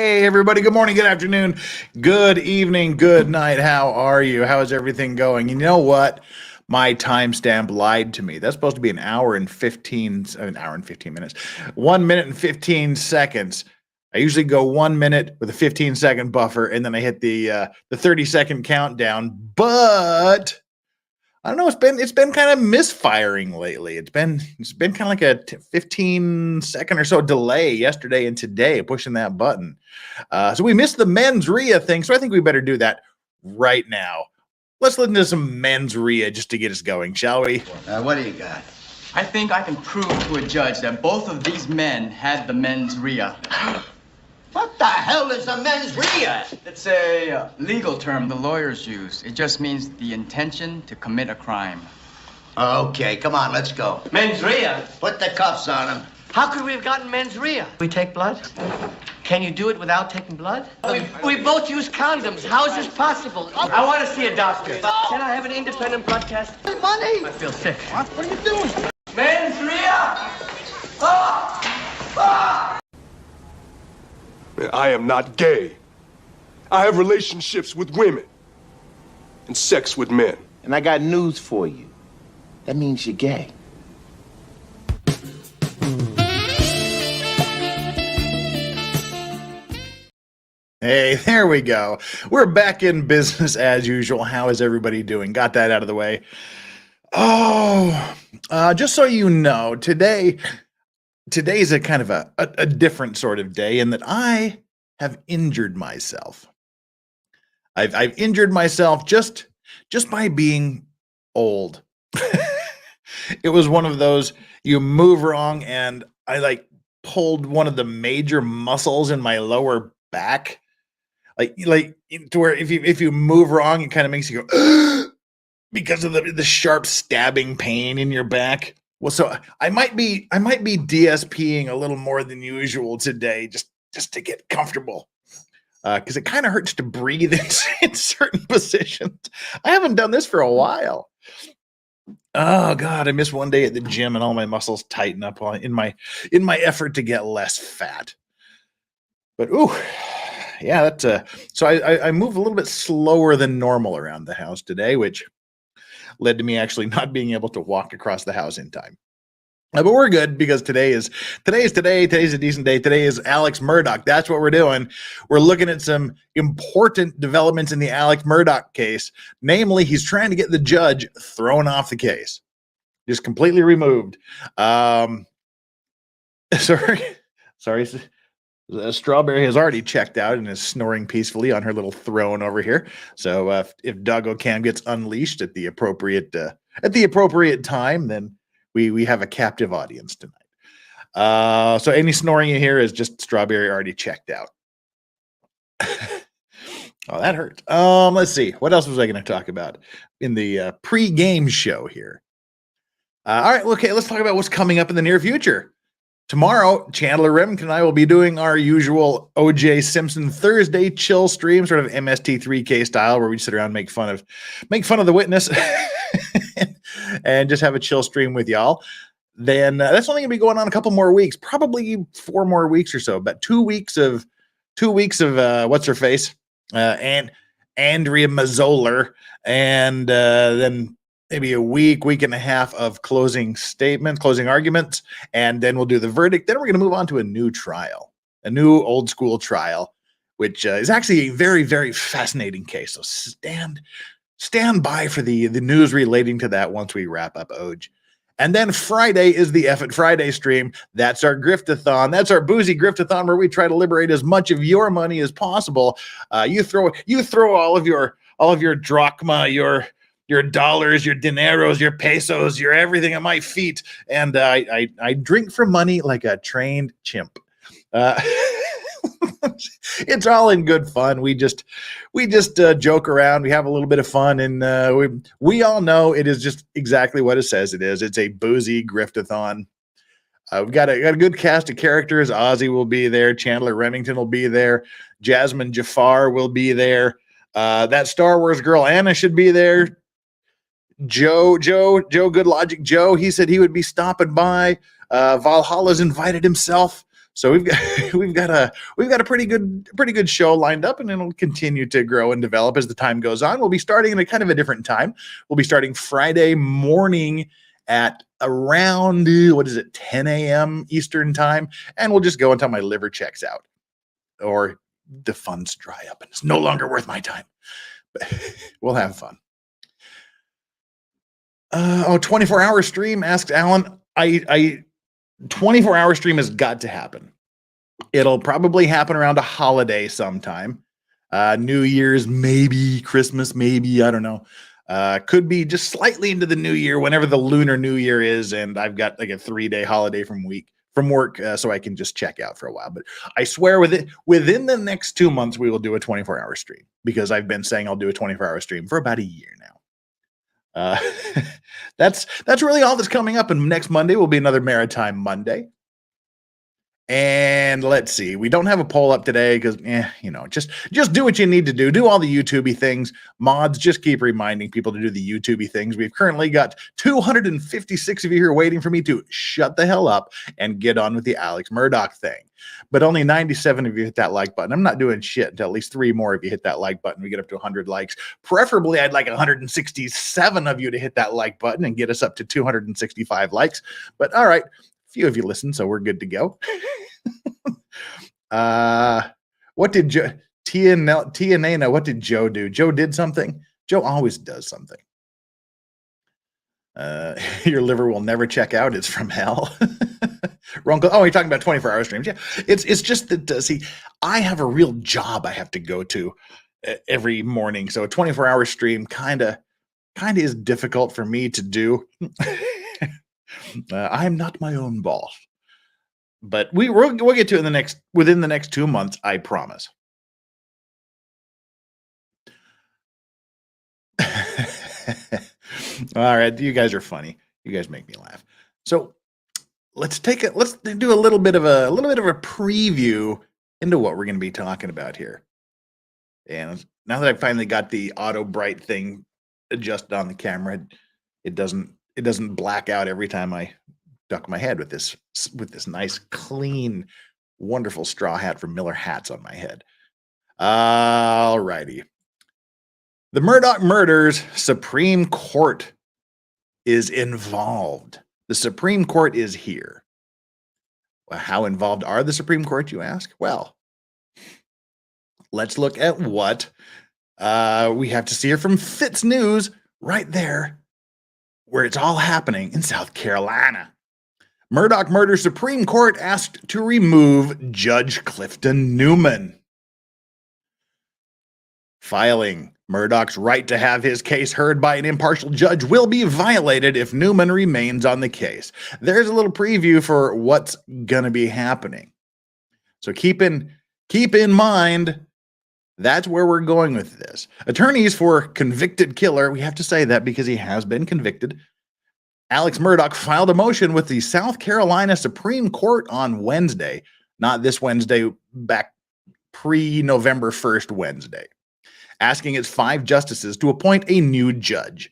Hey, everybody. Good morning, good afternoon, good evening, good night. How are you? How is everything going? You know what? My timestamp lied to me. That's supposed to be an hour and 15 minutes. 1 minute and 15 seconds. I usually go 1 minute with a 15-second buffer, and then I hit the 30-second countdown. But I don't know. It's been kind of misfiring lately. It's been kind of like a 15-second or so delay yesterday and today pushing that button. So we missed the mens RIA thing. So I think we better do that right now. Let's listen to some mens RIA just to get us going, shall we? What do you got? I think I can prove to a judge that both of these men had the mens RIA. What the hell is a mens RIA? It's a legal term the lawyers use. It just means the intention to commit a crime. Okay, come on, let's go. Mens RIA? Put the cuffs on him. How could we have gotten mens RIA? We take blood? Can you do it without taking blood? We both use condoms. How is this possible? I want to see a doctor. Can I have an independent blood test? Money! I feel sick. What are you doing? Mens RIA! I am not gay. I have relationships with women and sex with men. And I got news for you. That means you're gay. Hey, there we go. We're back in business as usual. How is everybody doing? Got that out of the way. Just so you know, today's a kind of a different sort of day in that I have injured myself. I've injured myself just by being old. It was one of those, you move wrong, and I pulled one of the major muscles in my lower back. Like to where if you move wrong, it kind of makes you go because of the sharp stabbing pain in your back. Well, so I might be DSPing a little more than usual today, just to get comfortable, because it kind of hurts to breathe in certain positions. I haven't done this for a while. Oh God, I missed one day at the gym and all my muscles tighten up in my effort to get less fat. But ooh. Yeah, so I move a little bit slower than normal around the house today, which led to me actually not being able to walk across the house in time. But we're good because today's a decent day. Today is Alex Murdaugh. That's what we're doing. We're looking at some important developments in the Alex Murdaugh case. Namely, he's trying to get the judge thrown off the case. Just completely removed. Sorry. Strawberry has already checked out and is snoring peacefully on her little throne over here. So if Doggo Cam gets unleashed at the appropriate time, then we have a captive audience tonight. So any snoring you hear is just Strawberry already checked out. Oh, that hurt. Let's see. What else was I going to talk about in the pre-game show here? All right. Okay. Let's talk about what's coming up in the near future. Tomorrow, Chandler Remington and I will be doing our usual O.J. Simpson Thursday chill stream, sort of MST3K style, where we sit around and make fun of the witness and just have a chill stream with y'all. Then that's only gonna be going on a couple more weeks, probably 4 more weeks or so. But 2 weeks of what's her face, and Andrea Mazzola, and then maybe a week and a half of closing arguments, and then we'll do the verdict. Then we're going to move on to a new trial, a new old school trial, which is actually a very, very fascinating case. So stand by for the news relating to that once we wrap up Oj. And then Friday is the F It Friday stream. That's our griftathon. That's our boozy griftathon where we try to liberate as much of your money as possible. You throw all of your drachma, your dollars, your dineros, your pesos, your everything at my feet, and I drink for money like a trained chimp. It's all in good fun. We just joke around. We have a little bit of fun, and we all know it is just exactly what it says it is. It's a boozy griftathon. We've got a good cast of characters. Ozzy will be there. Chandler Remington will be there. Jasmine Jafar will be there. That Star Wars girl Anna should be there. Joe, Good Logic Joe, he said he would be stopping by. Valhalla's invited himself. So we've got we've got a pretty good show lined up, and it'll continue to grow and develop as the time goes on. We'll be starting at a kind of a different time. We'll be starting Friday morning at around 10 a.m. Eastern time, and we'll just go until my liver checks out or the funds dry up and it's no longer worth my time. We'll have fun. 24-hour stream, asks Alan. 24-hour stream has got to happen. It'll probably happen around a holiday sometime. New Year's, maybe Christmas, maybe, I don't know. Could be just slightly into the new year, whenever the lunar new year is, and I've got like a 3-day holiday from work, so I can just check out for a while. But I swear within the next 2 months, we will do a 24-hour stream, because I've been saying I'll do a 24-hour stream for about a year now. That's really all that's coming up. And next Monday will be another Maritime Monday. And let's see, we don't have a poll up today because, just do what you need to do. Do all the YouTubey things. Mods, just keep reminding people to do the YouTubey things. We've currently got 256 of you here waiting for me to shut the hell up and get on with the Alex Murdaugh thing. But only 97 of you hit that like button. I'm not doing shit until at least 3 more of you hit that like button. We get up to 100 likes. Preferably, I'd like 167 of you to hit that like button and get us up to 265 likes. But all right, few of you listen, so we're good to go. What did Nana, what did Joe do? Joe did something. Joe always does something. Your liver will never check out. It's from hell. Wrong. Oh, you're talking about 24-hour streams. Yeah, it's just that, see, I have a real job I have to go to every morning. So a 24-hour stream kind of is difficult for me to do. I'm not my own boss. But we'll get to it within the next 2 months, I promise. All right, you guys are funny. You guys make me laugh. So let's do a little bit of a preview into what we're going to be talking about here. And now that I've finally got the auto bright thing adjusted on the camera, it doesn't black out every time I duck my head with this nice, clean, wonderful straw hat from Miller Hats on my head. All righty. The Murdaugh murders, Supreme Court is involved. The Supreme Court is here. Well, how involved are the Supreme Court, you ask? Well, let's look at what we have to see here from Fitz News right there, where it's all happening in South Carolina. Murdaugh murder, Supreme Court asked to remove Judge Clifton Newman. Filing. Murdaugh's right to have his case heard by an impartial judge will be violated if Newman remains on the case. There's a little preview for what's going to be happening. So keep in mind, that's where we're going with this. Attorneys for convicted killer, we have to say that because he has been convicted, Alex Murdaugh filed a motion with the South Carolina Supreme Court on Wednesday, not this Wednesday, back pre-November 1st Wednesday, asking its 5 justices to appoint a new judge.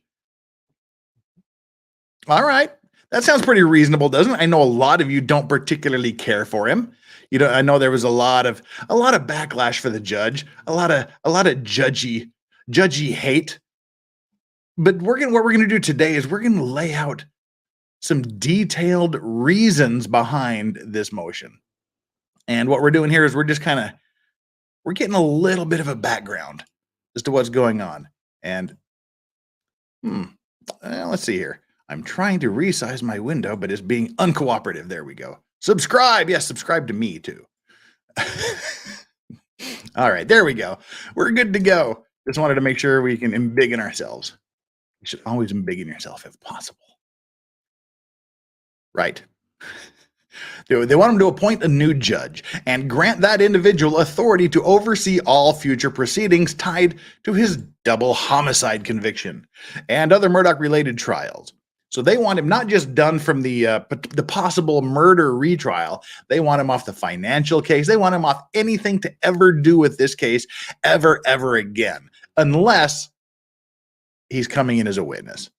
All right, that sounds pretty reasonable, doesn't it? I know a lot of you don't particularly care for him. I know there was a lot of backlash for the judge, a lot of judgy hate. But what we're going to do today is we're going to lay out some detailed reasons behind this motion. And what we're doing here is we're getting a little bit of a background as to what's going on. And let's see here. I'm trying to resize my window, but it's being uncooperative. There we go. Subscribe. Yes, subscribe to me too. All right, there we go. We're good to go. Just wanted to make sure we can embiggen ourselves. You should always embiggen yourself if possible. Right. They want him to appoint a new judge and grant that individual authority to oversee all future proceedings tied to his double homicide conviction and other Murdaugh-related trials. So they want him not just done from the possible murder retrial. They want him off the financial case. They want him off anything to ever do with this case ever again, unless he's coming in as a witness.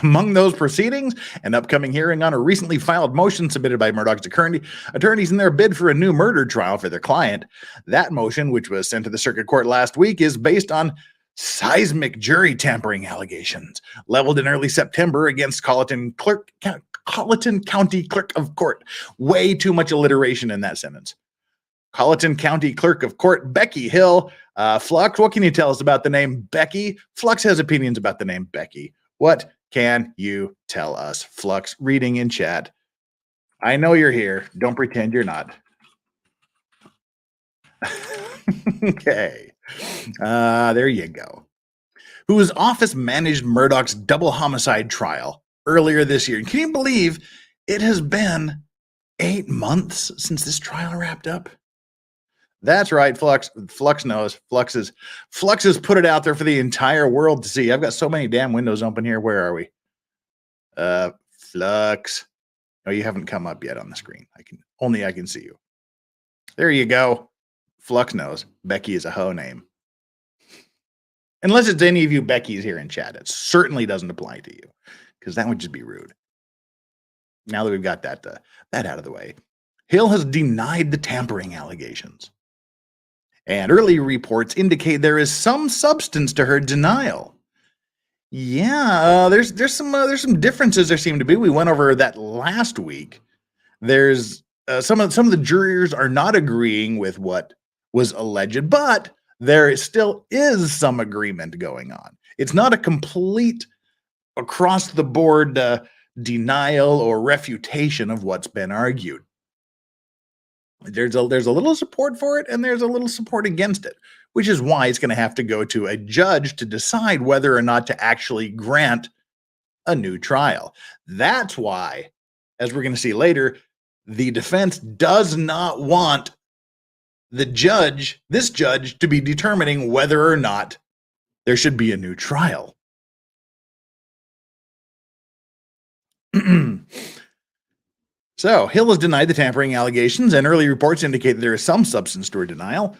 Among those proceedings, an upcoming hearing on a recently filed motion submitted by Murdaugh's attorneys in their bid for a new murder trial for their client. That motion, which was sent to the circuit court last week, is based on seismic jury tampering allegations leveled in early September against Colleton County Clerk of Court. Way too much alliteration in that sentence. Colleton County Clerk of Court Becky Hill. Flux, what can you tell us about the name Becky? Flux has opinions about the name Becky. What can you tell us? Flux, reading in chat. I know you're here. Don't pretend you're not. Okay. There you go. Whose office managed Murdaugh's double homicide trial earlier this year. Can you believe it has been 8 months since this trial wrapped up? That's right, Flux. Flux knows. Flux has put it out there for the entire world to see. I've got so many damn windows open here. Where are we? Flux. Oh, you haven't come up yet on the screen. I can see you. There you go. Flux knows. Becky is a hoe name. Unless it's any of you Beckys here in chat. It certainly doesn't apply to you, because that would just be rude. Now that we've got that out of the way, Hill has denied the tampering allegations. And early reports indicate there is some substance to her denial. Yeah, there's some differences there seem to be. We went over that last week. There's some of the jurors are not agreeing with what was alleged, but there still is some agreement going on. It's not a complete across the board denial or refutation of what's been argued. There's a little support for it, and there's a little support against it, which is why it's going to have to go to a judge to decide whether or not to actually grant a new trial. That's why, as we're going to see later, the defense does not want this judge, to be determining whether or not there should be a new trial. So, Hill has denied the tampering allegations, and early reports indicate that there is some substance to her denial.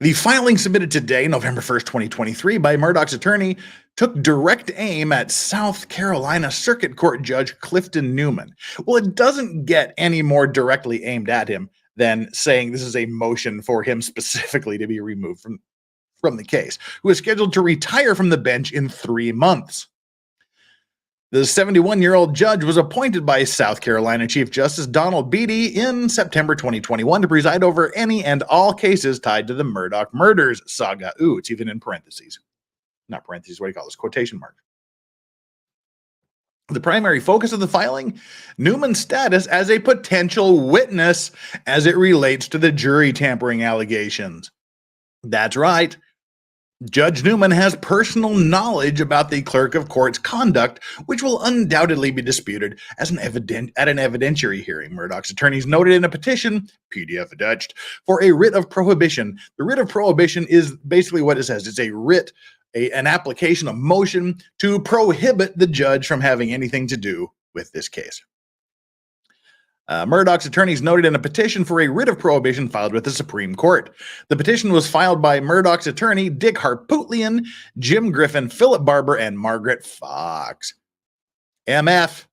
The filing submitted today, November 1st, 2023, by Murdaugh's attorney took direct aim at South Carolina Circuit Court Judge Clifton Newman. Well, it doesn't get any more directly aimed at him than saying this is a motion for him specifically to be removed from the case, who is scheduled to retire from the bench in 3 months. The 71-year-old judge was appointed by South Carolina Chief Justice Donald Beatty in September 2021 to preside over any and all cases tied to the Murdaugh murders saga. Ooh, it's even in parentheses. Not parentheses, what do you call this? Quotation mark. The primary focus of the filing, Newman's status as a potential witness as it relates to the jury tampering allegations. That's right. Judge Newman has personal knowledge about the clerk of court's conduct, which will undoubtedly be disputed at an evidentiary hearing. Murdaugh's attorneys noted in a petition, PDF attached, for a writ of prohibition. The writ of prohibition is basically what it says. It's a writ, an application, a motion to prohibit the judge from having anything to do with this case. Murdaugh's attorneys noted in a petition for a writ of prohibition filed with the Supreme Court. The petition was filed by Murdaugh's attorney Dick Harpootlian, Jim Griffin, Philip Barber, and Margaret Fox. MF.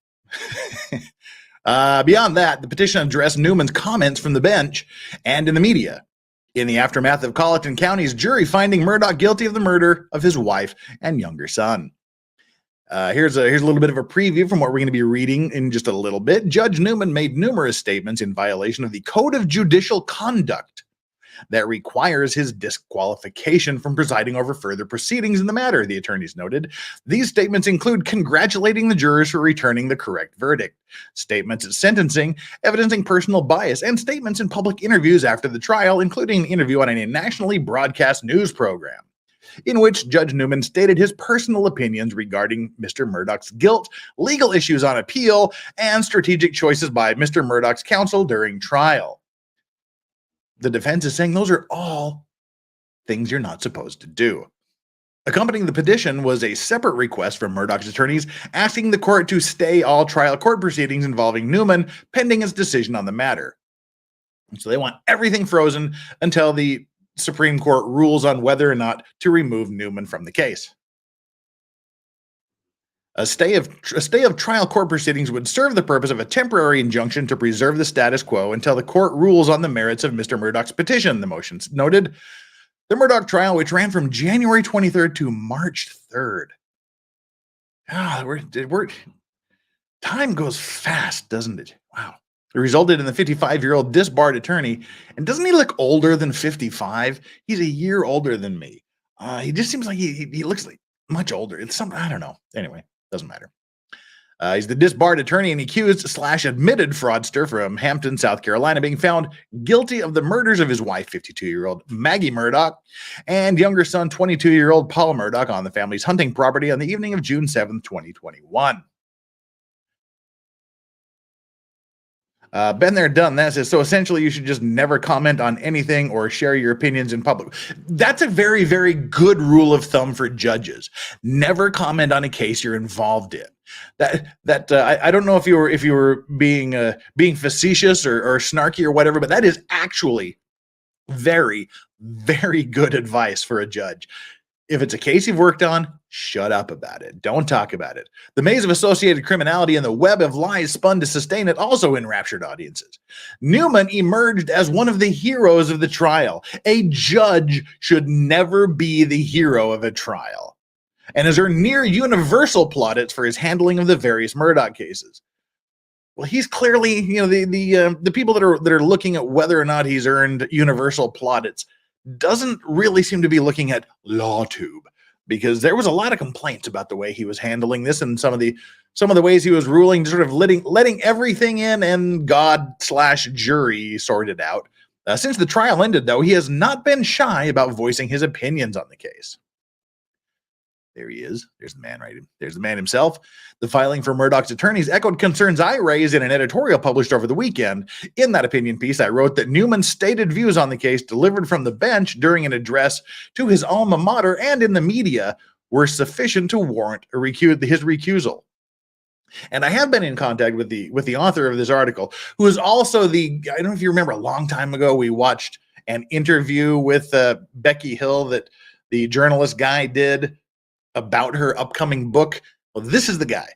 Beyond that, the petition addressed Newman's comments from the bench and in the media in the aftermath of Colleton County's jury finding Murdaugh guilty of the murder of his wife and younger son. Here's a little bit of a preview from what we're going to be reading in just a little bit. Judge Newman made numerous statements in violation of the Code of Judicial Conduct that requires his disqualification from presiding over further proceedings in the matter, the attorneys noted. These statements include congratulating the jurors for returning the correct verdict, statements at sentencing, evidencing personal bias, and statements in public interviews after the trial, including an interview on a nationally broadcast news program, in which Judge Newman stated his personal opinions regarding Mr. Murdaugh's guilt, legal issues on appeal, and strategic choices by Mr. Murdaugh's counsel during trial. The defense is saying those are all things you're not supposed to do. Accompanying the petition was a separate request from Murdaugh's attorneys asking the court to stay all trial court proceedings involving Newman pending his decision on the matter. So they want everything frozen until the Supreme Court rules on whether or not to remove Newman from the case. A stay of trial court proceedings would serve the purpose of a temporary injunction to preserve the status quo until the court rules on the merits of Mr. Murdaugh's petition, the motions noted. The Murdaugh trial, which ran from January 23rd to March 3rd. Time goes fast, doesn't it? Wow. It resulted in the 55-year-old disbarred attorney. And doesn't he look older than 55? He's a year older than me. He just seems like he looks like much older. It's something, I don't know. Anyway, doesn't matter. He's the disbarred attorney and accused/admitted fraudster from Hampton, South Carolina, being found guilty of the murders of his wife, 52-year-old Maggie Murdaugh, and younger son, 22-year-old Paul Murdaugh, on the family's hunting property on the evening of June 7, 2021. Been there, done that. Says, so essentially you should just never comment on anything or share your opinions in public. That's a very, very good rule of thumb for judges. Never comment on a case you're involved in. I don't know if you were being facetious or snarky or whatever, but that is actually very, very good advice for a judge. If it's a case you've worked on, shut up about it. Don't talk about it. The maze of associated criminality and the web of lies spun to sustain it also enraptured audiences. Newman emerged as one of the heroes of the trial. A judge should never be the hero of a trial, and has earned near universal plaudits for his handling of the various Murdaugh cases. Well, he's clearly, the people that are looking at whether or not he's earned universal plaudits doesn't really seem to be looking at LawTube, because there was a lot of complaints about the way he was handling this and some of the ways he was ruling, sort of letting everything in and God/jury sort it out. Since the trial ended, though, he has not been shy about voicing his opinions on the case. There he is. There's the man, right? There's the man himself. The filing for Murdaugh's attorneys echoed concerns I raised in an editorial published over the weekend. In that opinion piece, I wrote that Newman's stated views on the case delivered from the bench during an address to his alma mater and in the media were sufficient to warrant his recusal. And I have been in contact with the author of this article, who is also I don't know if you remember, a long time ago, we watched an interview with Becky Hill that the journalist guy did about her upcoming book. Well, this is the guy.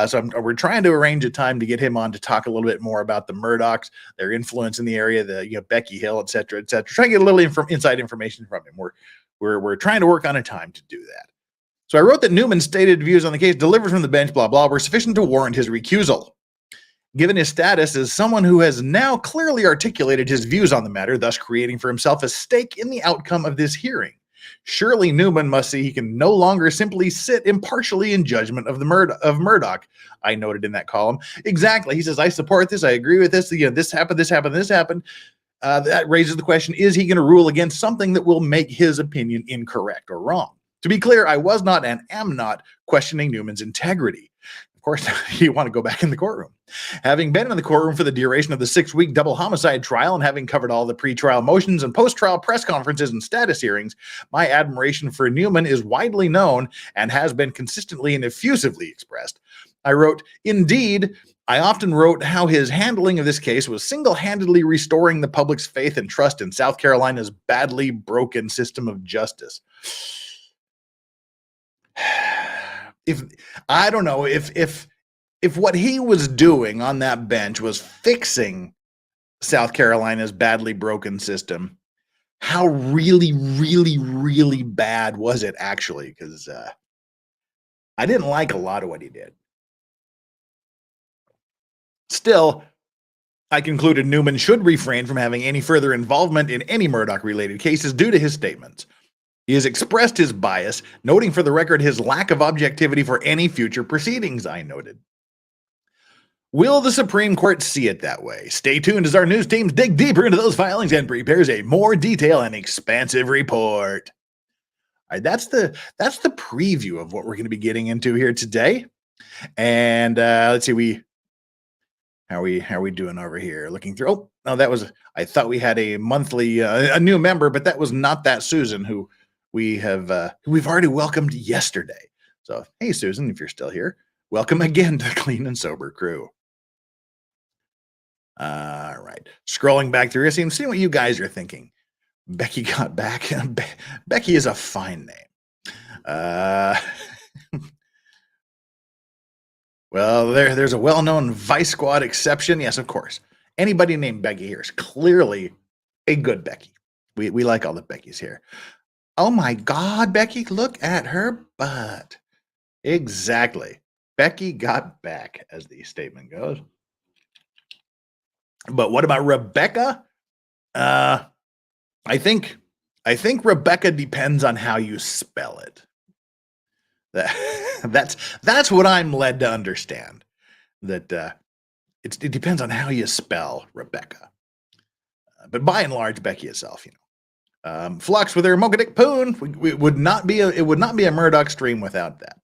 So we're trying to arrange a time to get him on to talk a little bit more about the Murdaughs, their influence in the area, Becky Hill, et cetera, et cetera. Try to get a little inside information from him. We're trying to work on a time to do that. So I wrote that Newman's stated views on the case delivered from the bench, blah, blah, were sufficient to warrant his recusal. Given his status as someone who has now clearly articulated his views on the matter, thus creating for himself a stake in the outcome of this hearing, surely Newman must see he can no longer simply sit impartially in judgment of Murdaugh. I noted in that column. Exactly. He says, I support this. I agree with this. This happened, this happened, this happened. That raises the question, is he going to rule against something that will make his opinion incorrect or wrong? To be clear, I was not and am not questioning Newman's integrity. Of course, you want to go back in the courtroom. Having been in the courtroom for the duration of the 6-week double homicide trial and having covered all the pre-trial motions and post-trial press conferences and status hearings, my admiration for Newman is widely known and has been consistently and effusively expressed. I wrote, indeed, I often wrote how his handling of this case was single-handedly restoring the public's faith and trust in South Carolina's badly broken system of justice. I don't know if what he was doing on that bench was fixing South Carolina's badly broken system, how really, really, really bad was it actually? Because I didn't like a lot of what he did. Still, I concluded Newman should refrain from having any further involvement in any Murdaugh-related cases due to his statements. He has expressed his bias, noting for the record his lack of objectivity for any future proceedings, I noted. Will the Supreme Court see it that way? Stay tuned as our news teams dig deeper into those filings and prepares a more detailed and expansive report. All right, that's the preview of what we're going to be getting into here today. And let's see, how are we doing over here? Looking through. Oh, no, I thought we had a monthly a new member, but that was not that Susan who we've already welcomed yesterday. So, hey, Susan, if you're still here, welcome again to the Clean and Sober crew. All right. Scrolling back through here, seeing what you guys are thinking. Becky got back. Becky is a fine name. Well, there's a well-known Vice Squad exception. Yes, of course. Anybody named Becky here is clearly a good Becky. We like all the Beckys here. Oh my God, Becky, look at her butt. Exactly. Becky got back, as the statement goes. But what about Rebecca? I think Rebecca depends on how you spell it. That's what I'm led to understand. That it depends on how you spell Rebecca. But by and large, Becky itself, Flux with her Mocha Poon, it would not be a Murdaugh stream without that.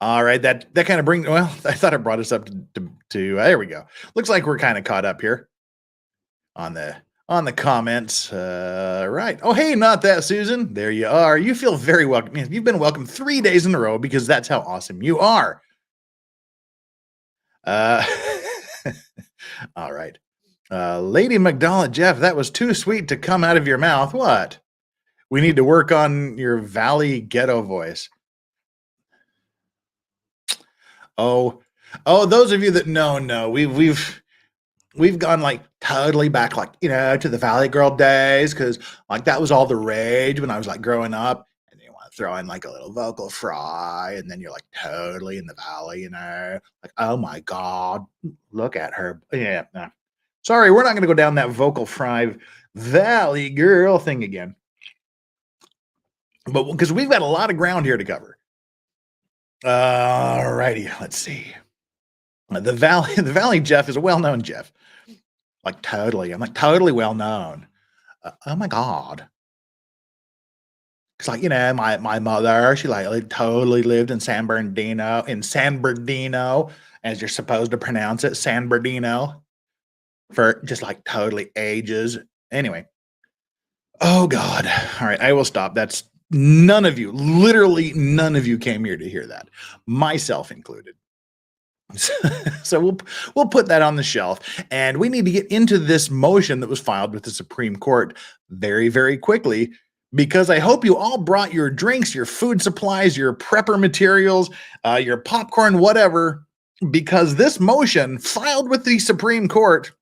All right, that kind of brings. Well, I thought it brought us up to there we go. Looks like we're kind of caught up here on the comments. Right. Oh, hey, not that Susan. There you are. You feel very welcome. You've been welcome 3 days in a row because that's how awesome you are. All right. Lady McDonald, Jeff, that was too sweet to come out of your mouth. What? We need to work on your Valley ghetto voice. Oh, those of you that know, we've gone like totally back, like, to the Valley Girl days, because like that was all the rage when I was like growing up. And you want to throw in like a little vocal fry, and then you're like totally in the Valley, like, oh my God, look at her. Yeah, no. Sorry, we're not going to go down that vocal fry Valley Girl thing again. But because we've got a lot of ground here to cover. All righty, let's see. The Valley Jeff is a well-known Jeff. Like totally, I'm like totally well-known. Oh my God. It's like, my mother, she like totally lived in San Bernardino, as you're supposed to pronounce it, San Bernardino, for just like totally ages. Anyway. Oh God. All right, I will stop. That's none of you, literally none of you came here to hear that, myself included. So we'll put that on the shelf, and we need to get into this motion that was filed with the Supreme Court very, very quickly, because I hope you all brought your drinks, your food supplies, your prepper materials, your popcorn, whatever, because this motion filed with the Supreme Court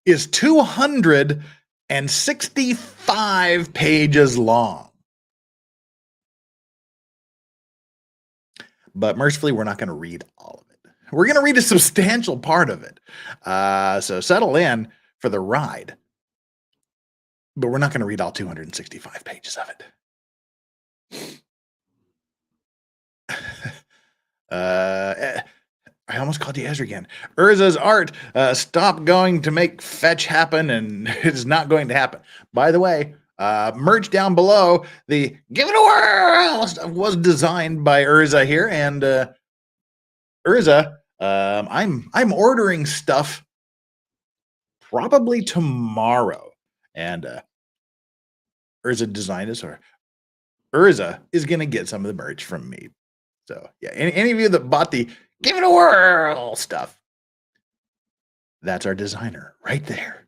is 265 pages long. But mercifully, we're not going to read all of it. We're going to read a substantial part of it. So settle in for the ride. But we're not going to read all 265 pages of it. I almost called you Ezra again. Urza's art, stop going to make fetch happen, and it's not going to happen. By the way, merch down below, the Give It a Whirl stuff was designed by Urza here, and Urza, I'm ordering stuff probably tomorrow, and Urza designed this, or Urza is gonna get some of the merch from me. So yeah, any of you that bought the Give It a Whirl stuff, that's our designer right there.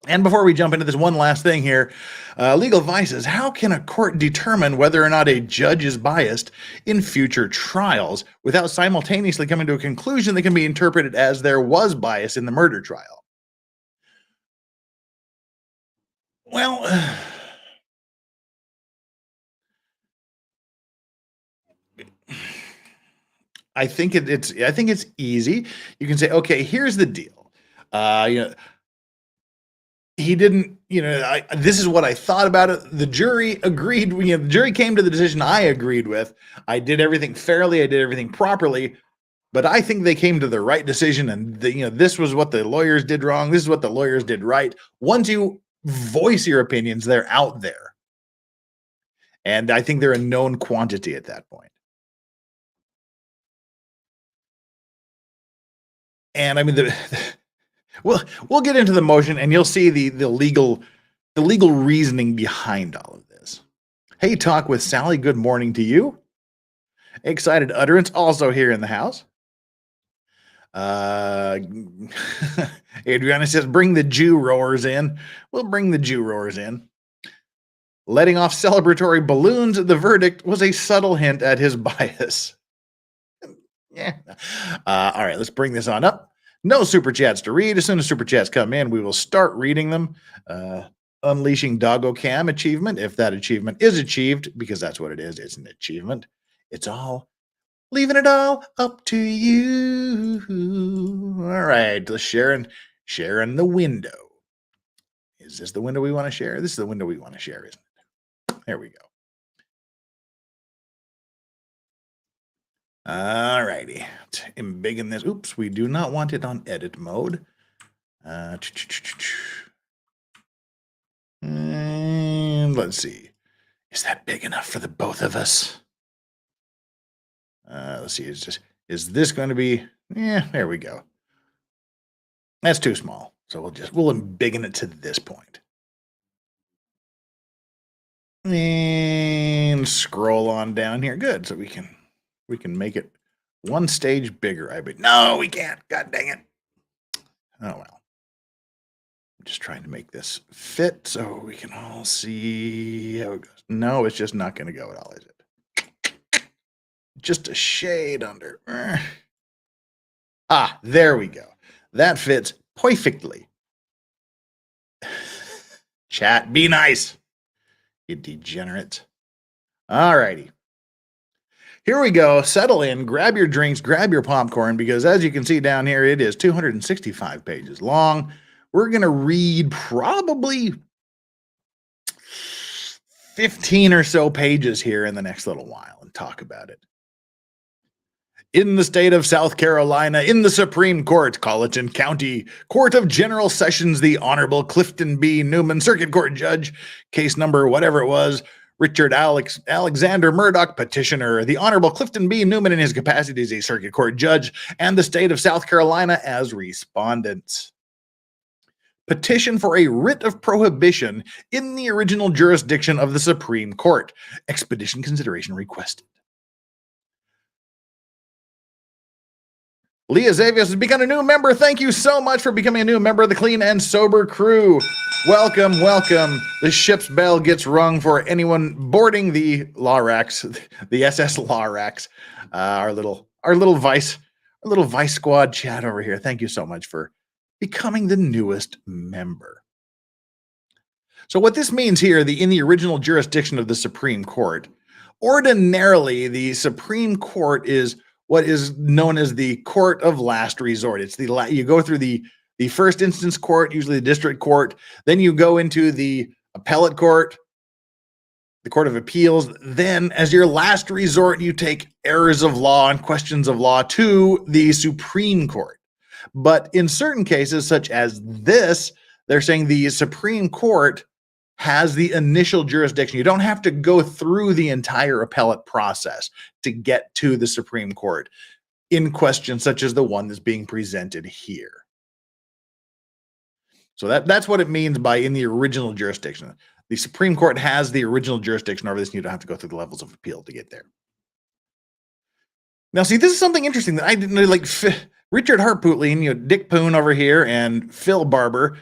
And before we jump into this, one last thing here, legal vices. How can a court determine whether or not a judge is biased in future trials without simultaneously coming to a conclusion that can be interpreted as there was bias in the murder trial? Well, I think it's easy. You can say, okay, here's the deal. He didn't, this is what I thought about it. The jury agreed, the jury came to the decision I agreed with. I did everything fairly. I did everything properly, but I think they came to the right decision. And this was what the lawyers did wrong. This is what the lawyers did right. Once you voice your opinions, they're out there. And I think they're a known quantity at that point. And I mean, we'll get into the motion, and you'll see the legal reasoning behind all of this. Hey, Talk with Sally, good morning to you. Excited Utterance also here in the house. Adriana says, bring the Jew roars in. We'll bring the Jew roars in. Letting off celebratory balloons, the verdict was a subtle hint at his bias. Yeah. All right, let's bring this on up. No super chats to read. As soon as super chats come in, we will start reading them. Unleashing Doggo Cam achievement. If that achievement is achieved, because that's what it is, it's an achievement. It's all leaving it all up to you. All right, let's sharing the window. Is this the window we want to share? This is the window we want to share, isn't it? There we go. All righty. Embiggen this. Oops, we do not want it on edit mode. And let's see. Is that big enough for the both of us? Let's see. Is this going to be? Yeah, there we go. That's too small. So we'll embiggen it to this point. And scroll on down here. Good. So we can make it one stage bigger. No, we can't. God dang it. Oh well. I'm just trying to make this fit so we can all see how it goes. No, it's just not going to go at all, is it? Just a shade under. Ah, there we go. That fits perfectly. Chat, be nice, you degenerate. All righty. Here we go. Settle in, grab your drinks, grab your popcorn, because as you can see down here, it is 265 pages long. We're going to read probably 15 or so pages here in the next little while and talk about it. In the state of South Carolina, in the Supreme Court, Colleton County Court of General Sessions, the Honorable Clifton B. Newman, Circuit Court Judge, case number whatever it was, Richard Alexander Murdaugh, petitioner, the Honorable Clifton B. Newman in his capacity as a Circuit Court Judge, and the state of South Carolina as respondents. Petition for a writ of prohibition in the original jurisdiction of the Supreme Court. Expedition consideration requested. Leah Zavios has become a new member. Thank you so much for becoming a new member of the Clean and Sober crew. Welcome, welcome. The ship's bell gets rung for anyone boarding the Lorax, the SS Lorax. Our little vice squad chat over here. Thank you so much for becoming the newest member. So what this means here, in the original jurisdiction of the Supreme Court, ordinarily the Supreme Court is what is known as the court of last resort. It's you go through the first instance court, usually the district court, then you go into the appellate court, the court of appeals, then as your last resort, you take errors of law and questions of law to the Supreme Court. But in certain cases, such as this, they're saying the Supreme Court has the initial jurisdiction. You don't have to go through the entire appellate process to get to the Supreme Court in questions such as the one that's being presented here. So that's what it means by in the original jurisdiction. The Supreme Court has the original jurisdiction over this, and you don't have to go through the levels of appeal to get there. Now, see, this is something interesting that I didn't know, like Richard Harpootlian, Dick Poon over here, and Phil Barber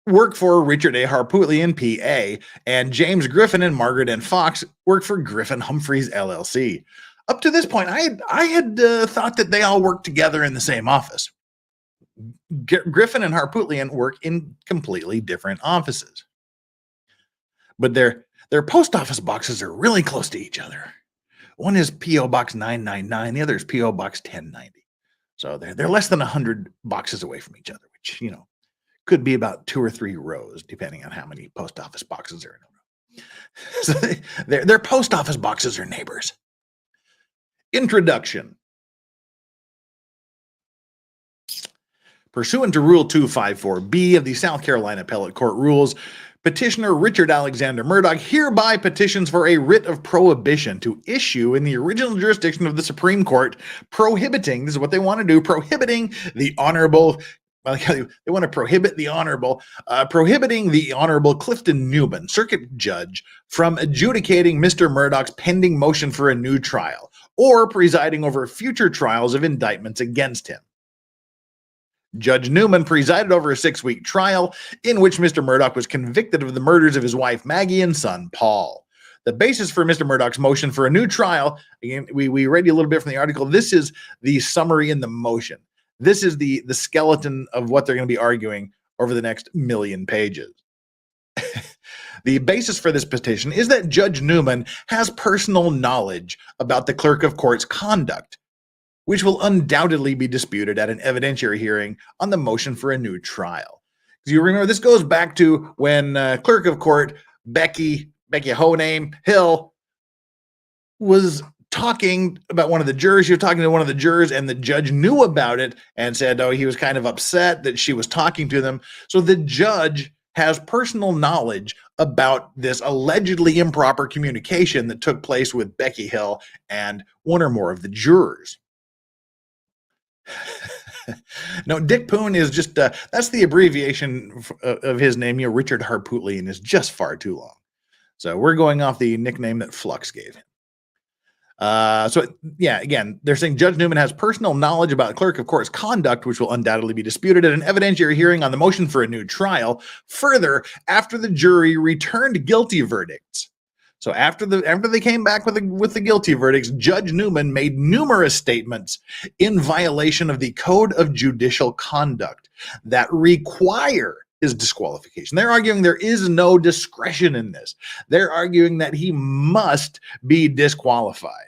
work for Richard A. Harpootlian, PA, and James Griffin and Margaret N. Fox work for Griffin Humphreys, LLC. Up to this point, I had thought that they all worked together in the same office. Griffin and Harpootlian work in completely different offices. But their post office boxes are really close to each other. One is P.O. Box 999, the other is P.O. Box 1090. So they're less than 100 boxes away from each other, which, could be about 2 or 3 rows, depending on how many post office boxes are in a row. So their post office boxes are neighbors. Introduction. Pursuant to Rule 254B of the South Carolina Appellate Court Rules, petitioner Richard Alexander Murdaugh hereby petitions for a writ of prohibition to issue in the original jurisdiction of the Supreme Court, prohibiting, this is what they want to do, prohibiting the Honorable, they want to prohibit the Honorable, prohibiting the Honorable Clifton Newman, Circuit Judge, from adjudicating Mr. Murdaugh's pending motion for a new trial, or presiding over future trials of indictments against him. Judge Newman presided over a 6-week trial in which Mr. Murdaugh was convicted of the murders of his wife Maggie and son Paul. The basis for Mr. Murdaugh's motion for a new trial, again, we read you a little bit from the article. This is the summary in the motion. This is the skeleton of what they're going to be arguing over the next million pages. The basis for this petition is that Judge Newman has personal knowledge about the clerk of court's conduct, which will undoubtedly be disputed at an evidentiary hearing on the motion for a new trial. Do you remember, this goes back to when clerk of court Becky Honame Hill was talking about one of the jurors. She was talking to one of the jurors, and the judge knew about it and said, oh, he was kind of upset that she was talking to them. So the judge has personal knowledge about this allegedly improper communication that took place with Becky Hill and one or more of the jurors. No, Dick Poon is just, that's the abbreviation of his name. Richard Harpootlian is just far too long. So we're going off the nickname that Flux gave him. So yeah, again, they're saying Judge Newman has personal knowledge about clerk of court's conduct, which will undoubtedly be disputed at an evidentiary hearing on the motion for a new trial. Further, after the jury returned guilty verdicts. So after they came back with the guilty verdicts, Judge Newman made numerous statements in violation of the Code of Judicial Conduct that require his disqualification. They're arguing there is no discretion in this. They're arguing that he must be disqualified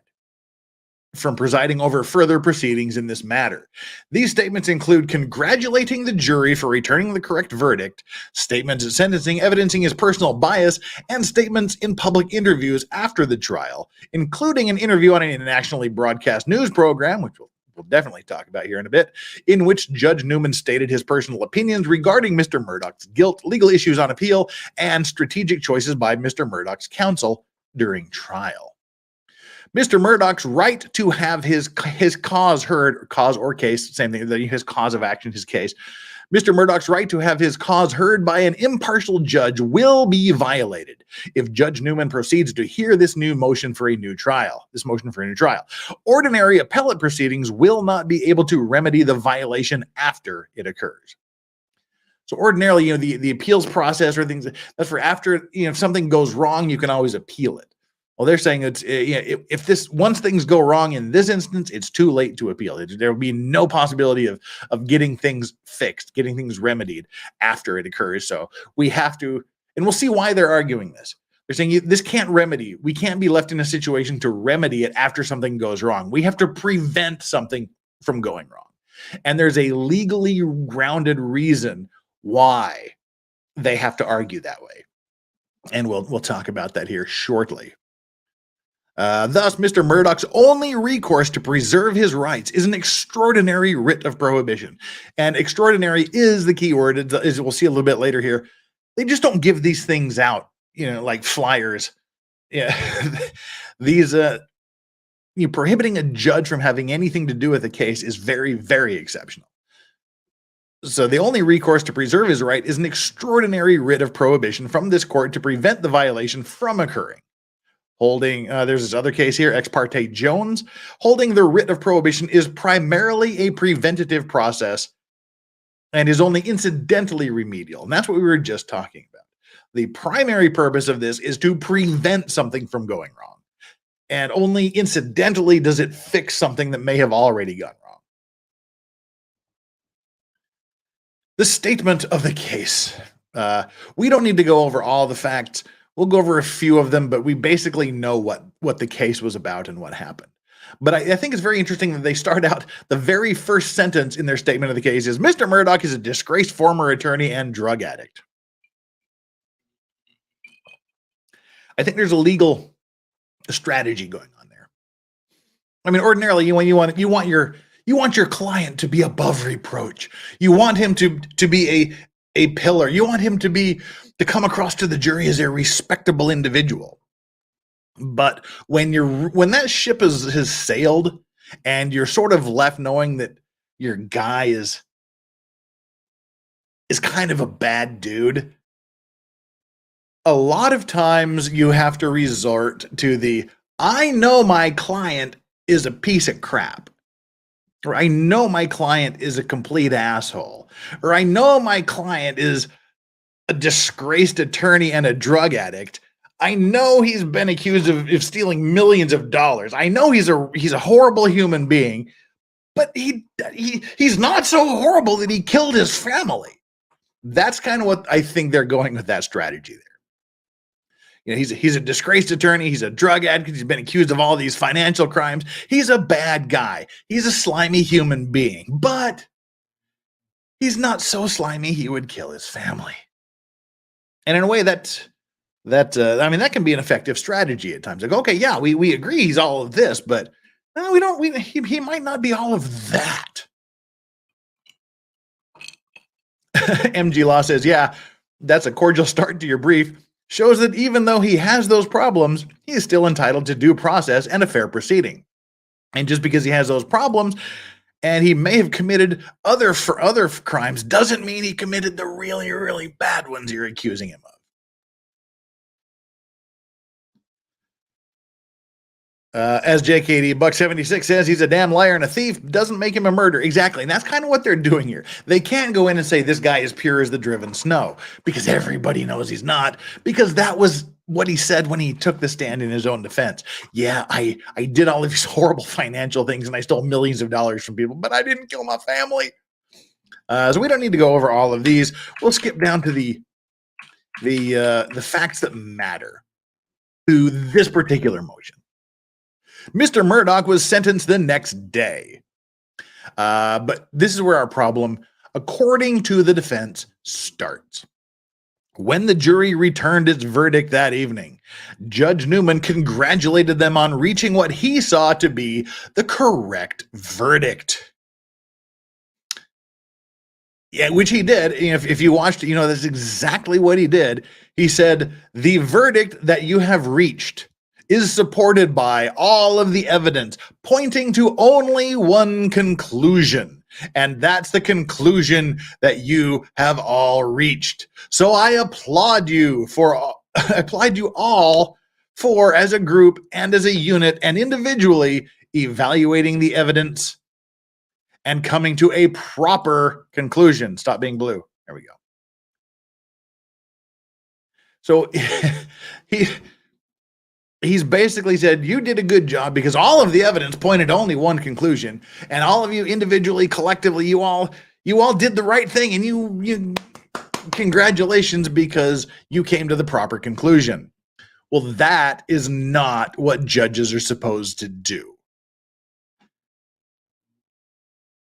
from presiding over further proceedings in this matter. These statements include congratulating the jury for returning the correct verdict, statements at sentencing evidencing his personal bias, and statements in public interviews after the trial, including an interview on a nationally broadcast news program, which we'll definitely talk about here in a bit, in which Judge Newman stated his personal opinions regarding Mr. Murdaugh's guilt, legal issues on appeal, and strategic choices by Mr. Murdaugh's counsel during trial. Mr. Murdaugh's right to have his cause heard, cause or case, same thing, his cause of action, his case. Mr. Murdaugh's right to have his cause heard by an impartial judge will be violated if Judge Newman proceeds to hear this motion for a new trial. Ordinary appellate proceedings will not be able to remedy the violation after it occurs. So ordinarily, the appeals process or things, that's for after, if something goes wrong, you can always appeal it. Well, they're saying it's once things go wrong in this instance, it's too late to appeal. There will be no possibility of getting things fixed, getting things remedied after it occurs. So we have to, and we'll see why they're arguing this. They're saying this can't remedy. We can't be left in a situation to remedy it after something goes wrong. We have to prevent something from going wrong. And there's a legally grounded reason why they have to argue that way. And we'll talk about that here shortly. Thus, Mr. Murdaugh's only recourse to preserve his rights is an extraordinary writ of prohibition. And extraordinary is the key word, as we'll see a little bit later here. They just don't give these things out, like flyers. Yeah, these prohibiting a judge from having anything to do with a case is very, very exceptional. So the only recourse to preserve his right is an extraordinary writ of prohibition from this court to prevent the violation from occurring. Holding, there's this other case here, Ex parte Jones. Holding the writ of prohibition is primarily a preventative process and is only incidentally remedial. And that's what we were just talking about. The primary purpose of this is to prevent something from going wrong. And only incidentally does it fix something that may have already gone wrong. The statement of the case. We don't need to go over all the facts. We'll go over a few of them, but we basically know what the case was about and what happened. But I think it's very interesting that they start out, the very first sentence in their statement of the case is, Mr. Murdaugh is a disgraced former attorney and drug addict. I think there's a legal strategy going on there. I mean, ordinarily, you want your client to be above reproach. You want him to be a pillar. You want him to come across to the jury as a respectable individual. But when that ship has sailed and you're sort of left knowing that your guy is kind of a bad dude, a lot of times you have to resort to I know my client is a piece of crap. Or I know my client is a complete asshole. Or I know my client is a disgraced attorney and a drug addict. I know he's been accused of stealing millions of dollars. I know he's a horrible human being, but he's not so horrible that he killed his family. That's kind of what I think they're going with that strategy there. You know, he's a disgraced attorney. He's a drug addict. He's been accused of all these financial crimes. He's a bad guy. He's a slimy human being, but he's not so slimy he would kill his family. And in a way, that can be an effective strategy at times. Like, okay, yeah, we agree he's all of this, but no, we don't. He might not be all of that. MG Law says, yeah, that's a cordial start to your brief. Shows that even though he has those problems, he is still entitled to due process and a fair proceeding. And just because he has those problems and he may have committed other crimes doesn't mean he committed the really, really bad ones you're accusing him of. As JKD Buck 76 says, he's a damn liar and a thief. Doesn't make him a murderer. Exactly. And that's kind of what they're doing here. They can't go in and say this guy is pure as the driven snow because everybody knows he's not, because that was what he said when he took the stand in his own defense. Yeah, I did all of these horrible financial things and I stole millions of dollars from people, but I didn't kill my family. So we don't need to go over all of these. We'll skip down to the facts that matter to this particular motion. Mr. Murdaugh was sentenced the next day. But this is where our problem, according to the defense, starts. When the jury returned its verdict that evening, Judge Newman congratulated them on reaching what he saw to be the correct verdict. Yeah, which he did. If you watched, that's exactly what he did. He said, the verdict that you have reached is supported by all of the evidence, pointing to only one conclusion. And that's the conclusion that you have all reached. So I applaud you all for, as a group and as a unit and individually, evaluating the evidence and coming to a proper conclusion. Stop being blue. There we go. So he's basically said, you did a good job because all of the evidence pointed to only one conclusion, and all of you individually, collectively, you all did the right thing, and you congratulations because you came to the proper conclusion. Well, that is not what judges are supposed to do.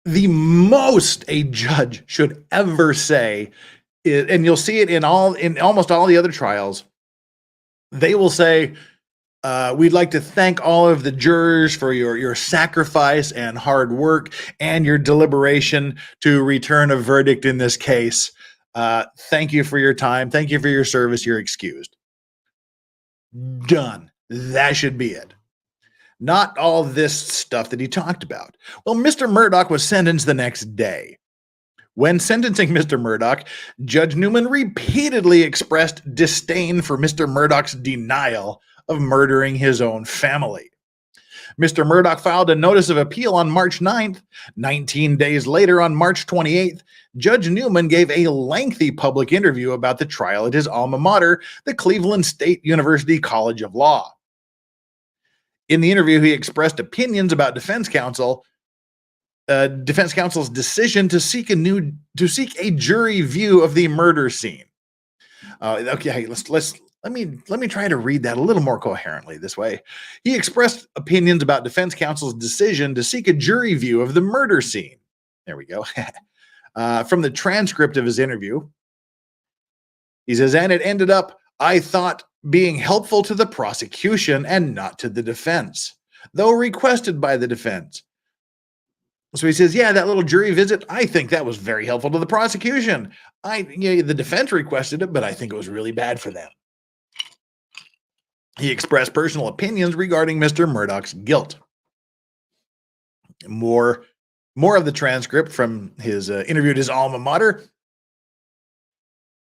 The most a judge should ever say, and you'll see it in almost all the other trials, they will say, we'd like to thank all of the jurors for your sacrifice and hard work and your deliberation to return a verdict in this case. Thank you for your time. Thank you for your service. You're excused. Done. That should be it. Not all this stuff that he talked about. Well, Mr. Murdaugh was sentenced the next day. When sentencing Mr. Murdaugh, Judge Newman repeatedly expressed disdain for Mr. Murdaugh's denial of murdering his own family. Mr. Murdaugh filed a notice of appeal on March 9th. 19 days later, on March 28th, Judge Newman gave a lengthy public interview about the trial at his alma mater, the Cleveland State University College of Law. In the interview, he expressed opinions about defense counsel's decision to seek a jury view of the murder scene. Okay, let me try to read that a little more coherently this way. He expressed opinions about defense counsel's decision to seek a jury view of the murder scene. There we go. From the transcript of his interview, he says, and it ended up, I thought, being helpful to the prosecution and not to the defense, though requested by the defense. So he says, yeah, that little jury visit, I think that was very helpful to the prosecution. The defense requested it, but I think it was really bad for them. He expressed personal opinions regarding Mr. Murdaugh's guilt. More of the transcript from his interview at his alma mater.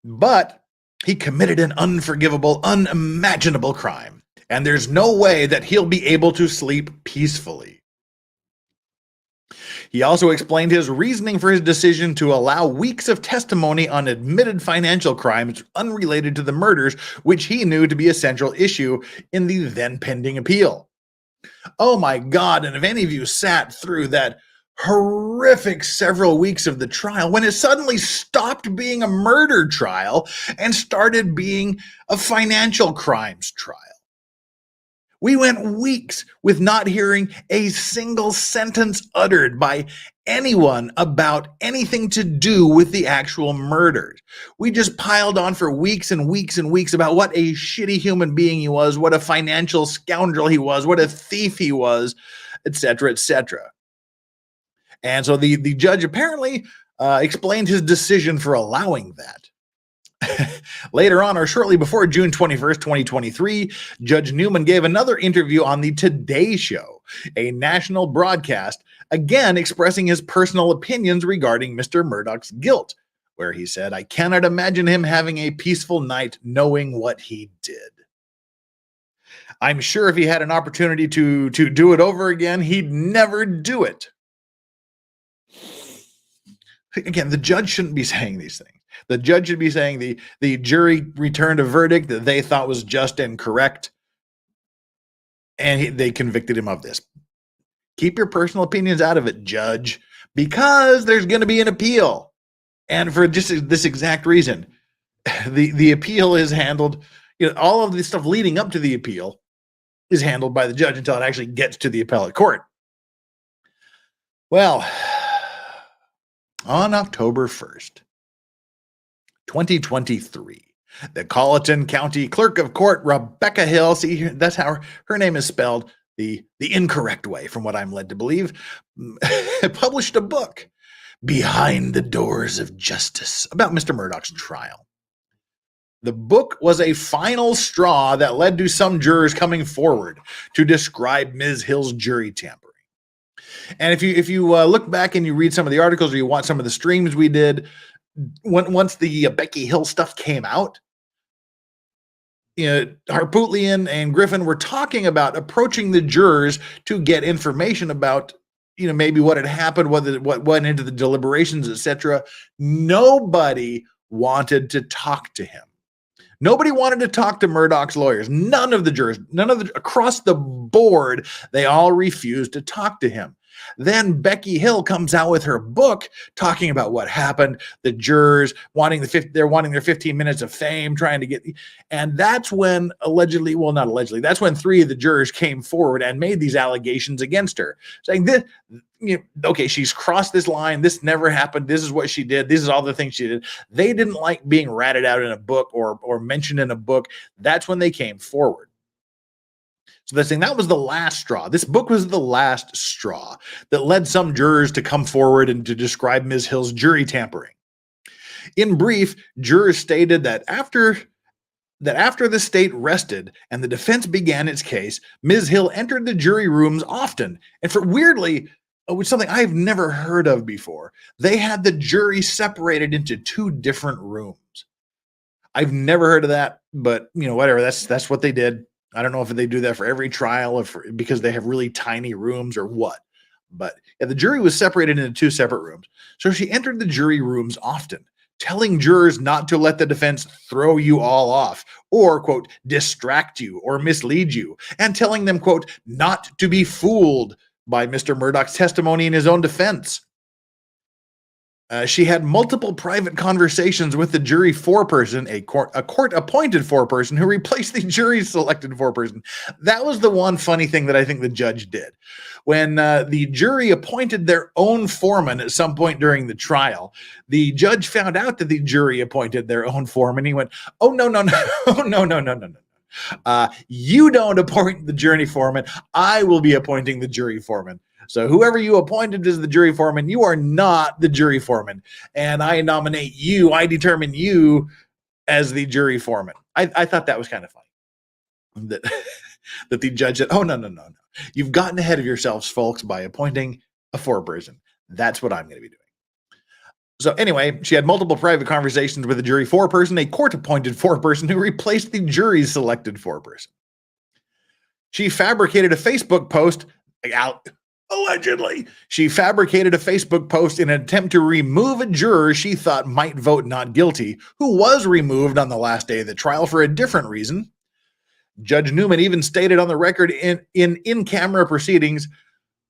But he committed an unforgivable, unimaginable crime, and there's no way that he'll be able to sleep peacefully. He also explained his reasoning for his decision to allow weeks of testimony on admitted financial crimes unrelated to the murders, which he knew to be a central issue in the then pending appeal. Oh my God, and if any of you sat through that horrific several weeks of the trial, when it suddenly stopped being a murder trial and started being a financial crimes trial. We went weeks with not hearing a single sentence uttered by anyone about anything to do with the actual murders. We just piled on for weeks and weeks and weeks about what a shitty human being he was, what a financial scoundrel he was, what a thief he was, etc., etc. And so the judge apparently explained his decision for allowing that. Later on, or shortly before June 21st, 2023, Judge Newman gave another interview on the Today Show, a national broadcast, again expressing his personal opinions regarding Mr. Murdaugh's guilt, where he said, "I cannot imagine him having a peaceful night knowing what he did. I'm sure if he had an opportunity to do it over again, he'd never do it." Again, the judge shouldn't be saying these things. The judge should be saying the jury returned a verdict that they thought was just and correct, and they convicted him of this. Keep your personal opinions out of it, judge, because there's going to be an appeal. And for just this exact reason, the appeal is handled, all of the stuff leading up to the appeal is handled by the judge until it actually gets to the appellate court. Well, on October 1st, 2023, the Colleton County Clerk of Court, Rebecca Hill, see, that's how her name is spelled the incorrect way, from what I'm led to believe, published a book, Behind the Doors of Justice, about Mr. Murdaugh's trial. The book was a final straw that led to some jurors coming forward to describe Ms. Hill's jury tampering. And if you look back and you read some of the articles or you watch some of the streams we did, once the Becky Hill stuff came out, Harpootlian and Griffin were talking about approaching the jurors to get information about, maybe what had happened, what went into the deliberations, etc. Nobody wanted to talk to him. Nobody wanted to talk to Murdaugh's lawyers. None of the jurors, across the board, they all refused to talk to him. Then Becky Hill comes out with her book talking about what happened, the jurors wanting their 15 minutes of fame, trying to get, and that's when that's when three of the jurors came forward and made these allegations against her, saying this, okay, she's crossed this line, this never happened, this is what she did, this is all the things she did. They didn't like being ratted out in a book or mentioned in a book. That's when they came forward. So they're saying that was the last straw. This book was the last straw that led some jurors to come forward and to describe Ms. Hill's jury tampering. In brief, jurors stated that after the state rested and the defense began its case, Ms. Hill entered the jury rooms often. And for weirdly, which is something I've never heard of before, they had the jury separated into two different rooms. I've never heard of that, but whatever. That's what they did. I don't know if they do that for every trial, because they have really tiny rooms or what. But yeah, the jury was separated into two separate rooms. So she entered the jury rooms often, telling jurors not to let the defense throw you all off or, quote, distract you or mislead you, and telling them, quote, not to be fooled by Mr. Murdaugh's testimony in his own defense. She had multiple private conversations with the jury foreperson, a court-appointed foreperson who replaced the jury-selected foreperson. That was the one funny thing that I think the judge did. When the jury appointed their own foreman at some point during the trial, the judge found out that the jury appointed their own foreman. He went, "Oh, no, no, no, no. You don't appoint the jury foreman. I will be appointing the jury foreman. So whoever you appointed as the jury foreman, you are not the jury foreman. And I nominate you, I determine you as the jury foreman." I thought that was kind of funny. That the judge said, "Oh, no. You've gotten ahead of yourselves, folks, by appointing a foreperson. That's what I'm going to be doing." So anyway, she had multiple private conversations with a jury foreperson, a court-appointed foreperson who replaced the jury-selected foreperson. She fabricated a Facebook post Allegedly, she fabricated a Facebook post in an attempt to remove a juror she thought might vote not guilty, who was removed on the last day of the trial for a different reason. Judge Newman even stated on the record in-camera proceedings,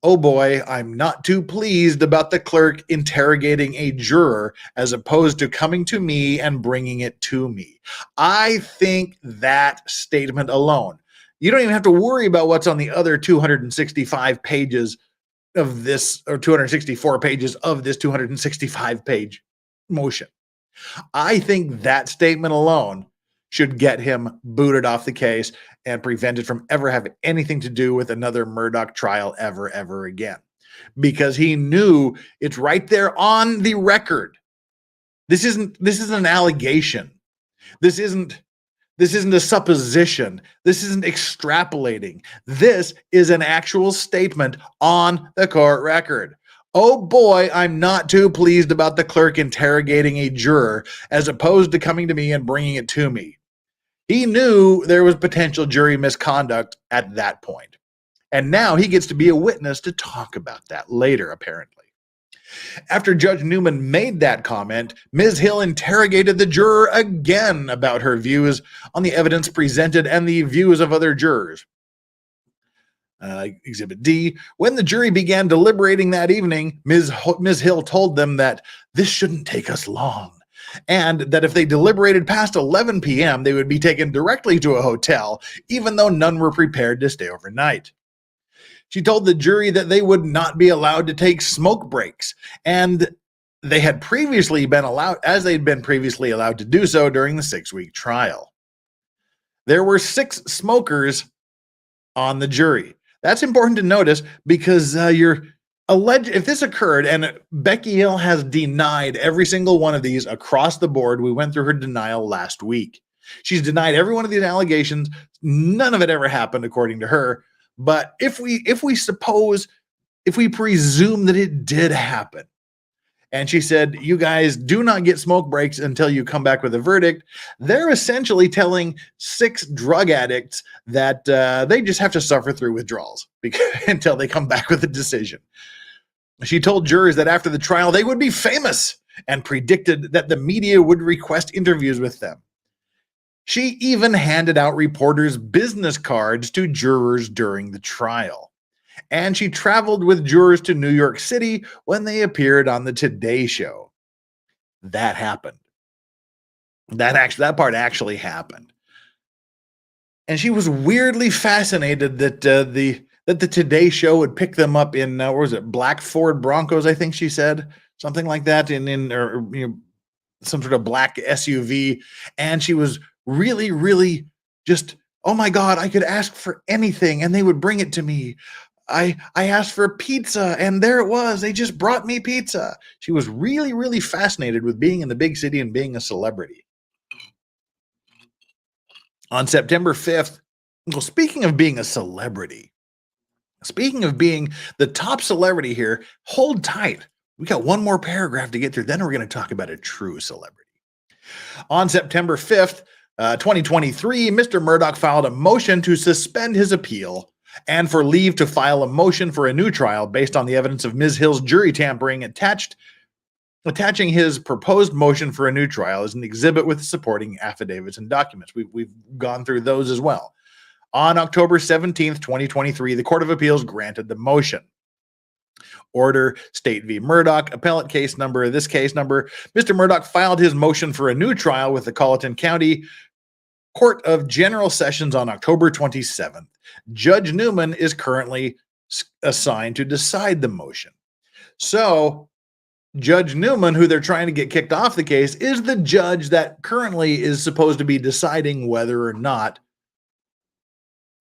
"Oh boy, I'm not too pleased about the clerk interrogating a juror as opposed to coming to me and bringing it to me." I think that statement alone, you don't even have to worry about what's on the other 265 pages of this, or 264 pages of this 265-page motion. I think that statement alone should get him booted off the case and prevented from ever having anything to do with another Murdaugh trial ever again. Because he knew it's right there on the record. This isn't an allegation. This isn't a supposition. This isn't extrapolating. This is an actual statement on the court record. Oh boy, I'm not too pleased about the clerk interrogating a juror as opposed to coming to me and bringing it to me. He knew there was potential jury misconduct at that point. And now he gets to be a witness to talk about that later, apparently. After Judge Newman made that comment, Ms. Hill interrogated the juror again about her views on the evidence presented and the views of other jurors. Exhibit D, when the jury began deliberating that evening, Ms. Hill told them that this shouldn't take us long, and that if they deliberated past 11 p.m., they would be taken directly to a hotel, even though none were prepared to stay overnight. She told the jury that they would not be allowed to take smoke breaks, and they had previously been allowed, as they'd been previously allowed to do so during the 6-week trial. There were 6 smokers on the jury. That's important to notice because if this occurred, and Becky Hill has denied every single one of these across the board. We went through her denial last week. She's denied every one of these allegations. None of it ever happened, according to her. But if we presume that it did happen, and she said, you guys do not get smoke breaks until you come back with a verdict, they're essentially telling 6 drug addicts that they just have to suffer through withdrawals until they come back with a decision. She told jurors that after the trial, they would be famous and predicted that the media would request interviews with them. She even handed out reporters' business cards to jurors during the trial. And she traveled with jurors to New York City when they appeared on the Today Show. That happened. That part actually happened. And she was weirdly fascinated that the Today Show would pick them up in what was it, black Ford Broncos, I think she said, something like that, or some sort of black SUV. And she was really just, oh my God, I could ask for anything and they would bring it to me. I asked for pizza and there it was. They just brought me pizza. She was really fascinated with being in the big city and being a celebrity. On September 5th, well, speaking of being a celebrity, speaking of being the top celebrity here, hold tight. We got one more paragraph to get through. Then we're going to talk about a true celebrity. On September 5th, 2023, Mr. Murdaugh filed a motion to suspend his appeal and for leave to file a motion for a new trial based on the evidence of Ms. Hill's jury tampering, attaching his proposed motion for a new trial as an exhibit with supporting affidavits and documents. We've gone through those as well. On October 17th, 2023, the Court of Appeals granted the motion. Order, State v. Murdaugh, appellate case number, this case number. Mr. Murdaugh filed his motion for a new trial with the Colleton County Court of General Sessions on October 27th. Judge Newman is currently assigned to decide the motion. So Judge Newman, who they're trying to get kicked off the case, is the judge that currently is supposed to be deciding whether or not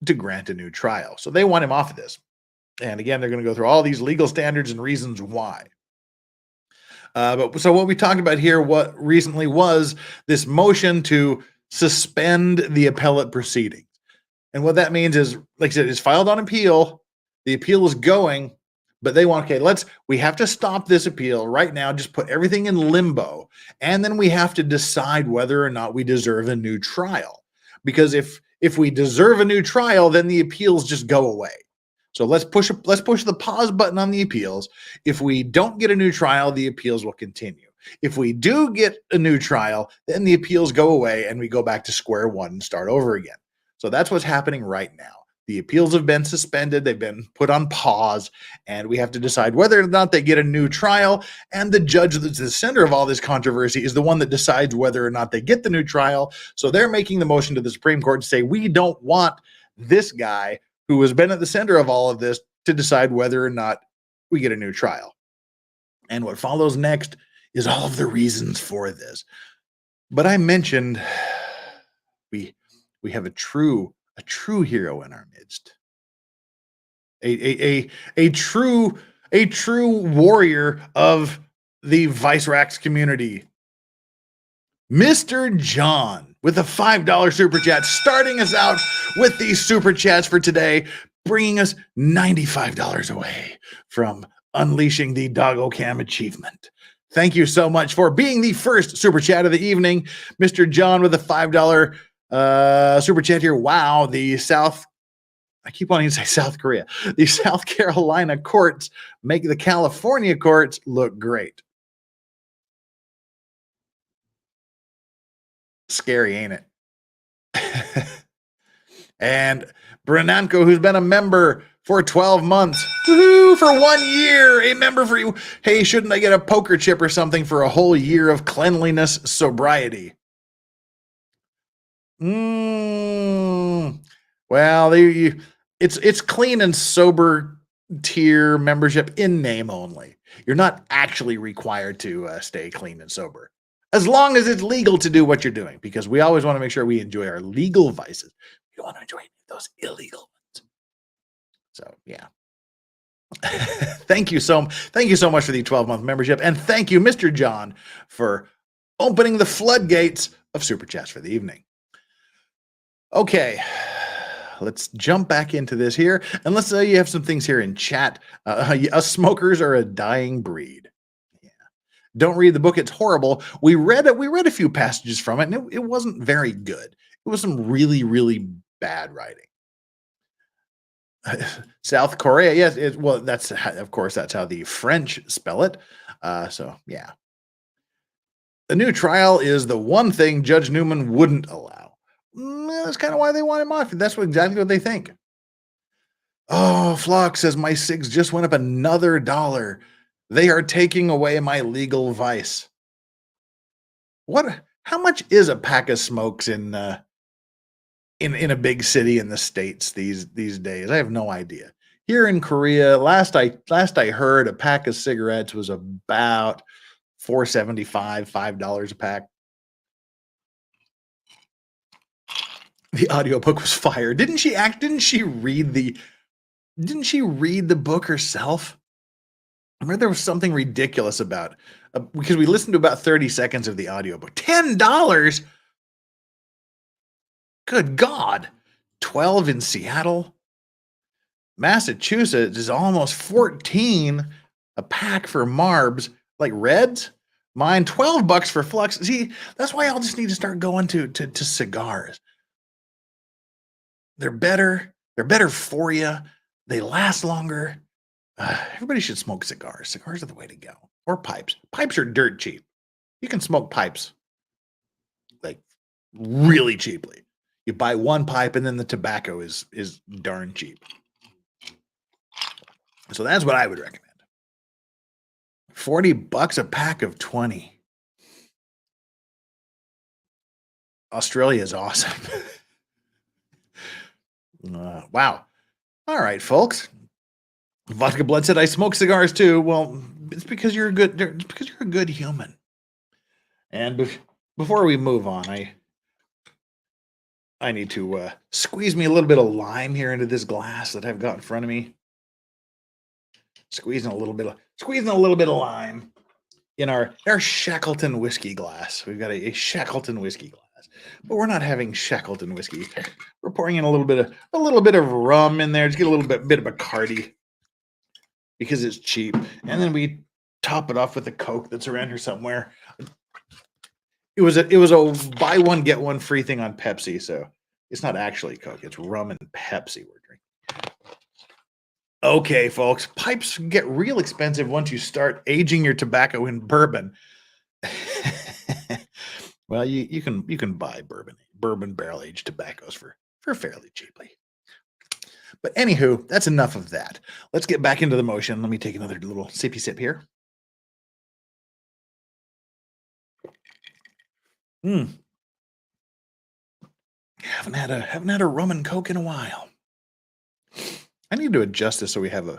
to grant a new trial. So they want him off of this. And again, they're going to go through all these legal standards and reasons why. So what we talked about here, what recently was this motion to suspend the appellate proceedings. And what that means is, like I said, it's filed on appeal. The appeal is going, but they want, we have to stop this appeal right now, just put everything in limbo. And then we have to decide whether or not we deserve a new trial. Because if we deserve a new trial, then the appeals just go away. So let's push the pause button on the appeals. If we don't get a new trial, the appeals will continue. If we do get a new trial, then the appeals go away and we go back to square one and start over again. So that's what's happening right now. The appeals have been suspended. They've been put on pause, and we have to decide whether or not they get a new trial. And the judge that's the center of all this controversy is the one that decides whether or not they get the new trial. So they're making the motion to the Supreme Court to say, we don't want this guy who has been at the center of all of this to decide whether or not we get a new trial. And what follows next is all of the reasons for this. But I mentioned we have a true hero in our midst. A true warrior of the Vice Racks community. Mr. John with a $5 super chat, starting us out with these super chats for today, bringing us $95 away from unleashing the Doggo Cam achievement. Thank you so much for being the first super chat of the evening, Mr. John with a $5 super chat here. Wow, I keep wanting to say South Korea. The South Carolina courts make the California courts look great. Scary, ain't it? And Brananko, who's been a member for 12 months. Woo-hoo, for 1 year, a member for you. Hey, shouldn't I get a poker chip or something for a whole year of cleanliness sobriety? Well, it's clean and sober tier membership in name only. You're not actually required to stay clean and sober, as long as it's legal to do what you're doing, because we always want to make sure we enjoy our legal vices. We don't want to enjoy those illegal ones. So yeah. Thank you so much for the 12-month membership, and thank you, Mr. John, for opening the floodgates of super chats for the evening. Okay, let's jump back into this here, and let's say you have some things here in chat. Us smokers are a dying breed. Yeah, don't read the book; it's horrible. We read a few passages from it, and it wasn't very good. It was some really, really bad writing. South Korea, yes. That's how the French spell it. So yeah, the new trial is the one thing Judge Newman wouldn't allow. That's kind of why they want him off. That's exactly what they think. Oh, Flock says my cigs just went up another $1. They are taking away my legal vice. How much is a pack of smokes in a big city in the States these days? I have no idea. Here in Korea, last I heard, a pack of cigarettes was about $4.75, $5 a pack. The audiobook was fire. Didn't she read the book herself? I remember there was something ridiculous about because we listened to about 30 seconds of the audiobook. $10. Good God. 12 in Seattle. Massachusetts is almost 14 a pack for Marbs, like Reds. Mine $12 for Flux. See, that's why I'll just need to start going to cigars. They're better. They're better for you. They last longer. Everybody should smoke cigars. Cigars are the way to go. Or pipes. Pipes are dirt cheap. You can smoke pipes like really cheaply. You buy one pipe and then the tobacco is darn cheap. So that's what I would recommend. $40 a pack of 20. Australia is awesome. Wow. All right, folks. Vodka Blood said I smoke cigars too. Well, it's because you're a good human. And before we move on, I need to squeeze me a little bit of lime here into this glass that I've got in front of me. Squeezing a little bit of lime in our Shackleton whiskey glass. We've got a Shackleton whiskey glass, but we're not having Shackleton whiskey. We're pouring in a little bit of rum in there. Just get a little bit of Bacardi because it's cheap, and then we top it off with a Coke that's around here somewhere. It was a buy one get one free thing on Pepsi, so it's not actually Coke. It's rum and Pepsi we're drinking. Okay, folks, pipes get real expensive once you start aging your tobacco in bourbon. Well, you can buy bourbon barrel aged tobaccos for fairly cheaply. But anywho, that's enough of that. Let's get back into the motion. Let me take another little sippy sip here. Haven't had a rum and coke in a while. I need to adjust this so we have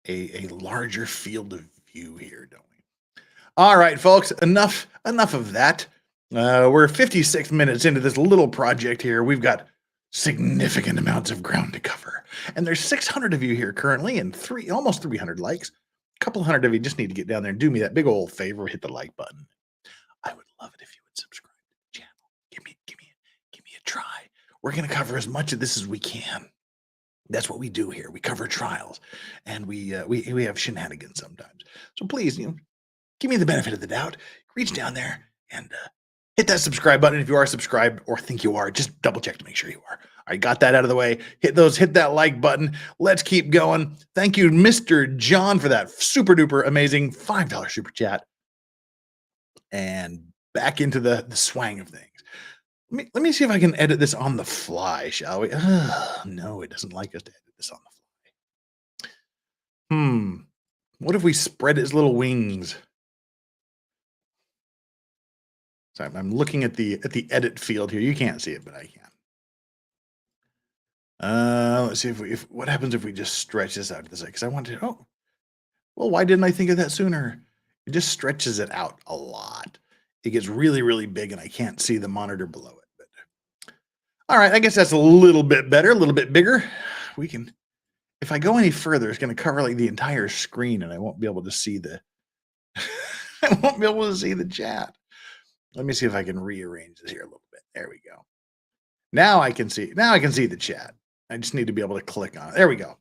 a larger field of view here, don't we? All right, folks, enough of that. We're 56 minutes into this little project here. We've got significant amounts of ground to cover. And there's 600 of you here currently and almost 300 likes. A couple hundred of you just need to get down there and do me that big old favor, hit the like button. I would love it if you would subscribe to the channel. Give me a try. We're going to cover as much of this as we can. That's what we do here. We cover trials, and we have shenanigans sometimes. So please, give me the benefit of the doubt. Reach down there and hit that subscribe button if you are subscribed or think you are. Just double check to make sure you are. All right, got that out of the way. Hit that like button. Let's keep going. Thank you, Mr. John, for that super duper amazing $5 super chat. And back into the swang of things. Let me see if I can edit this on the fly, shall we? No, it doesn't like us to edit this on the fly. What if we spread its little wings? So I'm looking at the edit field here. You can't see it, but I can. Let's see if what happens if we just stretch this out to the side? Because I want to. Oh, well, why didn't I think of that sooner? It just stretches it out a lot. It gets really, really big, and I can't see the monitor below it. But all right, I guess that's a little bit better, a little bit bigger. We can. If I go any further, it's going to cover like the entire screen, and I won't be able to see the. I won't be able to see the chat. Let me see if I can rearrange this here a little bit. There we go. Now I can see. Now I can see the chat. I just need to be able to click on it. There we go.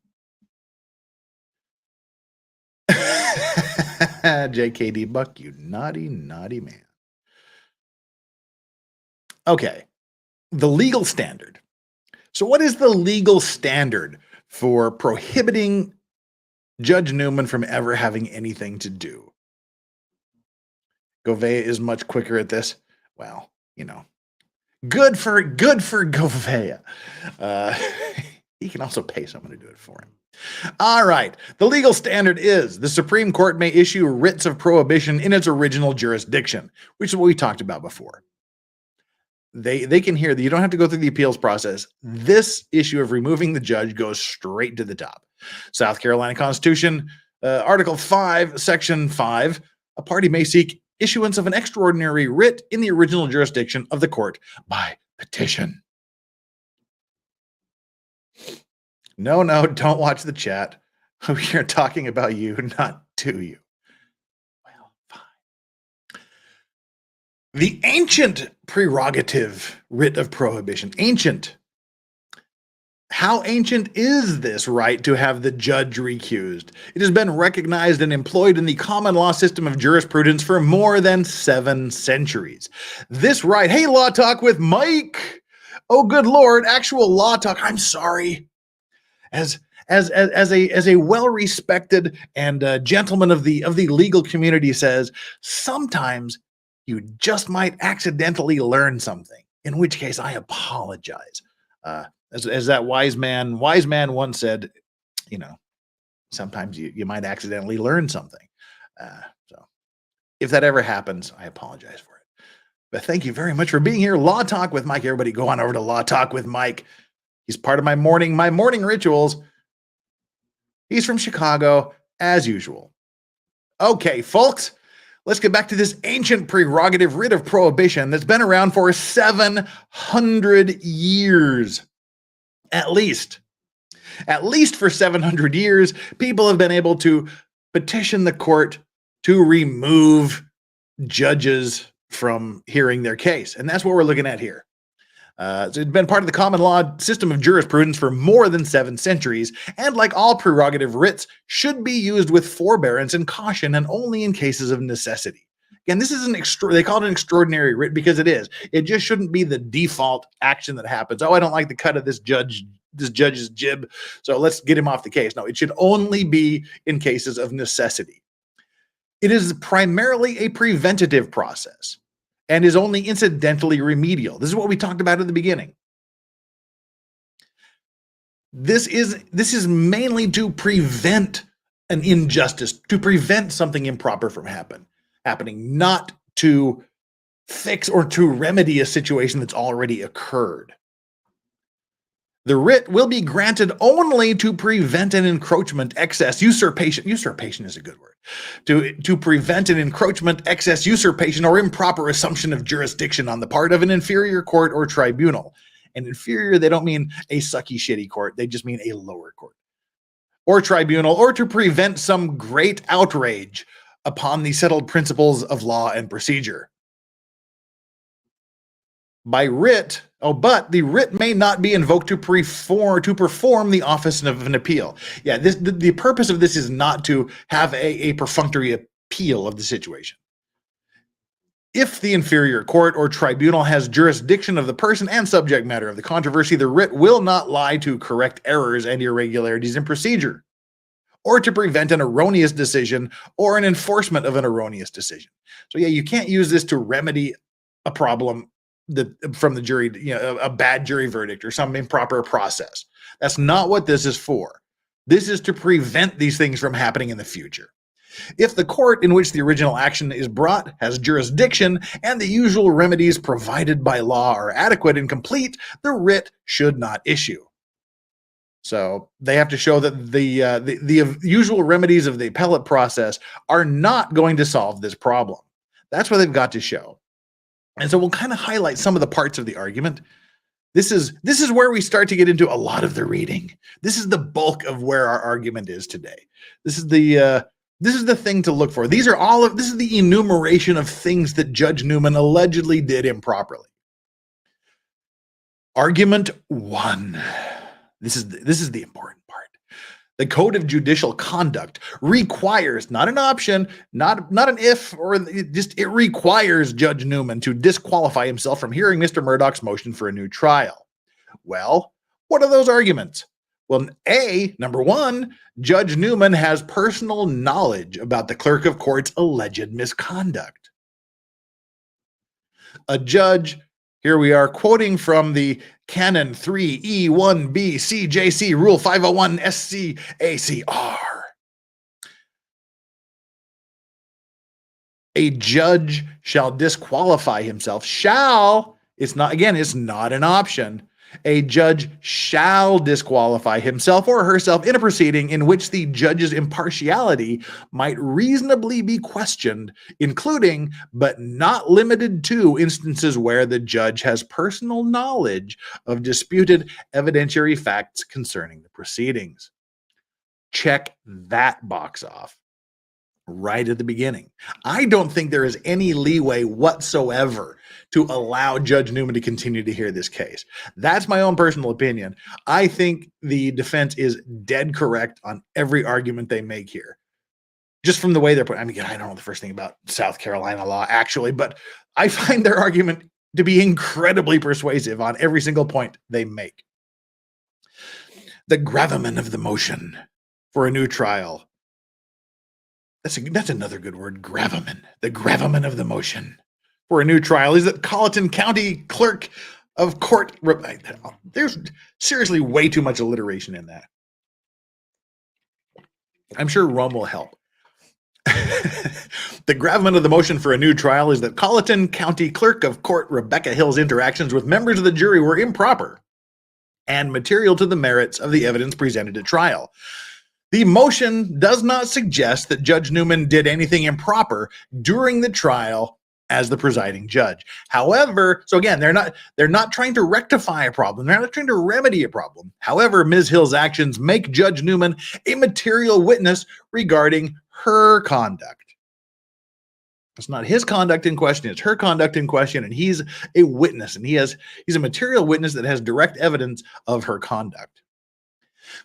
JKD Buck, you naughty, naughty man. Okay. The legal standard. So what is the legal standard for prohibiting Judge Newman from ever having anything to do? Gouveia is much quicker at this. Well, good for Gouveia. He can also pay someone to do it for him. All right. The legal standard is the Supreme Court may issue writs of prohibition in its original jurisdiction, which is what we talked about before. They can hear that you don't have to go through the appeals process. This issue of removing the judge goes straight to the top. South Carolina Constitution, Article 5, Section 5, a party may seek issuance of an extraordinary writ in the original jurisdiction of the court by petition. No, don't watch the chat. We are talking about you, not to you. Well, fine. The ancient prerogative writ of prohibition. Ancient. How ancient is this right to have the judge recused? It has been recognized and employed in the common law system of jurisprudence for more than 7 centuries. This right, hey, Law Talk with Mike. Oh, good Lord, actual Law Talk. I'm sorry. As a well-respected and gentleman of the legal community says, sometimes you just might accidentally learn something, in which case I apologize. As that wise man once said, sometimes you might accidentally learn something. So if that ever happens, I apologize for it. But thank you very much for being here. Law Talk with Mike. Everybody go on over to Law Talk with Mike. He's part of my morning rituals. He's from Chicago, as usual. Okay, folks, let's get back to this ancient prerogative writ of prohibition that's been around for 700 years. At least for 700 years, people have been able to petition the court to remove judges from hearing their case. And that's what we're looking at here. It's been part of the common law system of jurisprudence for more than 7 centuries, and like all prerogative writs, should be used with forbearance and caution and only in cases of necessity. Again, this is they call it an extraordinary writ because it is. It just shouldn't be the default action that happens. Oh, I don't like the cut of this judge judge's jib, so let's get him off the case. No, it should only be in cases of necessity. It is primarily a preventative process and is only incidentally remedial. This is what we talked about at the beginning. This is mainly to prevent an injustice, to prevent something improper from happening, not to fix or to remedy a situation that's already occurred. The writ will be granted only to prevent an encroachment, excess, usurpation. Usurpation is a good word. To prevent an encroachment, excess, usurpation, or improper assumption of jurisdiction on the part of an inferior court or tribunal. And inferior, they don't mean a sucky, shitty court. They just mean a lower court or tribunal, or to prevent some great outrage upon the settled principles of law and procedure. By writ, but the writ may not be invoked to perform the office of an appeal. Yeah, the purpose of this is not to have a perfunctory appeal of the situation. If the inferior court or tribunal has jurisdiction of the person and subject matter of the controversy, the writ will not lie to correct errors and irregularities in procedure, or to prevent an erroneous decision or an enforcement of an erroneous decision. So yeah, you can't use this to remedy a problem from the jury, a bad jury verdict or some improper process. That's not what this is for. This is to prevent these things from happening in the future. If the court in which the original action is brought has jurisdiction and the usual remedies provided by law are adequate and complete, the writ should not issue. So they have to show that the usual remedies of the appellate process are not going to solve this problem. That's what they've got to show. And so we'll kind of highlight some of the parts of the argument. This is where we start to get into a lot of the reading. This is the bulk of where our argument is today. This is the thing to look for. This is the enumeration of things that Judge Newman allegedly did improperly. Argument 1. This is the important part. The Code of Judicial Conduct requires, not an option, not an if, or it requires Judge Newman to disqualify himself from hearing Mr. Murdaugh's motion for a new trial. Well, what are those arguments? Well, number 1, Judge Newman has personal knowledge about the clerk of court's alleged misconduct. A judge, here we are quoting from the Canon 3E1B CJC Rule 501 SCACR. A judge shall disqualify himself. It's not an option. A judge shall disqualify himself or herself in a proceeding in which the judge's impartiality might reasonably be questioned, including, but not limited to, instances where the judge has personal knowledge of disputed evidentiary facts concerning the proceedings. Check that box off right at the beginning. I don't think there is any leeway whatsoever to allow Judge Newman to continue to hear this case. That's my own personal opinion. I think the defense is dead correct on every argument they make here. Just from the way they're put. I don't know the first thing about South Carolina law, actually, but I find their argument to be incredibly persuasive on every single point they make. The gravamen of the motion for a new trial. That's another good word, gravamen. The gravamen of the motion for a new trial is that Colleton County Clerk of Court. There's seriously way too much alliteration in that. I'm sure rum will help. The gravamen of the motion for a new trial is that Colleton County Clerk of Court Rebecca Hill's interactions with members of the jury were improper and material to the merits of the evidence presented at trial. The motion does not suggest that Judge Newman did anything improper during the trial as the presiding judge. However, so again, they're not trying to rectify a problem. They're not trying to remedy a problem. However, Ms. Hill's actions make Judge Newman a material witness regarding her conduct. It's not his conduct in question, it's her conduct in question, and he's a witness, and he's a material witness that has direct evidence of her conduct.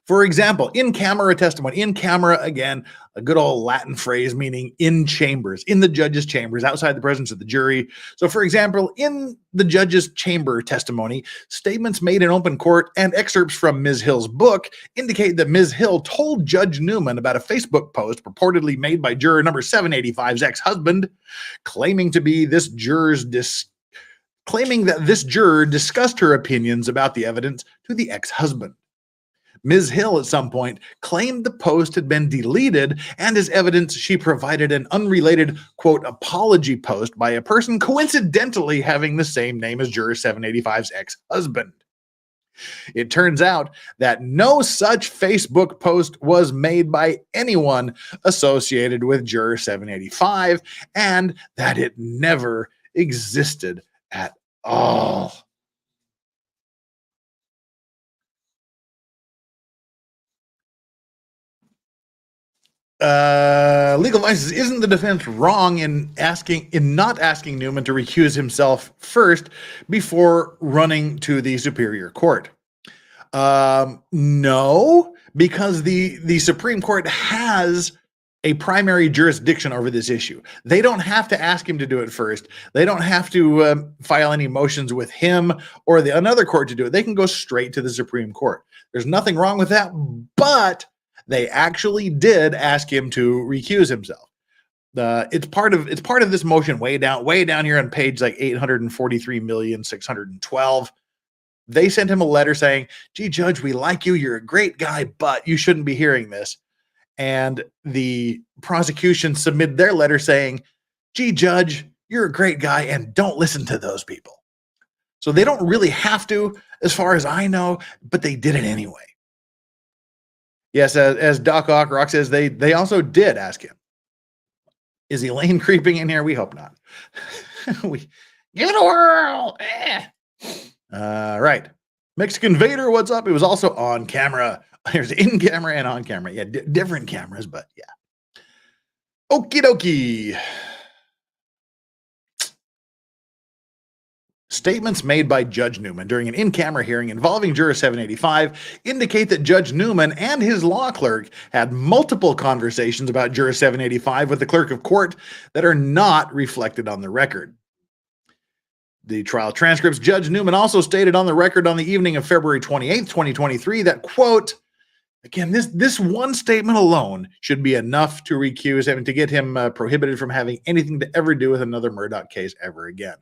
For example, in camera testimony, in camera, again, a good old Latin phrase meaning in chambers, in the judge's chambers, outside the presence of the jury. So, for example, in the judge's chamber testimony, statements made in open court and excerpts from Ms. Hill's book indicate that Ms. Hill told Judge Newman about a Facebook post purportedly made by juror number 785's ex-husband, claiming that this juror discussed her opinions about the evidence to the ex-husband. Ms. Hill at some point claimed the post had been deleted, and as evidence, she provided an unrelated, quote, apology post by a person coincidentally having the same name as juror 785's ex-husband. It turns out that no such Facebook post was made by anyone associated with juror 785, and that it never existed at all. Legal Vices, isn't the defense wrong in not asking Newman to recuse himself first before running to the superior court? No, because the Supreme Court has a primary jurisdiction over this issue. They don't have to ask him to do it first. They don't have to file any motions with him or another court to do it. They can go straight to the Supreme Court. There's nothing wrong with that, but they actually did ask him to recuse himself. It's part of this motion way down here on page like 843,612. They sent him a letter saying, "Gee, Judge, we like you. You're a great guy, but you shouldn't be hearing this." And the prosecution submitted their letter saying, "Gee, Judge, you're a great guy, and don't listen to those people." So they don't really have to, as far as I know, but they did it anyway. Yes, as Doc Ockrock says, they also did ask him. Is he lane creeping in here? We hope not. Give it a whirl. Right. Mexican Vader, what's up? It was also on camera. There's in camera and on camera. Yeah, different cameras, but yeah. Okie dokie. Statements made by Judge Newman during an in-camera hearing involving juror 785 indicate that Judge Newman and his law clerk had multiple conversations about juror 785 with the clerk of court that are not reflected on the record. The trial transcripts, Judge Newman also stated on the record on the evening of February 28th, 2023 that, quote, again, this one statement alone should be enough to recuse him and to get him prohibited from having anything to ever do with another Murdaugh case ever again.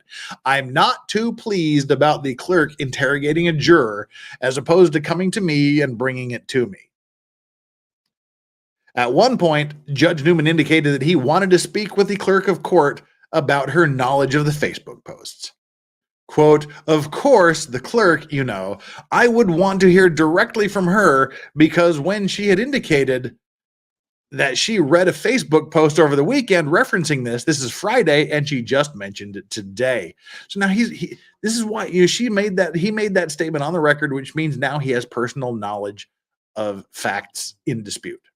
I'm not too pleased about the clerk interrogating a juror as opposed to coming to me and bringing it to me. At one point, Judge Newman indicated that he wanted to speak with the clerk of court about her knowledge of the Facebook posts. Quote, of course, the clerk, I would want to hear directly from her because when she had indicated that she read a Facebook post over the weekend referencing this is Friday, and she just mentioned it today. So now this is why he made that statement on the record, which means now he has personal knowledge of facts in dispute.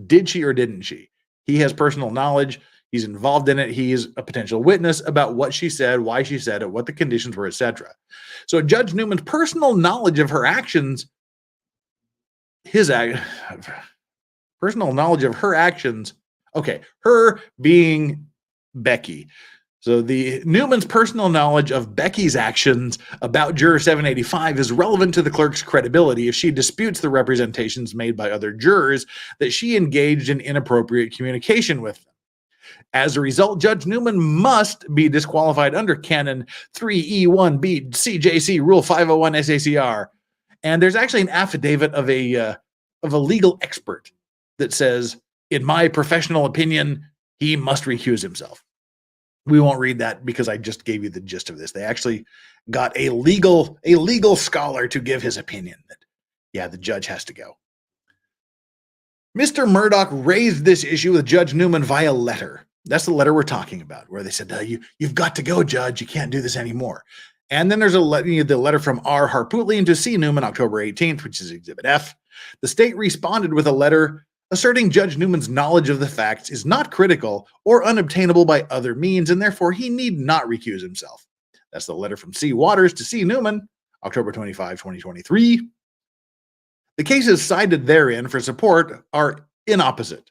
Did she or didn't she? He has personal knowledge. He's involved in it. He is a potential witness about what she said, why she said it, what the conditions were, etc. So Judge Newman's personal knowledge of her actions, personal knowledge of her actions, her being Becky. So Newman's personal knowledge of Becky's actions about juror 785 is relevant to the clerk's credibility if she disputes the representations made by other jurors that she engaged in inappropriate communication with them. As a result, Judge Newman must be disqualified under Canon 3E1B CJC Rule 501 SACR. And there's actually an affidavit of a legal expert that says, in my professional opinion, he must recuse himself. We won't read that because I just gave you the gist of this. They actually got a legal scholar to give his opinion that, yeah, the judge has to go. Mr. Murdaugh raised this issue with Judge Newman via letter. That's the letter we're talking about, where they said, you've got to go, Judge. You can't do this anymore. And then there's the letter from R. Harpootlian to C. Newman, October 18th, which is Exhibit F. The state responded with a letter asserting Judge Newman's knowledge of the facts is not critical or unobtainable by other means, and therefore he need not recuse himself. That's the letter from C. Waters to C. Newman, October 25, 2023. The cases cited therein for support are inopposite.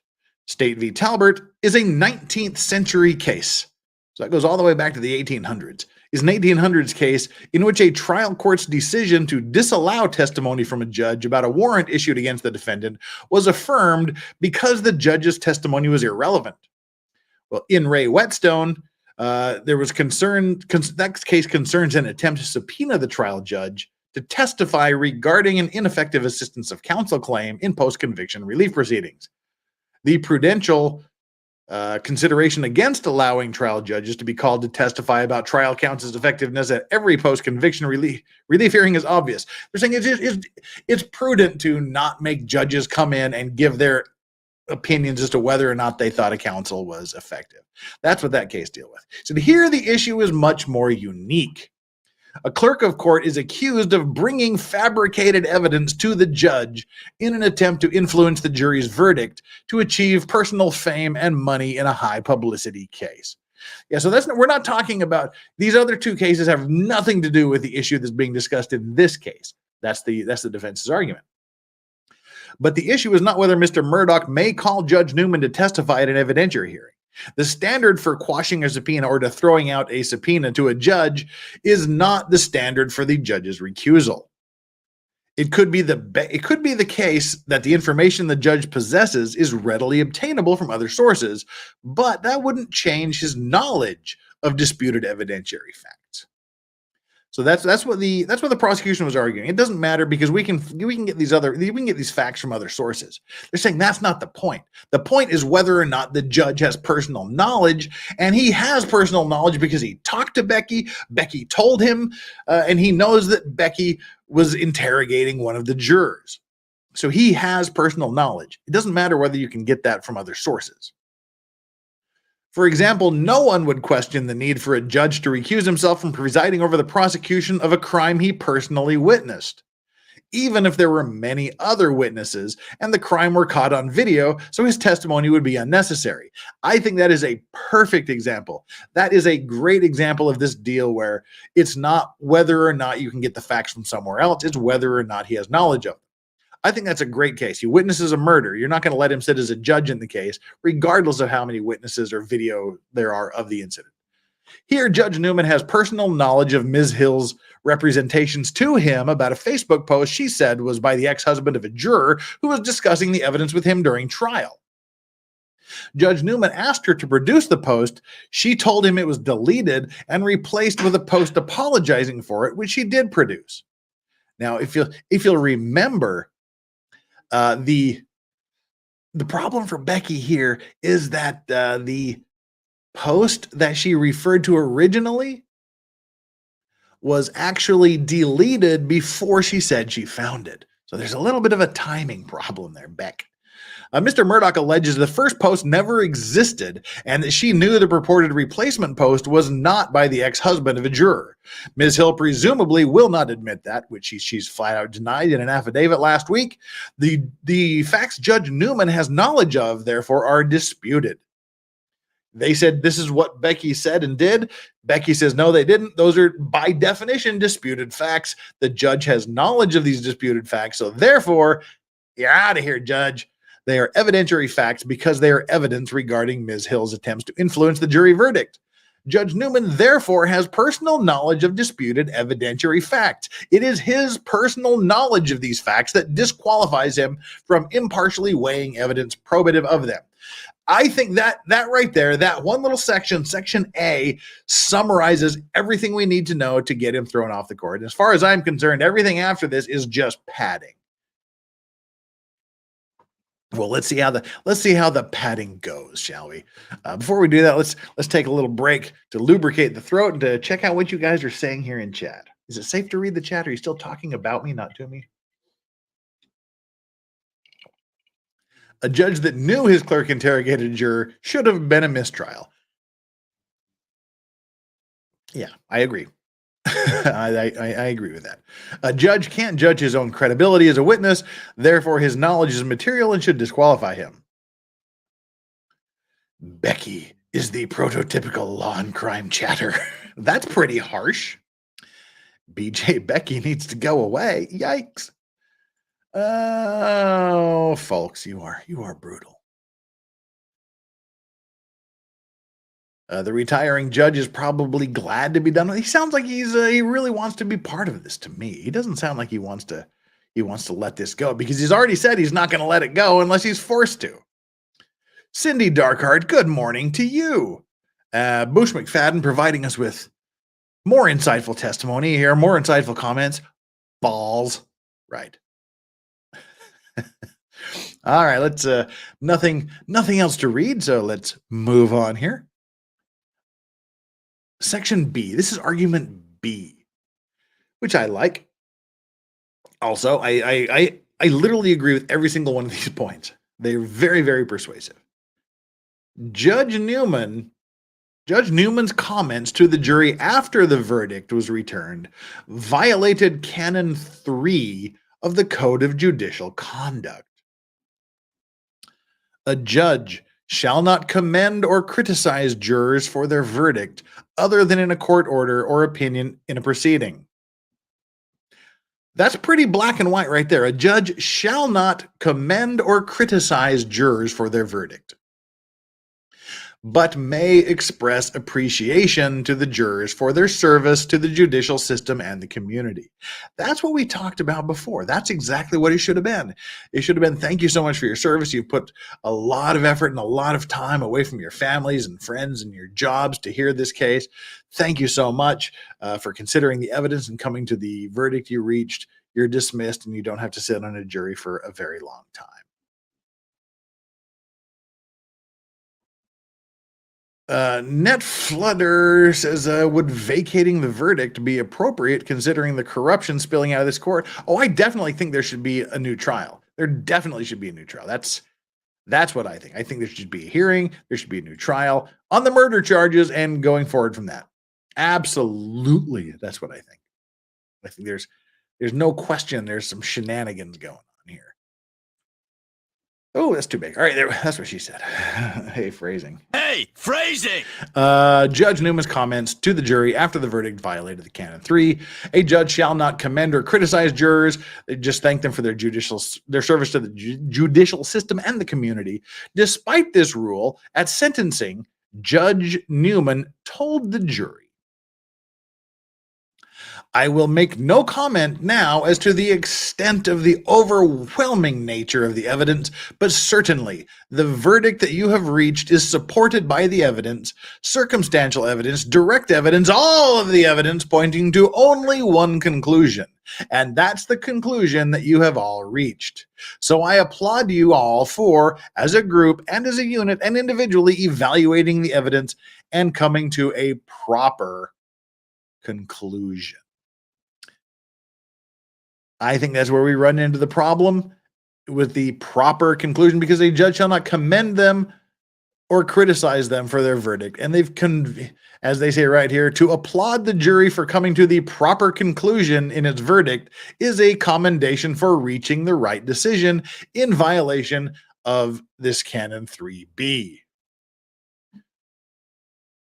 State v. Talbert is a 19th century case. So that goes all the way back to the 1800s. Is an 1800s case in which a trial court's decision to disallow testimony from a judge about a warrant issued against the defendant was affirmed because the judge's testimony was irrelevant. Well, in Ray Whetstone, there was that case concerns an attempt to subpoena the trial judge to testify regarding an ineffective assistance of counsel claim in post-conviction relief proceedings. The prudential consideration against allowing trial judges to be called to testify about trial counsel's effectiveness at every post-conviction relief hearing is obvious. They're saying it's prudent to not make judges come in and give their opinions as to whether or not they thought a counsel was effective. That's what that case deals with. So here the issue is much more unique. A clerk of court is accused of bringing fabricated evidence to the judge in an attempt to influence the jury's verdict to achieve personal fame and money in a high publicity case. Yeah, so we're not talking about these other two cases have nothing to do with the issue that's being discussed in this case. That's the defense's argument. But the issue is not whether Mr. Murdaugh may call Judge Newman to testify at an evidentiary hearing. The standard for quashing a subpoena or to throwing out a subpoena to a judge is not the standard for the judge's recusal. It could be the case that the information the judge possesses is readily obtainable from other sources, but that wouldn't change his knowledge of disputed evidentiary facts. So that's what the prosecution was arguing. It doesn't matter because we can get these facts from other sources. They're saying that's not the point. The point is whether or not the judge has personal knowledge, and he has personal knowledge because he talked to Becky. Becky told him, and he knows that Becky was interrogating one of the jurors. So he has personal knowledge. It doesn't matter whether you can get that from other sources. For example, no one would question the need for a judge to recuse himself from presiding over the prosecution of a crime he personally witnessed, even if there were many other witnesses and the crime were caught on video, so his testimony would be unnecessary. I think that is a perfect example. That is a great example of this deal where it's not whether or not you can get the facts from somewhere else, it's whether or not he has knowledge of them. I think that's a great case. He witnesses a murder. You're not going to let him sit as a judge in the case, regardless of how many witnesses or video there are of the incident. Here, Judge Newman has personal knowledge of Ms. Hill's representations to him about a Facebook post she said was by the ex-husband of a juror who was discussing the evidence with him during trial. Judge Newman asked her to produce the post. She told him it was deleted and replaced with a post apologizing for it, which she did produce. Now, if you'll remember, the problem for Becky here is that the post that she referred to originally was actually deleted before she said she found it. So there's a little bit of a timing problem there, Beck. Mr. Murdaugh alleges the first post never existed and that she knew the purported replacement post was not by the ex-husband of a juror. Ms. Hill presumably will not admit that, which she's flat out denied in an affidavit last week. The facts Judge Newman has knowledge of, therefore, are disputed. They said this is what Becky said and did. Becky says, no, they didn't. Those are, by definition, disputed facts. The judge has knowledge of these disputed facts, so therefore, you're out of here, Judge. They are evidentiary facts because they are evidence regarding Ms. Hill's attempts to influence the jury verdict. Judge Newman, therefore, has personal knowledge of disputed evidentiary facts. It is his personal knowledge of these facts that disqualifies him from impartially weighing evidence probative of them. I think that right there, that one little section, Section A, summarizes everything we need to know to get him thrown off the court. And as far as I'm concerned, everything after this is just padding. Well, let's see how the padding goes, shall we? Before we do that, let's take a little break to lubricate the throat and to check out what you guys are saying here in chat. Is it safe to read the chat? Are you still talking about me, not to me? A judge that knew his clerk interrogated a juror should have been a mistrial. Yeah, I agree. I agree with that. A judge can't judge his own credibility as a witness, therefore his knowledge is material and should disqualify him. Becky is the prototypical law and crime chatter. That's pretty harsh. BJ Becky needs to go away. Yikes. Oh, folks, you are brutal. The retiring judge is probably glad to be done with. He sounds like he really wants to be part of this to me. He doesn't sound like he wants to let this go, because he's already said he's not going to let it go unless he's forced to. Cindy Darkheart, good morning to you. Bush McFadden providing us with more insightful testimony here, more insightful comments. Balls. Right. All right, let's nothing else to read, so let's move on here. Section B. This is argument B, which I like. Also, I literally agree with every single one of these points. They're very, very persuasive. Judge Newman's comments to the jury after the verdict was returned violated Canon 3 of the Code of Judicial Conduct. A judge shall not commend or criticize jurors for their verdict other than in a court order or opinion in a proceeding. That's pretty black and white right there. A judge shall not commend or criticize jurors for their verdict, but may express appreciation to the jurors for their service to the judicial system and the community. That's what we talked about before. That's exactly what it should have been. It should have been, thank you so much for your service. You've put a lot of effort and a lot of time away from your families and friends and your jobs to hear this case. Thank you so much for considering the evidence and coming to the verdict you reached. You're dismissed and you don't have to sit on a jury for a very long time. Netflutter says, would vacating the verdict be appropriate considering the corruption spilling out of this court? Oh, I definitely think there should be a new trial. There definitely should be a new trial. That's what I think. I think there should be a hearing. There should be a new trial on the murder charges and going forward from that. Absolutely. That's what I think. I think there's no question there's some shenanigans going on here. Oh, that's too big. All right, that's what she said. Hey, phrasing. Hey, phrasing! Judge Newman's comments to the jury after the verdict violated the Canon 3. A judge shall not commend or criticize jurors. They just thank them for their service to the judicial system and the community. Despite this rule, at sentencing, Judge Newman told the jury, I will make no comment now as to the extent of the overwhelming nature of the evidence, but certainly the verdict that you have reached is supported by the evidence, circumstantial evidence, direct evidence, all of the evidence pointing to only one conclusion. And that's the conclusion that you have all reached. So I applaud you all for, as a group and as a unit and individually, evaluating the evidence and coming to a proper conclusion. I think that's where we run into the problem with the proper conclusion, because a judge shall not commend them or criticize them for their verdict. And they've, as they say right here, to applaud the jury for coming to the proper conclusion in its verdict is a commendation for reaching the right decision in violation of this Canon 3B.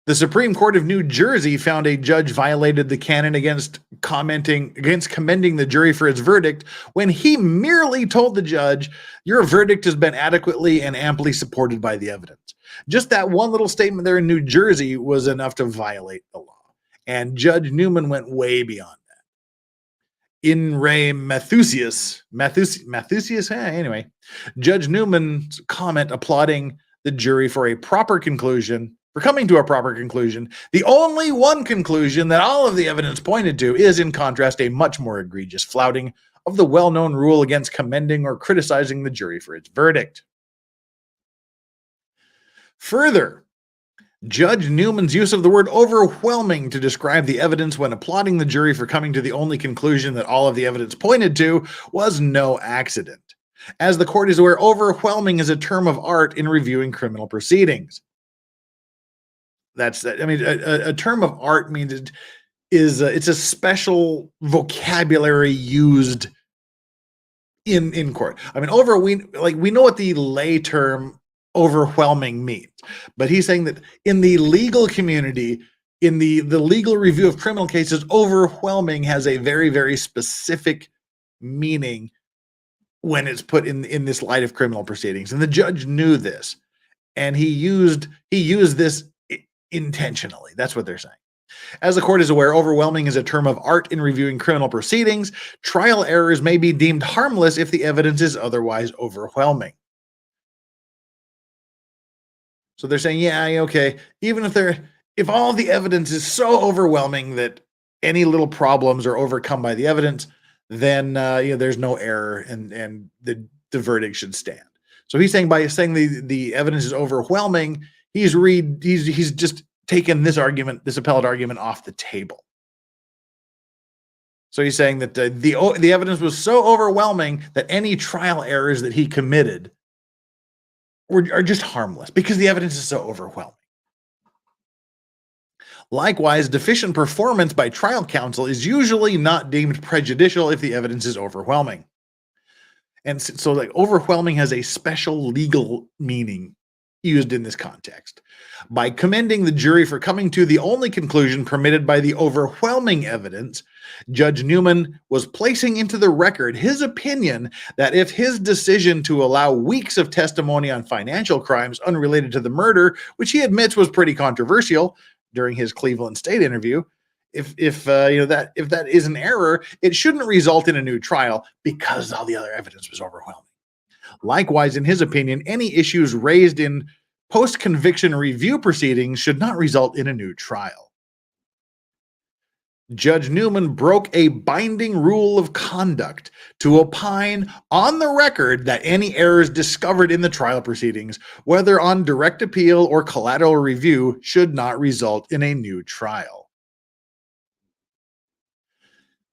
The Supreme Court of New Jersey found a judge violated the canon against commending the jury for its verdict when he merely told the judge, your verdict has been adequately and amply supported by the evidence. Just that one little statement there in New Jersey was enough to violate the law. And Judge Newman went way beyond that. In re Mathusius, anyway, Judge Newman's comment applauding the jury for coming to a proper conclusion. The only one conclusion that all of the evidence pointed to is, in contrast, a much more egregious flouting of the well-known rule against commending or criticizing the jury for its verdict. Further, Judge Newman's use of the word overwhelming to describe the evidence when applauding the jury for coming to the only conclusion that all of the evidence pointed to was no accident. As the court is aware, overwhelming is a term of art in reviewing criminal proceedings. A term of art means it's a special vocabulary used in court. I mean, we know what the lay term overwhelming means, but he's saying that in the legal community, in the legal review of criminal cases, overwhelming has a very, very specific meaning when it's put in this light of criminal proceedings. And the judge knew this, and he used this intentionally. That's what they're saying. As the court is aware, overwhelming is a term of art in reviewing criminal proceedings. Trial errors may be deemed harmless if the evidence is otherwise overwhelming. So they're saying, yeah, okay, even if all the evidence is so overwhelming that any little problems are overcome by the evidence, then there's no error, and the verdict should stand. So he's saying, by saying the evidence is overwhelming, he's just taken this appellate argument off the table. So he's saying that the evidence was so overwhelming that any trial errors that he committed are just harmless because the evidence is so overwhelming. Likewise, deficient performance by trial counsel is usually not deemed prejudicial if the evidence is overwhelming. And so like overwhelming has a special legal meaning used in this context. By commending the jury for coming to the only conclusion permitted by the overwhelming evidence, Judge Newman was placing into the record his opinion that if his decision to allow weeks of testimony on financial crimes unrelated to the murder, which he admits was pretty controversial during his Cleveland State interview, if that is an error, it shouldn't result in a new trial because all the other evidence was overwhelming. Likewise, in his opinion, any issues raised in post-conviction review proceedings should not result in a new trial. Judge Newman broke a binding rule of conduct to opine on the record that any errors discovered in the trial proceedings, whether on direct appeal or collateral review, should not result in a new trial.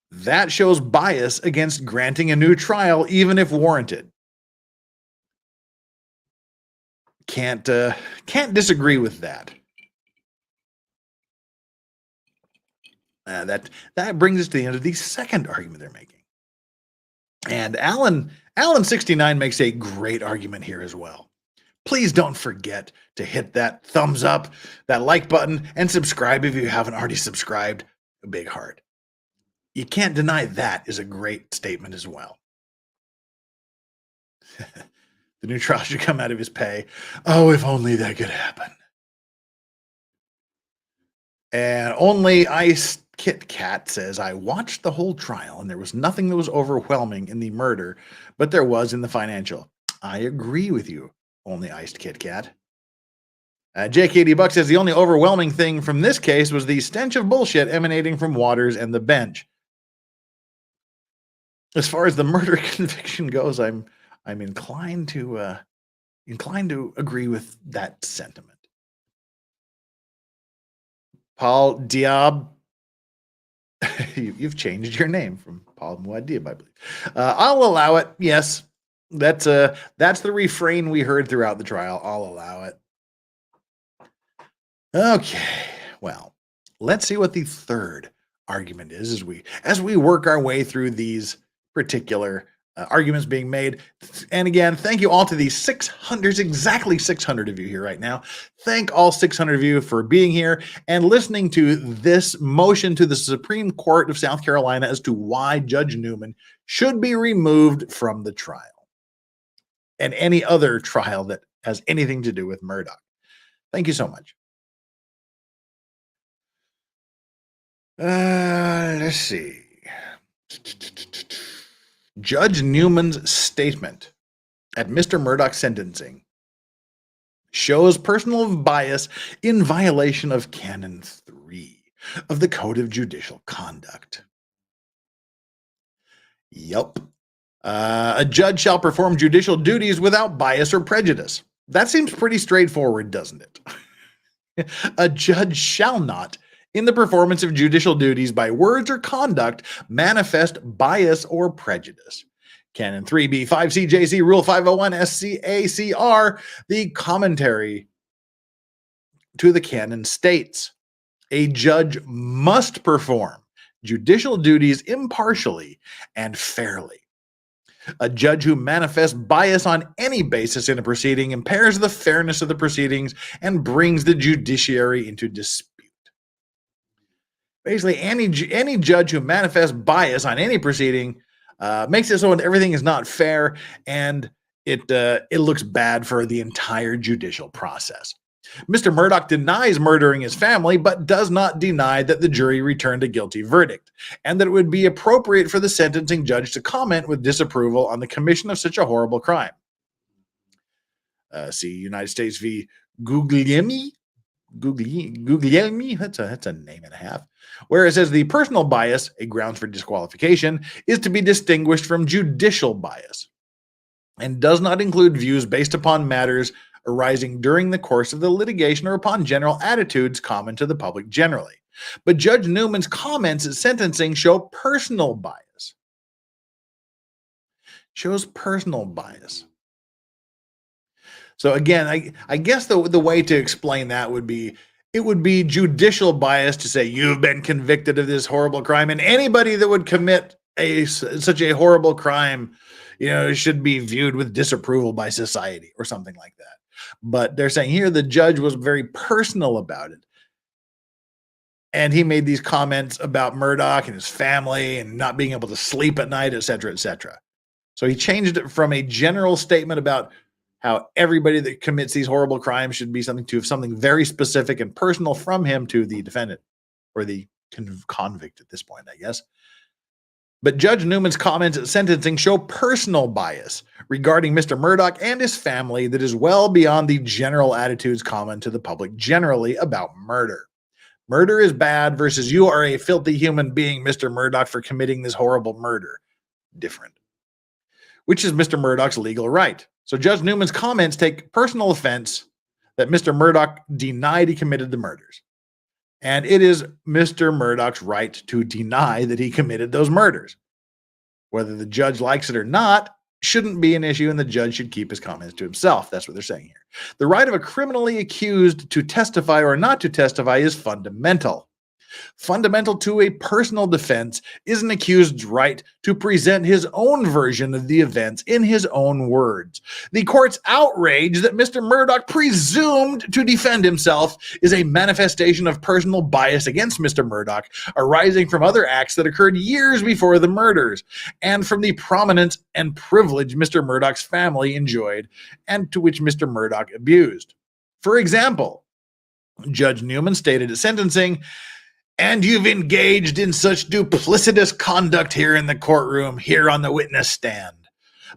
That shows bias against granting a new trial, even if warranted. Can't disagree with that. That brings us to the end of the second argument they're making. And Alan 69 makes a great argument here as well. Please don't forget to hit that thumbs up, that like button, and subscribe if you haven't already subscribed. A big heart. You can't deny that is a great statement as well. The new trial should come out of his pay. Oh, if only that could happen. And only Ice Kit Kat says, I watched the whole trial and there was nothing that was overwhelming in the murder, but there was in the financial. I agree with you, only Iced Kit Kat. JKD Buck says the only overwhelming thing from this case was the stench of bullshit emanating from Waters and the bench. As far as the murder conviction goes, I'm inclined to agree with that sentiment. Paul Diab, you've changed your name from Paul Muad'Dib, I believe. I'll allow it. Yes, that's the refrain we heard throughout the trial. I'll allow it. Okay, well, let's see what the third argument is as we work our way through these particular arguments being made. And again, thank you all to the 600, exactly 600 of you here right now. Thank all 600 of you for being here and listening to this motion to the Supreme Court of South Carolina as to why Judge Newman should be removed from the trial and any other trial that has anything to do with Murdaugh. Thank you so much. Let's see. Judge Newman's statement at Mr. Murdaugh's sentencing shows personal bias in violation of Canon 3 of the Code of Judicial Conduct. Yup. A judge shall perform judicial duties without bias or prejudice. That seems pretty straightforward, doesn't it? A judge shall not, in the performance of judicial duties by words or conduct, manifest bias or prejudice. Canon 3B 5CJC Rule 501 SCACR, the commentary to the canon states, a judge must perform judicial duties impartially and fairly. A judge who manifests bias on any basis in a proceeding impairs the fairness of the proceedings and brings the judiciary into dispute. Basically, any judge who manifests bias on any proceeding makes it so everything is not fair, and it looks bad for the entire judicial process. Mr. Murdaugh denies murdering his family, but does not deny that the jury returned a guilty verdict, and that it would be appropriate for the sentencing judge to comment with disapproval on the commission of such a horrible crime. See United States v. Guglielmi. That's a name and a half. Where it says the personal bias, a grounds for disqualification, is to be distinguished from judicial bias, and does not include views based upon matters arising during the course of the litigation or upon general attitudes common to the public generally. But Judge Newman's comments at sentencing show personal bias. Shows personal bias. So again, I guess the way to explain that would be, it would be judicial bias to say you've been convicted of this horrible crime, and anybody that would commit such a horrible crime, should be viewed with disapproval by society or something like that. But they're saying here the judge was very personal about it. And he made these comments about Murdaugh and his family and not being able to sleep at night, et cetera, et cetera. So he changed it from a general statement about how everybody that commits these horrible crimes should be something very specific and personal from him to the defendant, or the convict at this point, I guess. But Judge Newman's comments at sentencing show personal bias regarding Mr. Murdaugh and his family that is well beyond the general attitudes common to the public generally about murder. Murder is bad versus you are a filthy human being, Mr. Murdaugh, for committing this horrible murder. Different. Which is Mr. Murdaugh's legal right. So Judge Newman's comments take personal offense that Mr. Murdaugh denied he committed the murders. And it is Mr. Murdaugh's right to deny that he committed those murders. Whether the judge likes it or not shouldn't be an issue, and the judge should keep his comments to himself. That's what they're saying here. The right of a criminally accused to testify or not to testify is fundamental. Fundamental to a personal defense is an accused's right to present his own version of the events in his own words. The court's outrage that Mr. Murdaugh presumed to defend himself is a manifestation of personal bias against Mr. Murdaugh, arising from other acts that occurred years before the murders, and from the prominence and privilege Mr. Murdaugh's family enjoyed, and to which Mr. Murdaugh abused. For example, Judge Newman stated at sentencing, "And you've engaged in such duplicitous conduct here in the courtroom, here on the witness stand.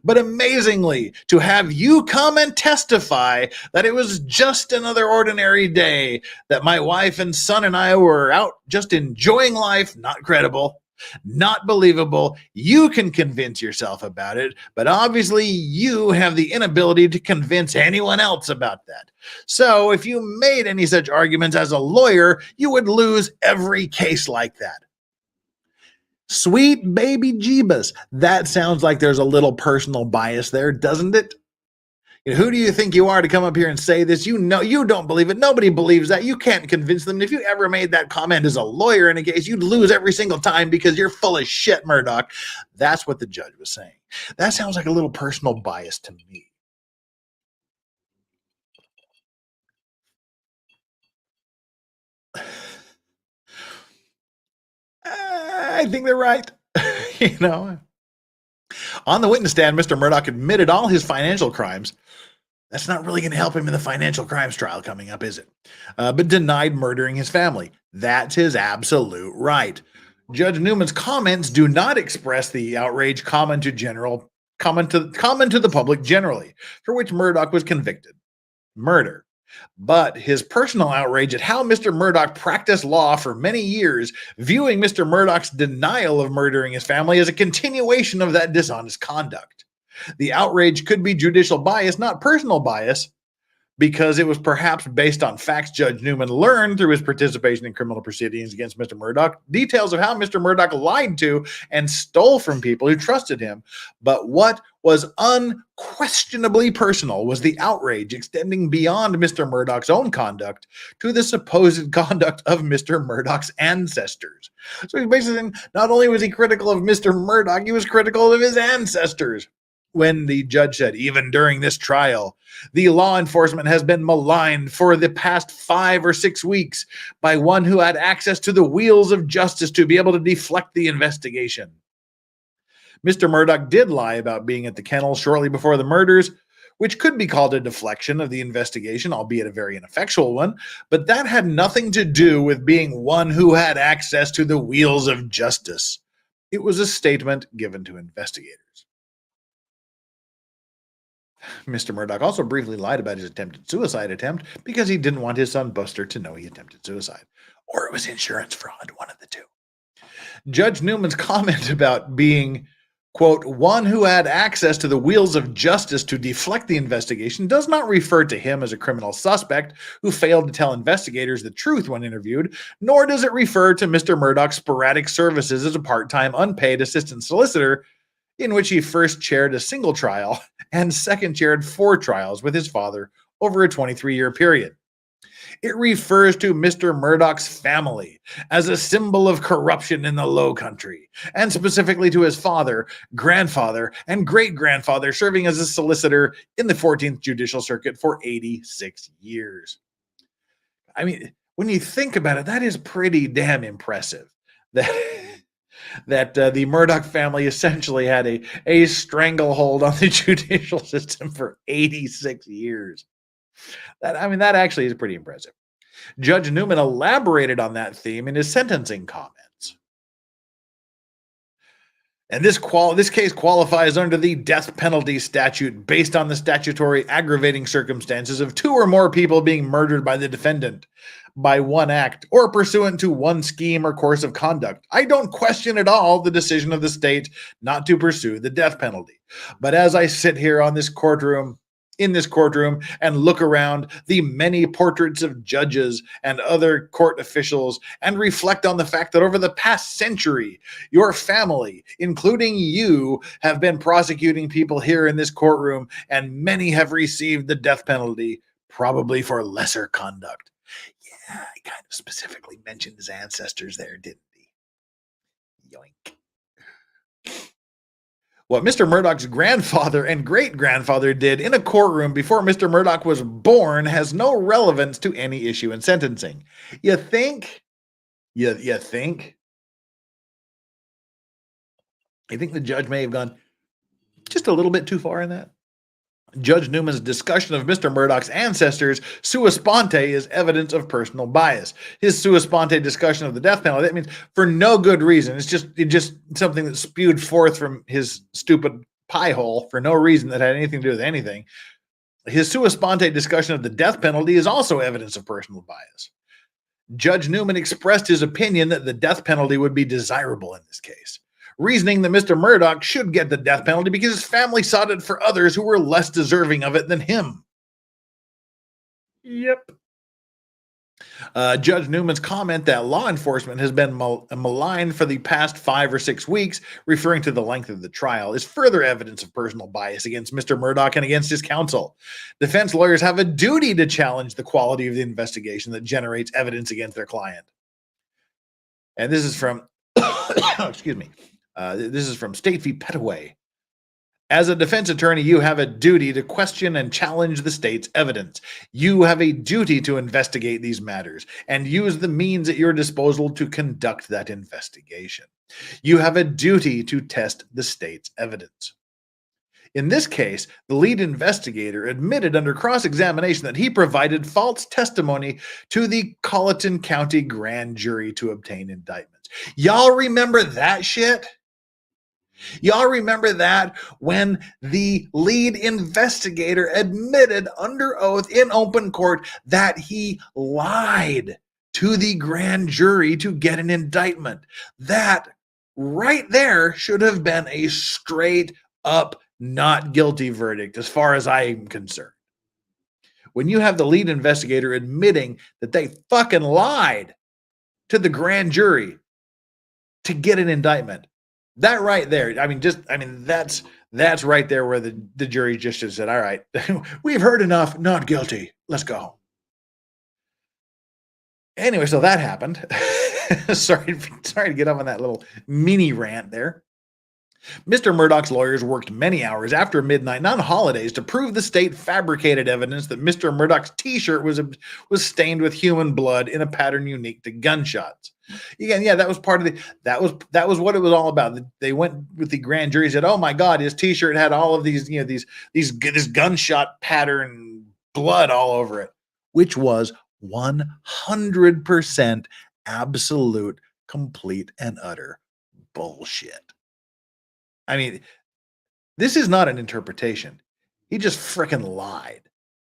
But amazingly, to have you come and testify that it was just another ordinary day, that my wife and son and I were out just enjoying life, not credible, not believable. You can convince yourself about it, but obviously you have the inability to convince anyone else about that. So if you made any such arguments as a lawyer, you would lose every case like that." Sweet baby Jeebus. That sounds like there's a little personal bias there, doesn't it? Who do you think you are to come up here and say this? You know, you don't believe it. Nobody believes that. You can't convince them. If you ever made that comment as a lawyer in a case, you'd lose every single time because you're full of shit, Murdaugh. That's what the judge was saying. That sounds like a little personal bias to me. I think they're right. On the witness stand, Mr. Murdaugh admitted all his financial crimes. That's not really going to help him in the financial crimes trial coming up, is it? But denied murdering his family. That's his absolute right. Judge Newman's comments do not express the outrage common to the public generally, for which Murdaugh was convicted. Murder. But his personal outrage at how Mr. Murdaugh practiced law for many years, viewing Mr. Murdaugh's denial of murdering his family as a continuation of that dishonest conduct. The outrage could be judicial bias, not personal bias, because it was perhaps based on facts Judge Newman learned through his participation in criminal proceedings against Mr. Murdaugh, details of how Mr. Murdaugh lied to and stole from people who trusted him. But what was unquestionably personal was the outrage extending beyond Mr. Murdaugh's own conduct to the supposed conduct of Mr. Murdaugh's ancestors. So he's basically saying not only was he critical of Mr. Murdaugh, he was critical of his ancestors. When the judge said, even during this trial, the law enforcement has been maligned for the past 5 or 6 weeks by one who had access to the wheels of justice to be able to deflect the investigation. Mr. Murdaugh did lie about being at the kennel shortly before the murders, which could be called a deflection of the investigation, albeit a very ineffectual one, but that had nothing to do with being one who had access to the wheels of justice. It was a statement given to investigators. Mr. Murdaugh also briefly lied about his attempted suicide attempt because he didn't want his son Buster to know he attempted suicide. Or it was insurance fraud, one of the two. Judge Newman's comment about being, quote, one who had access to the wheels of justice to deflect the investigation does not refer to him as a criminal suspect who failed to tell investigators the truth when interviewed, nor does it refer to Mr. Murdaugh's sporadic services as a part-time unpaid assistant solicitor in which he first chaired a single trial and second chaired 4 trials with his father over a 23-year period. It refers to Mr. Murdaugh's family as a symbol of corruption in the Low Country, and specifically to his father, grandfather, and great-grandfather serving as a solicitor in the 14th Judicial Circuit for 86 years. I mean, when you think about it, that is pretty damn impressive. That the Murdaugh family essentially had a stranglehold on the judicial system for 86 years. That actually is pretty impressive. Judge Newman elaborated on that theme in his sentencing comments. And this case qualifies under the death penalty statute based on the statutory aggravating circumstances of 2 or more people being murdered by the defendant by one act or pursuant to one scheme or course of conduct. I don't question at all the decision of the state not to pursue the death penalty. But as I sit here in this courtroom and look around the many portraits of judges and other court officials and reflect on the fact that over the past century, your family, including you, have been prosecuting people here in this courtroom, and many have received the death penalty, probably for lesser conduct. Yeah, I kind of specifically mentioned his ancestors there, didn't he? Yoink. What Mr. Murdaugh's grandfather and great-grandfather did in a courtroom before Mr. Murdaugh was born has no relevance to any issue in sentencing. You think? You think? I think the judge may have gone just a little bit too far in that. Judge Newman's discussion of Mr. Murdaugh's ancestors sua sponte is evidence of personal bias. His sua sponte discussion of the death penalty, that means for no good reason. It's just something that spewed forth from his stupid pie hole for no reason that had anything to do with anything. His sua sponte discussion of the death penalty is also evidence of personal bias. Judge Newman expressed his opinion that the death penalty would be desirable in this case, reasoning that Mr. Murdaugh should get the death penalty because his family sought it for others who were less deserving of it than him. Yep. Judge Newman's comment that law enforcement has been maligned for the past 5 or 6 weeks, referring to the length of the trial, is further evidence of personal bias against Mr. Murdaugh and against his counsel. Defense lawyers have a duty to challenge the quality of the investigation that generates evidence against their client. And this is from, excuse me, this is from State v. Petaway. As a defense attorney, you have a duty to question and challenge the state's evidence. You have a duty to investigate these matters and use the means at your disposal to conduct that investigation. You have a duty to test the state's evidence. In this case, the lead investigator admitted under cross-examination that he provided false testimony to the Colleton County grand jury to obtain indictments. Y'all remember that shit? Y'all remember that when the lead investigator admitted under oath in open court that he lied to the grand jury to get an indictment? That right there should have been a straight up not guilty verdict as far as I am concerned. When you have the lead investigator admitting that they fucking lied to the grand jury to get an indictment, that right there, that's right there where the jury just should have said, all right, we've heard enough, not guilty, let's go. Anyway, so that happened. sorry to get up on that little mini rant there. Mr. Murdaugh's lawyers worked many hours after midnight and on holidays to prove the state fabricated evidence that Mr. Murdaugh's t-shirt was stained with human blood in a pattern unique to gunshots. Again, yeah, that was part of that was what it was all about. They went with the grand jury, said, "Oh my God, his T-shirt had all of these, this gunshot pattern blood all over it," which was 100% absolute, complete, and utter bullshit. I mean, this is not an interpretation. He just freaking lied.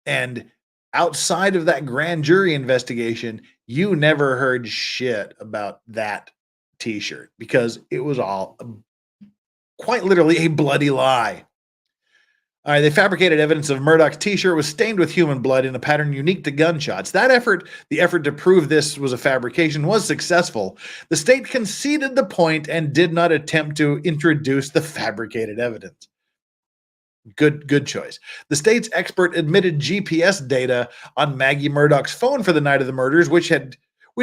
And outside of that grand jury investigation, you never heard shit about that T-shirt because it was all quite literally a bloody lie. All right, they fabricated evidence of Murdaugh's T-shirt was stained with human blood in a pattern unique to gunshots. The effort to prove this was a fabrication, was successful. The state conceded the point and did not attempt to introduce the fabricated evidence. Good choice. The state's expert admitted GPS data on Maggie Murdaugh's phone for the night of the murders, which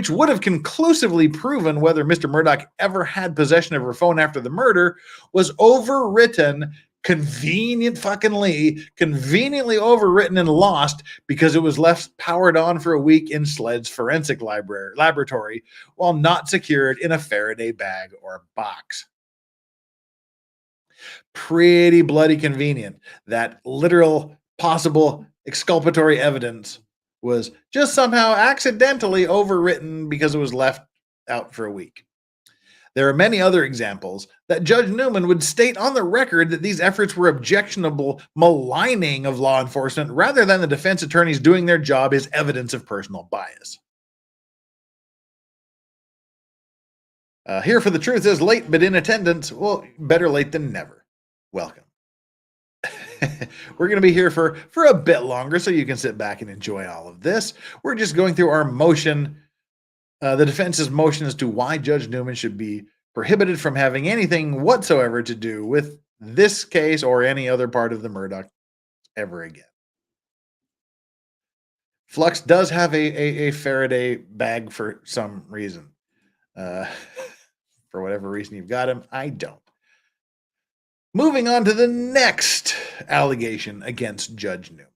would have conclusively proven whether Mr. Murdaugh ever had possession of her phone after the murder, was overwritten conveniently overwritten and lost because it was left powered on for a week in SLED's forensic laboratory while not secured in a Faraday bag or box. Pretty bloody convenient that literal possible exculpatory evidence was just somehow accidentally overwritten because it was left out for a week. There are many other examples that Judge Newman would state on the record that these efforts were objectionable maligning of law enforcement rather than the defense attorneys doing their job as evidence of personal bias. Here for the truth is late but in attendance. Well, better late than never. Welcome. We're going to be here for a bit longer so you can sit back and enjoy all of this. We're just going through our motion, the defense's motion as to why Judge Newman should be prohibited from having anything whatsoever to do with this case or any other part of the Murdaugh ever again. Flux does have a Faraday bag for some reason. For whatever reason you've got him, I don't. Moving on to the next allegation against Judge Newman,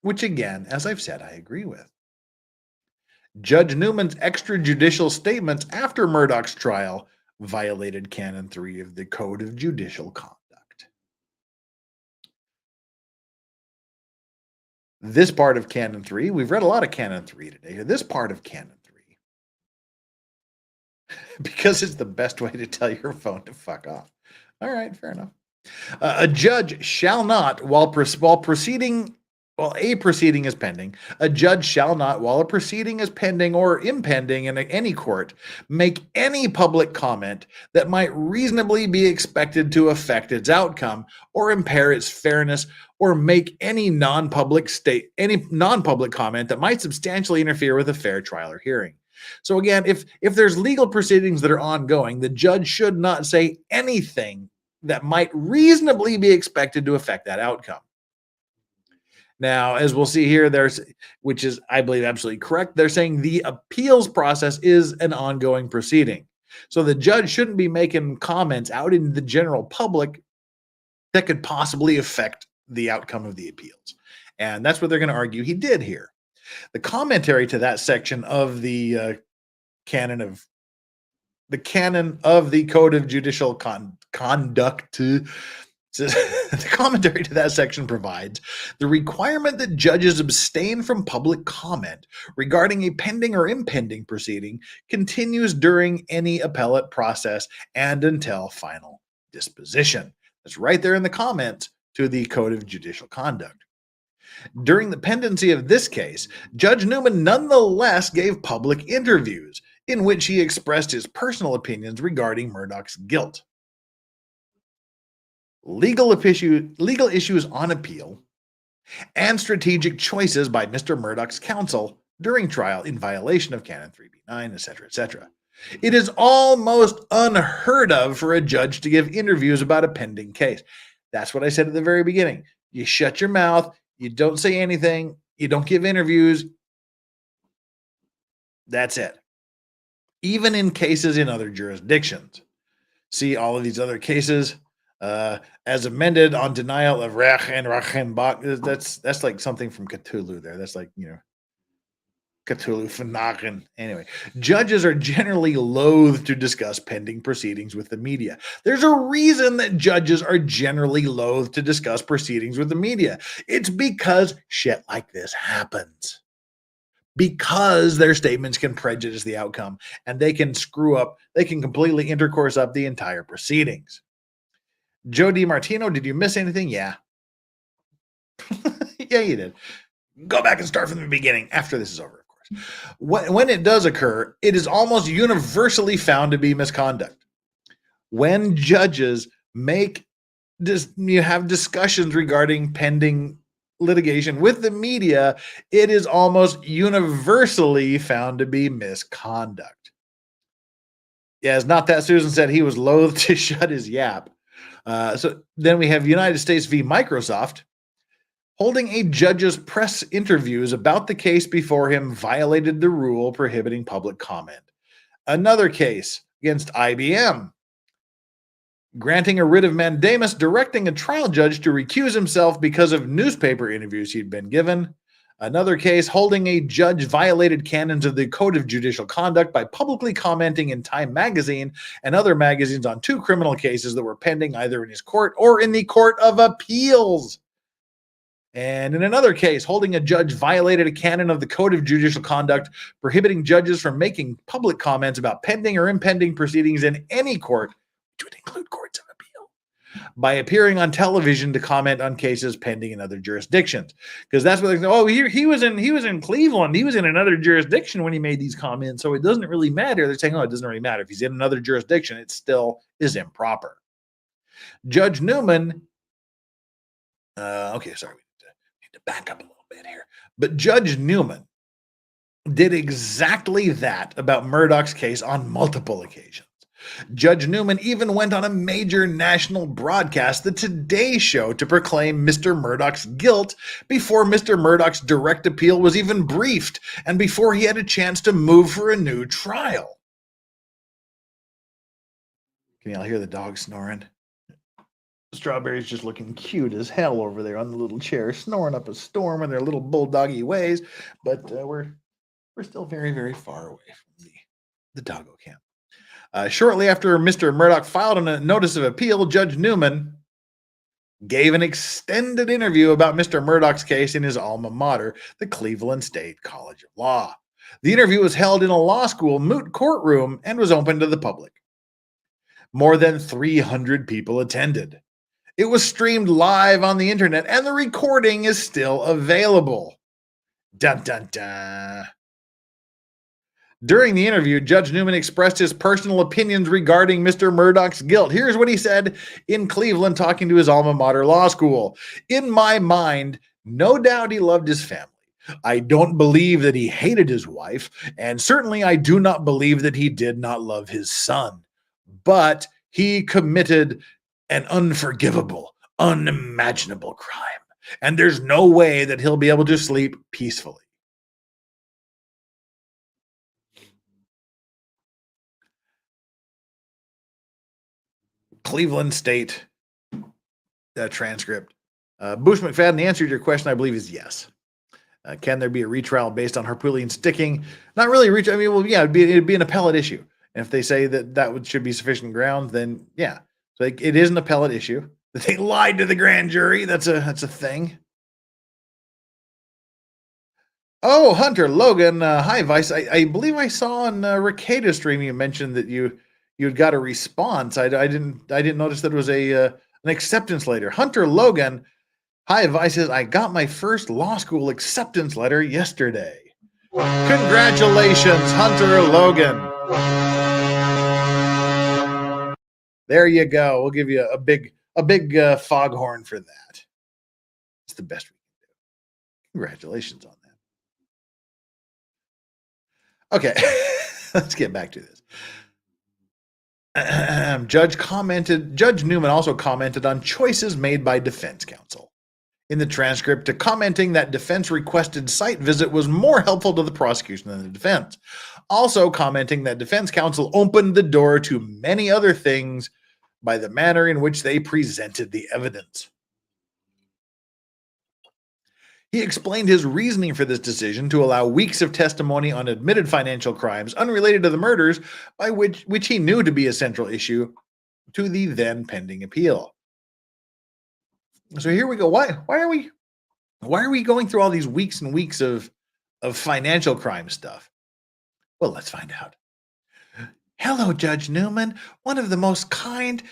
which again, as I've said, I agree with. Judge Newman's extrajudicial statements after Murdaugh's trial violated Canon 3 of the Code of Judicial Conduct. This part of Canon 3, we've read a lot of Canon 3 today. This part of Canon 3, because it's the best way to tell your phone to fuck off. All right, fair enough. A judge shall not, while a proceeding is pending, a judge shall not, while a proceeding is pending or impending in any court, make any public comment that might reasonably be expected to affect its outcome or impair its fairness, or make any non-public comment that might substantially interfere with a fair trial or hearing. So again, if there's legal proceedings that are ongoing, the judge should not say anything that might reasonably be expected to affect that outcome. Now, as we'll see here, which is, I believe, absolutely correct, they're saying the appeals process is an ongoing proceeding. So the judge shouldn't be making comments out in the general public that could possibly affect the outcome of the appeals. And that's what they're going to argue he did here. The commentary to that section of the canon of the Code of Judicial Conduct says, the commentary to that section provides the requirement that judges abstain from public comment regarding a pending or impending proceeding continues during any appellate process and until final disposition. That's right there in the comments to the Code of Judicial Conduct. During the pendency of this case, Judge Newman nonetheless gave public interviews in which he expressed his personal opinions regarding Murdaugh's guilt. Legal issues on appeal, and strategic choices by Mr. Murdaugh's counsel during trial in violation of Canon 3B9, etc., etc. It is almost unheard of for a judge to give interviews about a pending case. That's what I said at the very beginning. You shut your mouth, you don't say anything, you don't give interviews. That's it. Even in cases in other jurisdictions. See all of these other cases as amended on denial of Rach and Rachenbach. That's like something from Cthulhu there. That's like, Cthulhu Fanachen. Anyway, judges are generally loath to discuss pending proceedings with the media. There's a reason that judges are generally loath to discuss proceedings with the media. It's because shit like this happens. Because their statements can prejudice the outcome and they can screw up, they can completely intercourse up the entire proceedings. Joe DiMartino, did you miss anything? Yeah. Yeah, you did. Go back and start from the beginning after this is over. When it does occur, it is almost universally found to be misconduct. When judges you have discussions regarding pending litigation with the media, it is almost universally found to be misconduct. Yeah, it's not that Susan said he was loath to shut his yap. So then we have United States v. Microsoft. Holding a judge's press interviews about the case before him violated the rule prohibiting public comment. Another case against IBM. Granting a writ of mandamus directing a trial judge to recuse himself because of newspaper interviews he'd been given. Another case holding a judge violated canons of the Code of Judicial Conduct by publicly commenting in Time magazine and other magazines on 2 criminal cases that were pending either in his court or in the Court of Appeals. And in another case, holding a judge violated a canon of the Code of Judicial Conduct, prohibiting judges from making public comments about pending or impending proceedings in any court, which would include courts of appeal, by appearing on television to comment on cases pending in other jurisdictions. Because that's what they say, oh, he was in Cleveland. He was in another jurisdiction when he made these comments, so it doesn't really matter. They're saying, oh, it doesn't really matter. If he's in another jurisdiction, it still is improper. Judge Newman, okay, sorry. To back up a little bit here. But Judge Newman did exactly that about Murdaugh's case on multiple occasions. Judge Newman even went on a major national broadcast, the Today Show, to proclaim Mr. Murdaugh's guilt before Mr. Murdaugh's direct appeal was even briefed and before he had a chance to move for a new trial. Can y'all hear the dog snoring? Strawberry's just looking cute as hell over there on the little chair, snoring up a storm in their little bulldoggy ways. But we're still very, very far away from the doggo camp. Shortly after Mr. Murdaugh filed a notice of appeal, Judge Newman gave an extended interview about Mr. Murdaugh's case in his alma mater, the Cleveland State College of Law. The interview was held in a law school moot courtroom and was open to the public. More than 300 people attended. It was streamed live on the internet, and the recording is still available. Dun, dun, dun. During the interview, Judge Newman expressed his personal opinions regarding Mr. Murdaugh's guilt. Here's what he said in Cleveland, talking to his alma mater law school. In my mind, no doubt he loved his family. I don't believe that he hated his wife, and certainly I do not believe that he did not love his son. But he committed an unforgivable, unimaginable crime, and there's no way that he'll be able to sleep peacefully. Cleveland State transcript. Bush McFadden, the answer to your question, I believe, is yes. Can there be a retrial based on Harpootlian sticking? Not really a retrial. I mean, well, yeah, it'd be an appellate issue. And if they say that should be sufficient grounds, then yeah. So it is an appellate issue. That they lied to the grand jury. That's a thing. Oh, Hunter Logan, hi Vice. I believe I saw on Ricada's stream you mentioned that you'd got a response. I didn't notice that it was an acceptance letter. Hunter Logan, hi Vice, says I got my first law school acceptance letter yesterday. Congratulations, Hunter Logan. There you go. We'll give you a big foghorn for that. It's the best we can do. Congratulations on that. Okay, let's get back to this. Judge Newman also commented on choices made by defense counsel. In the transcript, to commenting that defense requested site visit was more helpful to the prosecution than the defense. Also commenting that defense counsel opened the door to many other things by the manner in which they presented the evidence. He explained his reasoning for this decision to allow weeks of testimony on admitted financial crimes unrelated to the murders, by which he knew to be a central issue to the then pending appeal. So here we go. Why are we going through all these weeks and weeks of financial crime stuff? Well, let's find out. Hello, Judge Newman. One of the most kind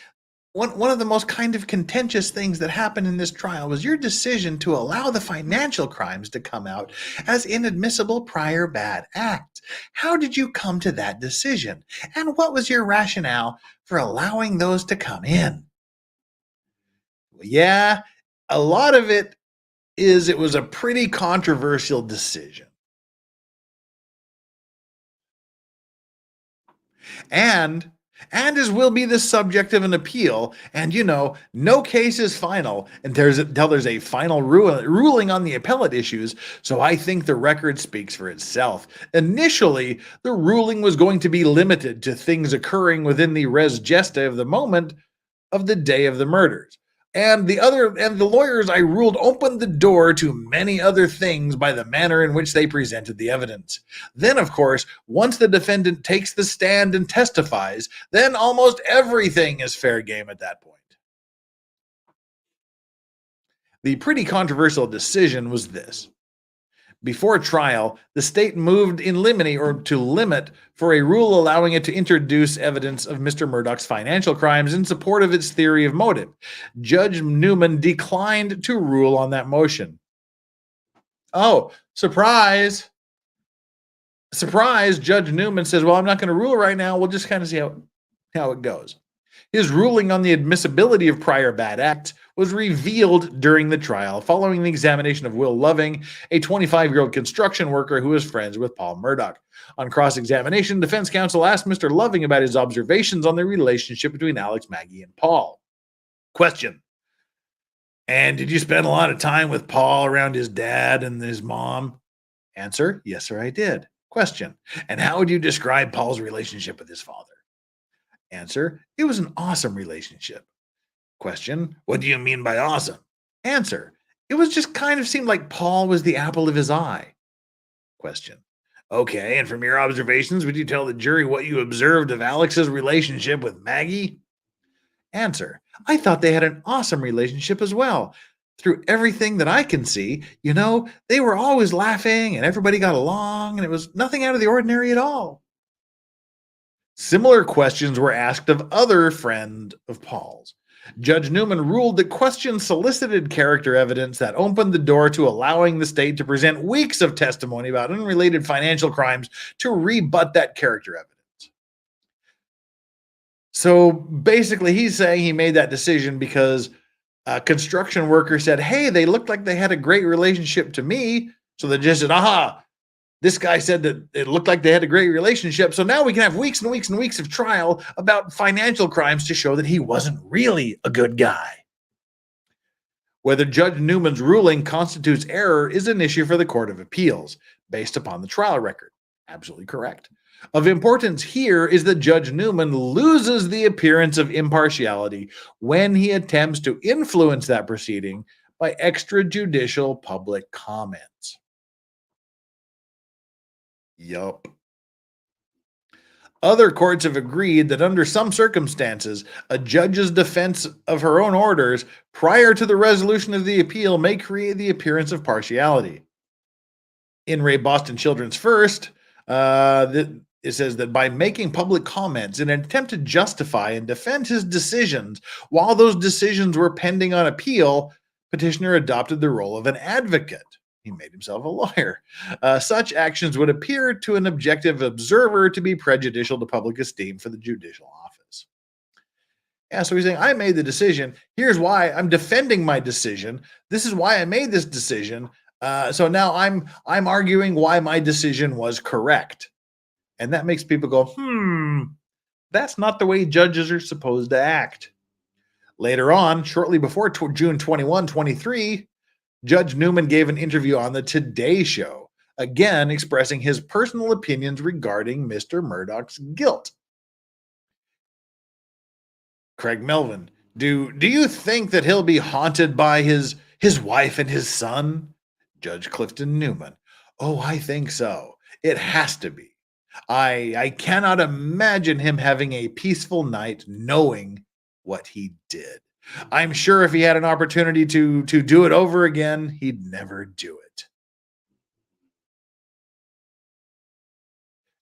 of contentious things that happened in this trial was your decision to allow the financial crimes to come out as inadmissible prior bad acts. How did you come to that decision? And what was your rationale for allowing those to come in? Yeah, a lot of it was a pretty controversial decision. And as will be the subject of an appeal, and no case is final until there's a final ruling on the appellate issues, so I think the record speaks for itself. Initially, the ruling was going to be limited to things occurring within the res gesta of the moment of the day of the murders. And the lawyers I ruled opened the door to many other things by the manner in which they presented the evidence. Then, of course, once the defendant takes the stand and testifies, then almost everything is fair game at that point. The pretty controversial decision was this. Before trial, the state moved in limine, or to limit, for a rule allowing it to introduce evidence of Mr. Murdaugh's financial crimes in support of its theory of motive. Judge Newman declined to rule on that motion. Oh, surprise! Surprise, Judge Newman says, well, I'm not going to rule right now. We'll just kind of see how it goes. His ruling on the admissibility of prior bad acts was revealed during the trial following the examination of Will Loving, a 25-year-old construction worker who was friends with Paul Murdaugh. On cross-examination, defense counsel asked Mr. Loving about his observations on the relationship between Alex, Maggie, and Paul. Question. And did you spend a lot of time with Paul around his dad and his mom? Answer. Yes, sir, I did. Question. And how would you describe Paul's relationship with his father? Answer. It was an awesome relationship. Question. What do you mean by awesome? Answer. It was just kind of seemed like Paul was the apple of his eye. Question. Okay, and from your observations, would you tell the jury what you observed of Alex's relationship with Maggie? Answer. I thought they had an awesome relationship as well. Through everything that I can see, they were always laughing and everybody got along and it was nothing out of the ordinary at all. Similar questions were asked of other friend of Paul's. Judge Newman ruled that questions solicited character evidence that opened the door to allowing the state to present weeks of testimony about unrelated financial crimes to rebut that character evidence. So basically, he's saying he made that decision because a construction worker said, hey, they looked like they had a great relationship to me. So they just said, aha, this guy said that it looked like they had a great relationship. So now we can have weeks and weeks and weeks of trial about financial crimes to show that he wasn't really a good guy. Whether Judge Newman's ruling constitutes error is an issue for the Court of Appeals, based upon the trial record. Absolutely correct. Of importance here is that Judge Newman loses the appearance of impartiality when he attempts to influence that proceeding by extrajudicial public comments. Yup. Other courts have agreed that under some circumstances, a judge's defense of her own orders prior to the resolution of the appeal may create the appearance of partiality. In Ray Boston Children's First, it says that by making public comments in an attempt to justify and defend his decisions while those decisions were pending on appeal, petitioner adopted the role of an advocate. He made himself a lawyer. Such actions would appear to an objective observer to be prejudicial to public esteem for the judicial office. Yeah, so he's saying, I made the decision. Here's why I'm defending my decision. This is why I made this decision. So now I'm arguing why my decision was correct. And that makes people go, that's not the way judges are supposed to act. Later on, shortly before June 21, 23, Judge Newman gave an interview on the Today Show, again expressing his personal opinions regarding Mr. Murdaugh's guilt. Craig Melvin, do you think that he'll be haunted by his wife and his son? Judge Clifton Newman. Oh, I think so. It has to be. I cannot imagine him having a peaceful night knowing what he did. I'm sure if he had an opportunity to do it over again, he'd never do it.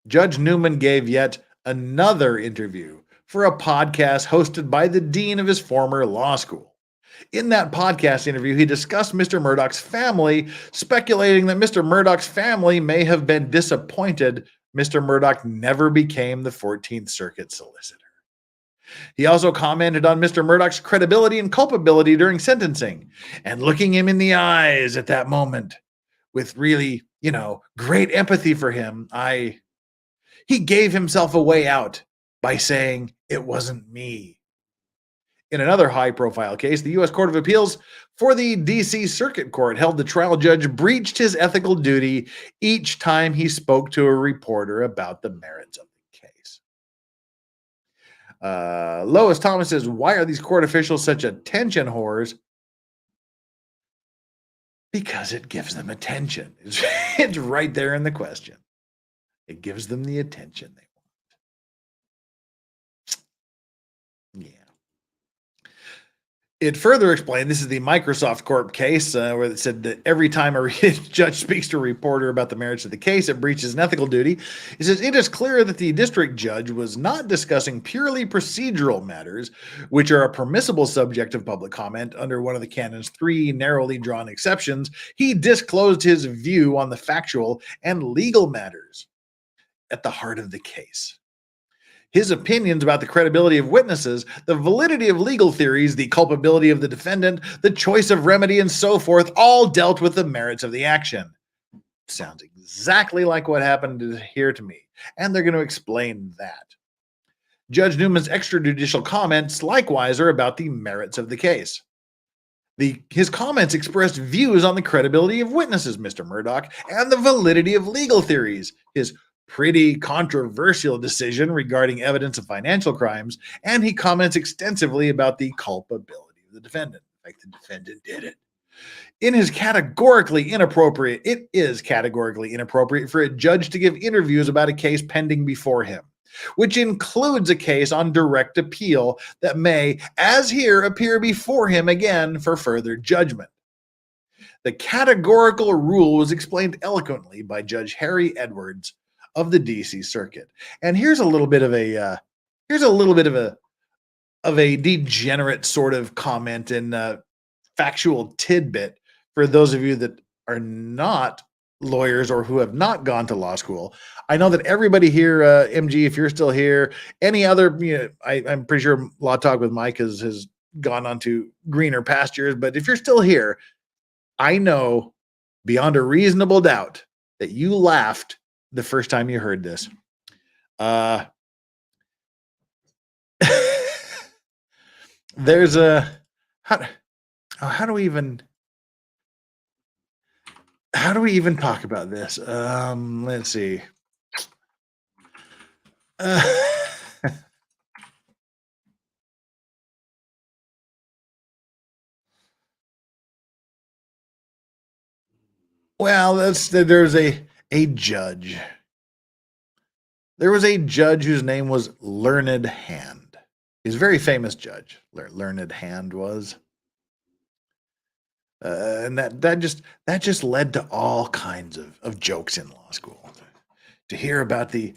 Judge Newman gave yet another interview for a podcast hosted by the dean of his former law school. In that podcast interview, he discussed Mr. Murdaugh's family, speculating that Mr. Murdaugh's family may have been disappointed Mr. Murdaugh never became the 14th Circuit solicitor. He also commented on Mr. Murdaugh's credibility and culpability during sentencing, and looking him in the eyes at that moment with really, great empathy for him, he gave himself a way out by saying, "It wasn't me." In another high-profile case, the U.S. Court of Appeals for the D.C. Circuit Court held the trial judge breached his ethical duty each time he spoke to a reporter about the merits of the case. Lois Thomas says, why are these court officials such attention whores? Because it gives them attention. It's right there in the question. It gives them the attention they want. Yeah. It further explained, this is the Microsoft Corp case, where it said that every time a judge speaks to a reporter about the merits of the case, it breaches an ethical duty. It says, it is clear that the district judge was not discussing purely procedural matters, which are a permissible subject of public comment under one of the canon's 3 narrowly drawn exceptions. He disclosed his view on the factual and legal matters at the heart of the case. His opinions about the credibility of witnesses, the validity of legal theories, the culpability of the defendant, the choice of remedy, and so forth, all dealt with the merits of the action. Sounds exactly like what happened here to me, and they're going to explain that. Judge Newman's extrajudicial comments likewise are about the merits of the case. His comments expressed views on the credibility of witnesses, Mr. Murdaugh, and the validity of legal theories, his pretty controversial decision regarding evidence of financial crimes, and he comments extensively about the culpability of the defendant. Like the defendant did it. It is categorically inappropriate for a judge to give interviews about a case pending before him, which includes a case on direct appeal that may, as here, appear before him again for further judgment. The categorical rule was explained eloquently by Judge Harry Edwards of the DC Circuit. And here's a little bit of a degenerate sort of comment and factual tidbit for those of you that are not lawyers or who have not gone to law school. I know that everybody here, MG, if you're still here, any other, I'm pretty sure Law Talk with Mike has gone on to greener pastures, but if you're still here, I know beyond a reasonable doubt that you laughed the first time you heard this. There's a how do we even talk about this? Let's see. Well, there's a judge. There was a judge whose name was Learned Hand. He's a very famous judge. Learned Hand was, and that just led to all kinds of jokes in law school. To hear about the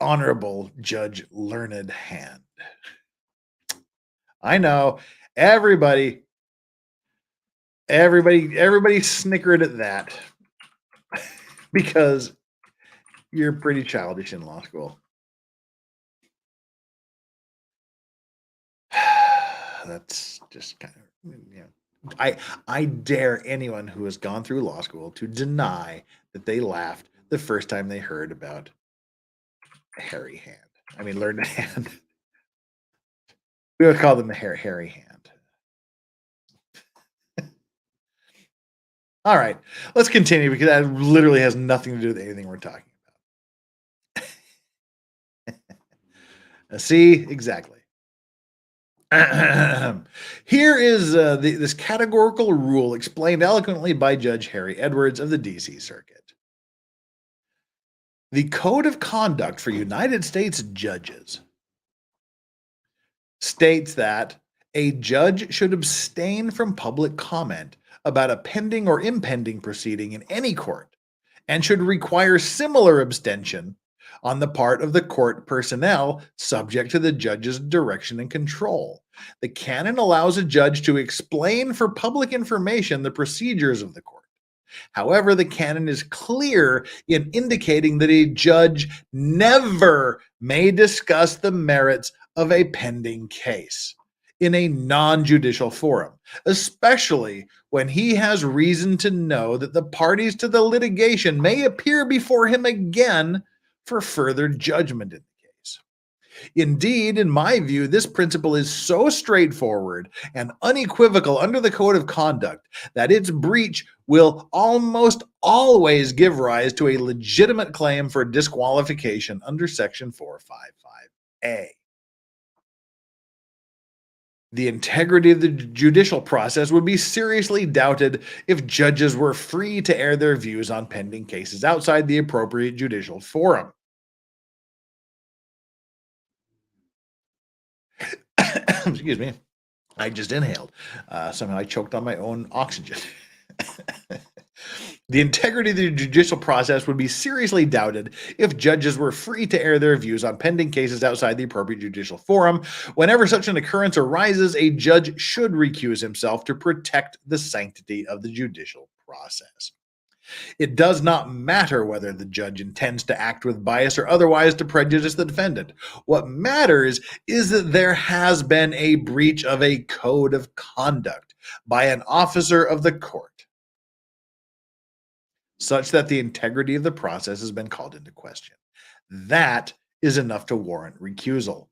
Honorable Judge Learned Hand. I know everybody snickered at that because you're pretty childish in law school. That's just kind of, I dare anyone who has gone through law school to deny that they laughed the first time they heard about Hairy Hand. I mean, Learned Hand. We would call them the Hairy Hand. All right, let's continue because that literally has nothing to do with anything we're talking about. See, exactly. Here is this categorical rule explained eloquently by Judge Harry Edwards of the D.C. Circuit. The Code of Conduct for United States Judges states that a judge should abstain from public comment about a pending or impending proceeding in any court and should require similar abstention on the part of the court personnel subject to the judge's direction and control. The canon allows a judge to explain for public information the procedures of the court. However, the canon is clear in indicating that a judge never may discuss the merits of a pending case in a non-judicial forum, especially when he has reason to know that the parties to the litigation may appear before him again for further judgment in the case. Indeed, in my view, this principle is so straightforward and unequivocal under the Code of Conduct that its breach will almost always give rise to a legitimate claim for disqualification under Section 455A. The integrity of the judicial process would be seriously doubted if judges were free to air their views on pending cases outside the appropriate judicial forum. Excuse me. I just inhaled. Somehow I choked on my own oxygen. The integrity of the judicial process would be seriously doubted if judges were free to air their views on pending cases outside the appropriate judicial forum. Whenever such an occurrence arises, a judge should recuse himself to protect the sanctity of the judicial process. It does not matter whether the judge intends to act with bias or otherwise to prejudice the defendant. What matters is that there has been a breach of a code of conduct by an officer of the court, such that the integrity of the process has been called into question. That is enough to warrant recusal.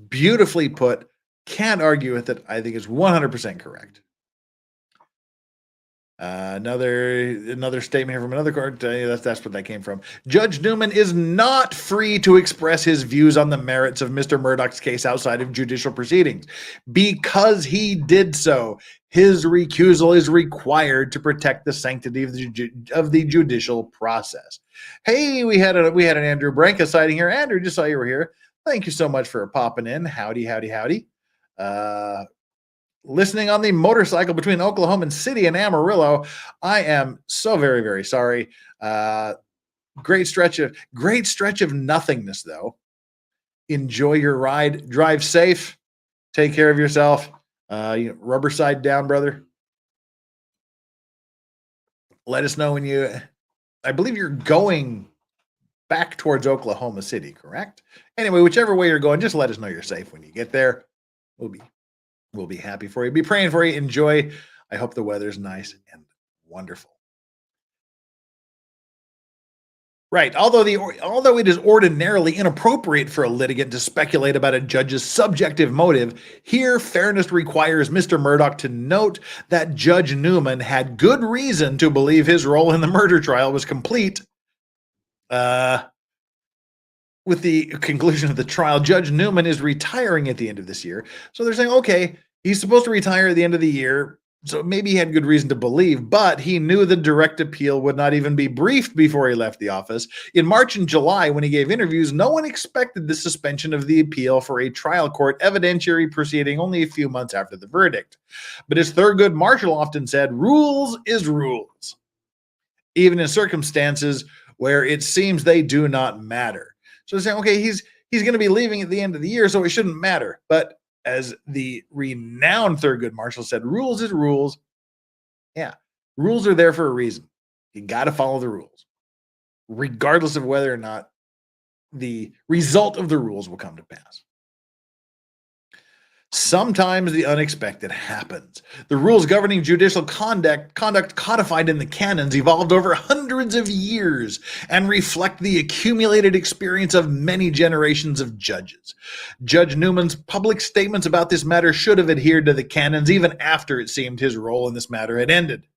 Beautifully put. Can't argue with it. I think it's 100% correct. Another statement here from another court. That's what that came from. Judge Newman is not free to express his views on the merits of Mr. Murdaugh's case outside of judicial proceedings. Because he did so, his recusal is required to protect the sanctity of the judicial process. Hey, we had an Andrew Branca sighting here. Andrew, just saw you were here. Thank you so much for popping in. Howdy, howdy, howdy. Listening on the motorcycle between Oklahoma City and Amarillo. I am so very, very sorry. Great stretch of nothingness, though. Enjoy your ride. Drive safe. Take care of yourself. Rubber side down, brother. Let us know when I believe you're going back towards Oklahoma City, correct? Anyway, whichever way you're going, just let us know you're safe when you get there. We'll be happy for you. Be praying for you. Enjoy. I hope the weather's nice and wonderful. Right. Although it is ordinarily inappropriate for a litigant to speculate about a judge's subjective motive, here fairness requires Mr. Murdaugh to note that Judge Newman had good reason to believe his role in the murder trial was complete. With the conclusion of the trial, Judge Newman is retiring at the end of this year. So they're saying, okay, he's supposed to retire at the end of the year. So maybe he had good reason to believe, but he knew the direct appeal would not even be briefed before he left the office. In March and July, when he gave interviews, no one expected the suspension of the appeal for a trial court evidentiary proceeding only a few months after the verdict. But as Thurgood Marshall often said, rules is rules, even in circumstances where it seems they do not matter. So they're saying, okay, he's going to be leaving at the end of the year, so it shouldn't matter. But as the renowned Thurgood Marshall said, rules is rules. Yeah, rules are there for a reason. You got to follow the rules, regardless of whether or not the result of the rules will come to pass. Sometimes the unexpected happens. The rules governing judicial conduct codified in the canons evolved over hundreds of years and reflect the accumulated experience of many generations of judges. Judge Newman's public statements about this matter should have adhered to the canons even after it seemed his role in this matter had ended.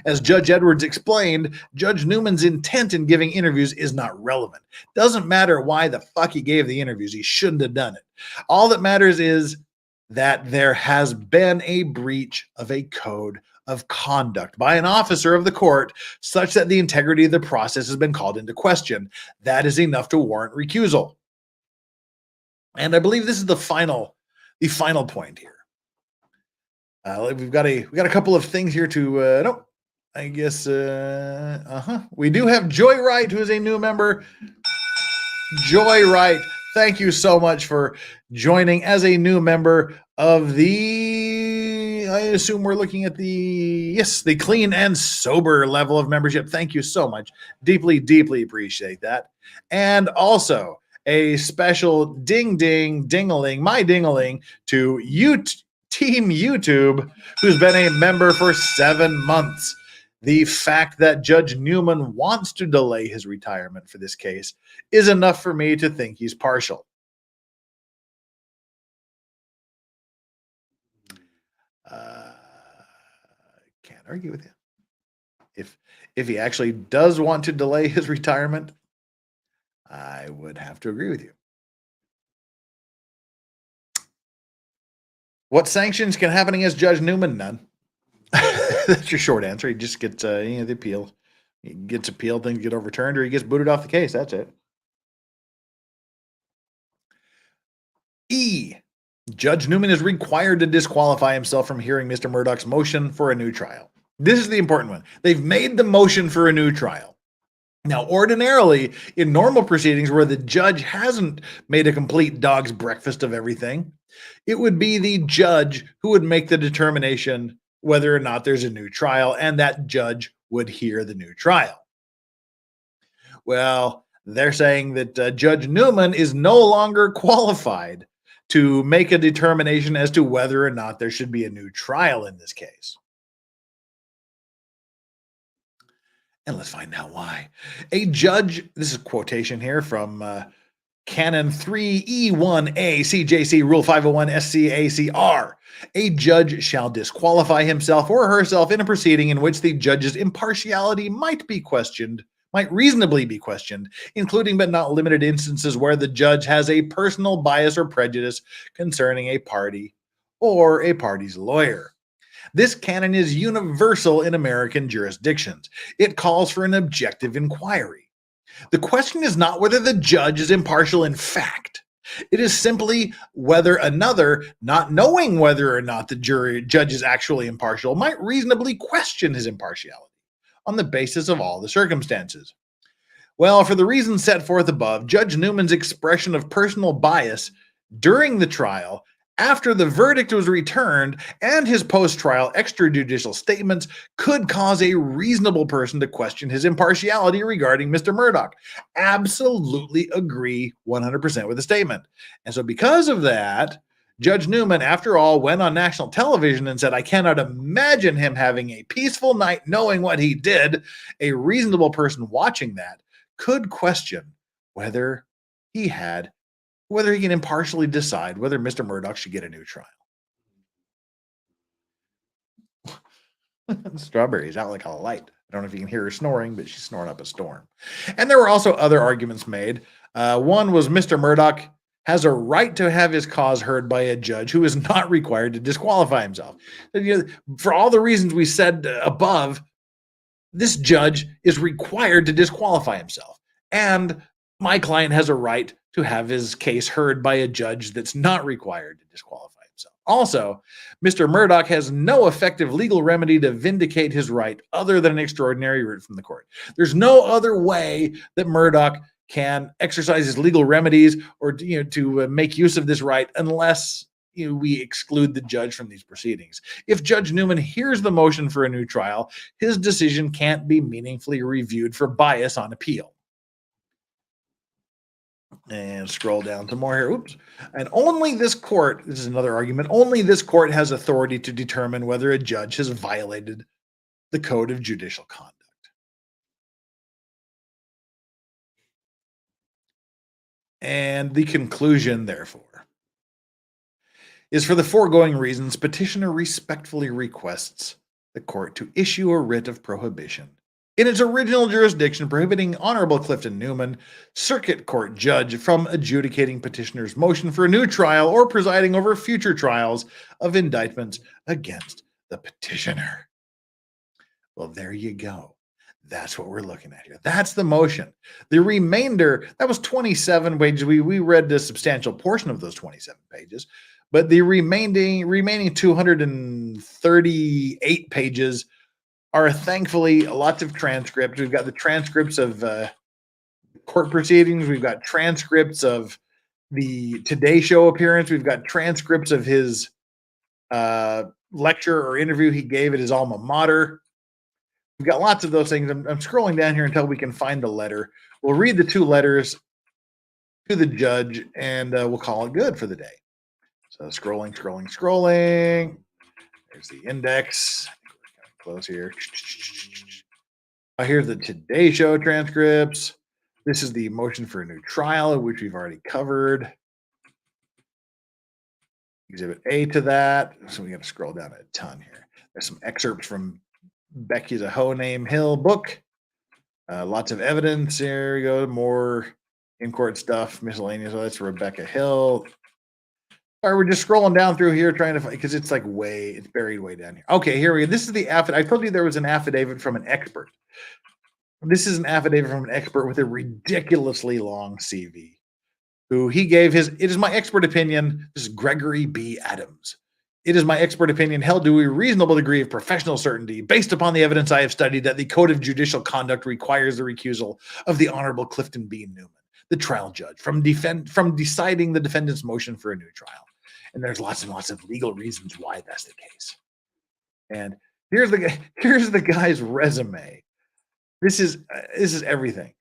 As Judge Edwards explained, Judge Newman's intent in giving interviews is not relevant. Doesn't matter why the fuck he gave the interviews. He shouldn't have done it. All that matters is that there has been a breach of a code of conduct by an officer of the court such that the integrity of the process has been called into question. That is enough to warrant recusal. And I believe this is the final point here. We've got a couple of things here to nope. I guess we do have Joy Wright, who is a new member. Joy Wright, thank you so much for joining as a new member of the, I assume we're looking at the clean and sober level of membership. Thank you so much. Deeply, deeply appreciate that. And also a special ding-a-ling to Team YouTube, who's been a member for 7 months. The fact that Judge Newman wants to delay his retirement for this case is enough for me to think he's partial. Can't argue with you. If he actually does want to delay his retirement, I would have to agree with you. What sanctions can happen against Judge Newman? None. That's your short answer. He just gets the appeal. He gets appealed, things get overturned, or he gets booted off the case. That's it. E. Judge Newman is required to disqualify himself from hearing Mr. Murdaugh's motion for a new trial. This is the important one. They've made the motion for a new trial. Now, ordinarily, in normal proceedings where the judge hasn't made a complete dog's breakfast of everything, it would be the judge who would make the determination whether or not there's a new trial, and that judge would hear the new trial. Well, they're saying that Judge Newman is no longer qualified to make a determination as to whether or not there should be a new trial in this case. And let's find out why. A judge, this is a quotation here from Canon 3E1A CJC Rule 501 SCACR. A judge shall disqualify himself or herself in a proceeding in which the judge's impartiality might reasonably be questioned, including but not limited instances where the judge has a personal bias or prejudice concerning a party or a party's lawyer. This canon is universal in American jurisdictions. It calls for an objective inquiry. The question is not whether the judge is impartial in fact. It is simply whether another, not knowing whether or not the judge is actually impartial, might reasonably question his impartiality on the basis of all the circumstances. Well, for the reasons set forth above, Judge Newman's expression of personal bias during the trial, after the verdict was returned, and his post-trial extrajudicial statements could cause a reasonable person to question his impartiality regarding Mr. Murdaugh. Absolutely agree 100% with the statement. And so because of that, Judge Newman, after all, went on national television and said, I cannot imagine him having a peaceful night knowing what he did. A reasonable person watching that could question whether he can impartially decide whether Mr. Murdaugh should get a new trial. Strawberry's out like a light. I don't know if you can hear her snoring, but she's snoring up a storm. And there were also other arguments made. One was Mr. Murdaugh has a right to have his cause heard by a judge who is not required to disqualify himself. For all the reasons we said above, this judge is required to disqualify himself. And my client has a right to have his case heard by a judge that's not required to disqualify himself. Also, Mr. Murdaugh has no effective legal remedy to vindicate his right other than an extraordinary writ from the court. There's no other way that Murdaugh can exercise his legal remedies or to make use of this right unless we exclude the judge from these proceedings. If Judge Newman hears the motion for a new trial, his decision can't be meaningfully reviewed for bias on appeal. And scroll down to more here. Oops. And only this court, this is another argument, only this court has authority to determine whether a judge has violated the code of judicial conduct. And the conclusion, therefore, is for the foregoing reasons, petitioner respectfully requests the court to issue a writ of prohibition in its original jurisdiction, prohibiting Honorable Clifton Newman, Circuit Court Judge, from adjudicating petitioner's motion for a new trial or presiding over future trials of indictments against the petitioner. Well, there you go. That's what we're looking at here. That's the motion. The remainder, that was 27 pages. We read a substantial portion of those 27 pages, but the remaining 238 pages are thankfully lots of transcripts. We've got the transcripts of court proceedings. We've got transcripts of the Today Show appearance. We've got transcripts of his lecture or interview he gave at his alma mater. We've got lots of those things. I'm scrolling down here until we can find the letter. We'll read the 2 letters to the judge, and we'll call it good for the day. So scrolling. There's the index. Close here. Here's the Today Show transcripts. This is the motion for a new trial, which we've already covered. Exhibit A to that. So we got to scroll down a ton here. There's some excerpts from Becky's A Hoe Named Hill book. Lots of evidence. There we go. More in-court stuff, miscellaneous. Oh, that's Rebecca Hill. All right, we're just scrolling down through here trying to find, because it's like it's buried way down here. Okay, here we go. This is the affidavit. I told you there was an affidavit from an expert. This is an affidavit from an expert with a ridiculously long CV, who he gave it is my expert opinion. This is Gregory B. Adams. It is my expert opinion, held to a reasonable degree of professional certainty, based upon the evidence I have studied, that the Code of Judicial Conduct requires the recusal of the Honorable Clifton B. Newman, the trial judge, from deciding the defendant's motion for a new trial. And there's lots and lots of legal reasons why that's the case. And here's the guy's resume. This is everything.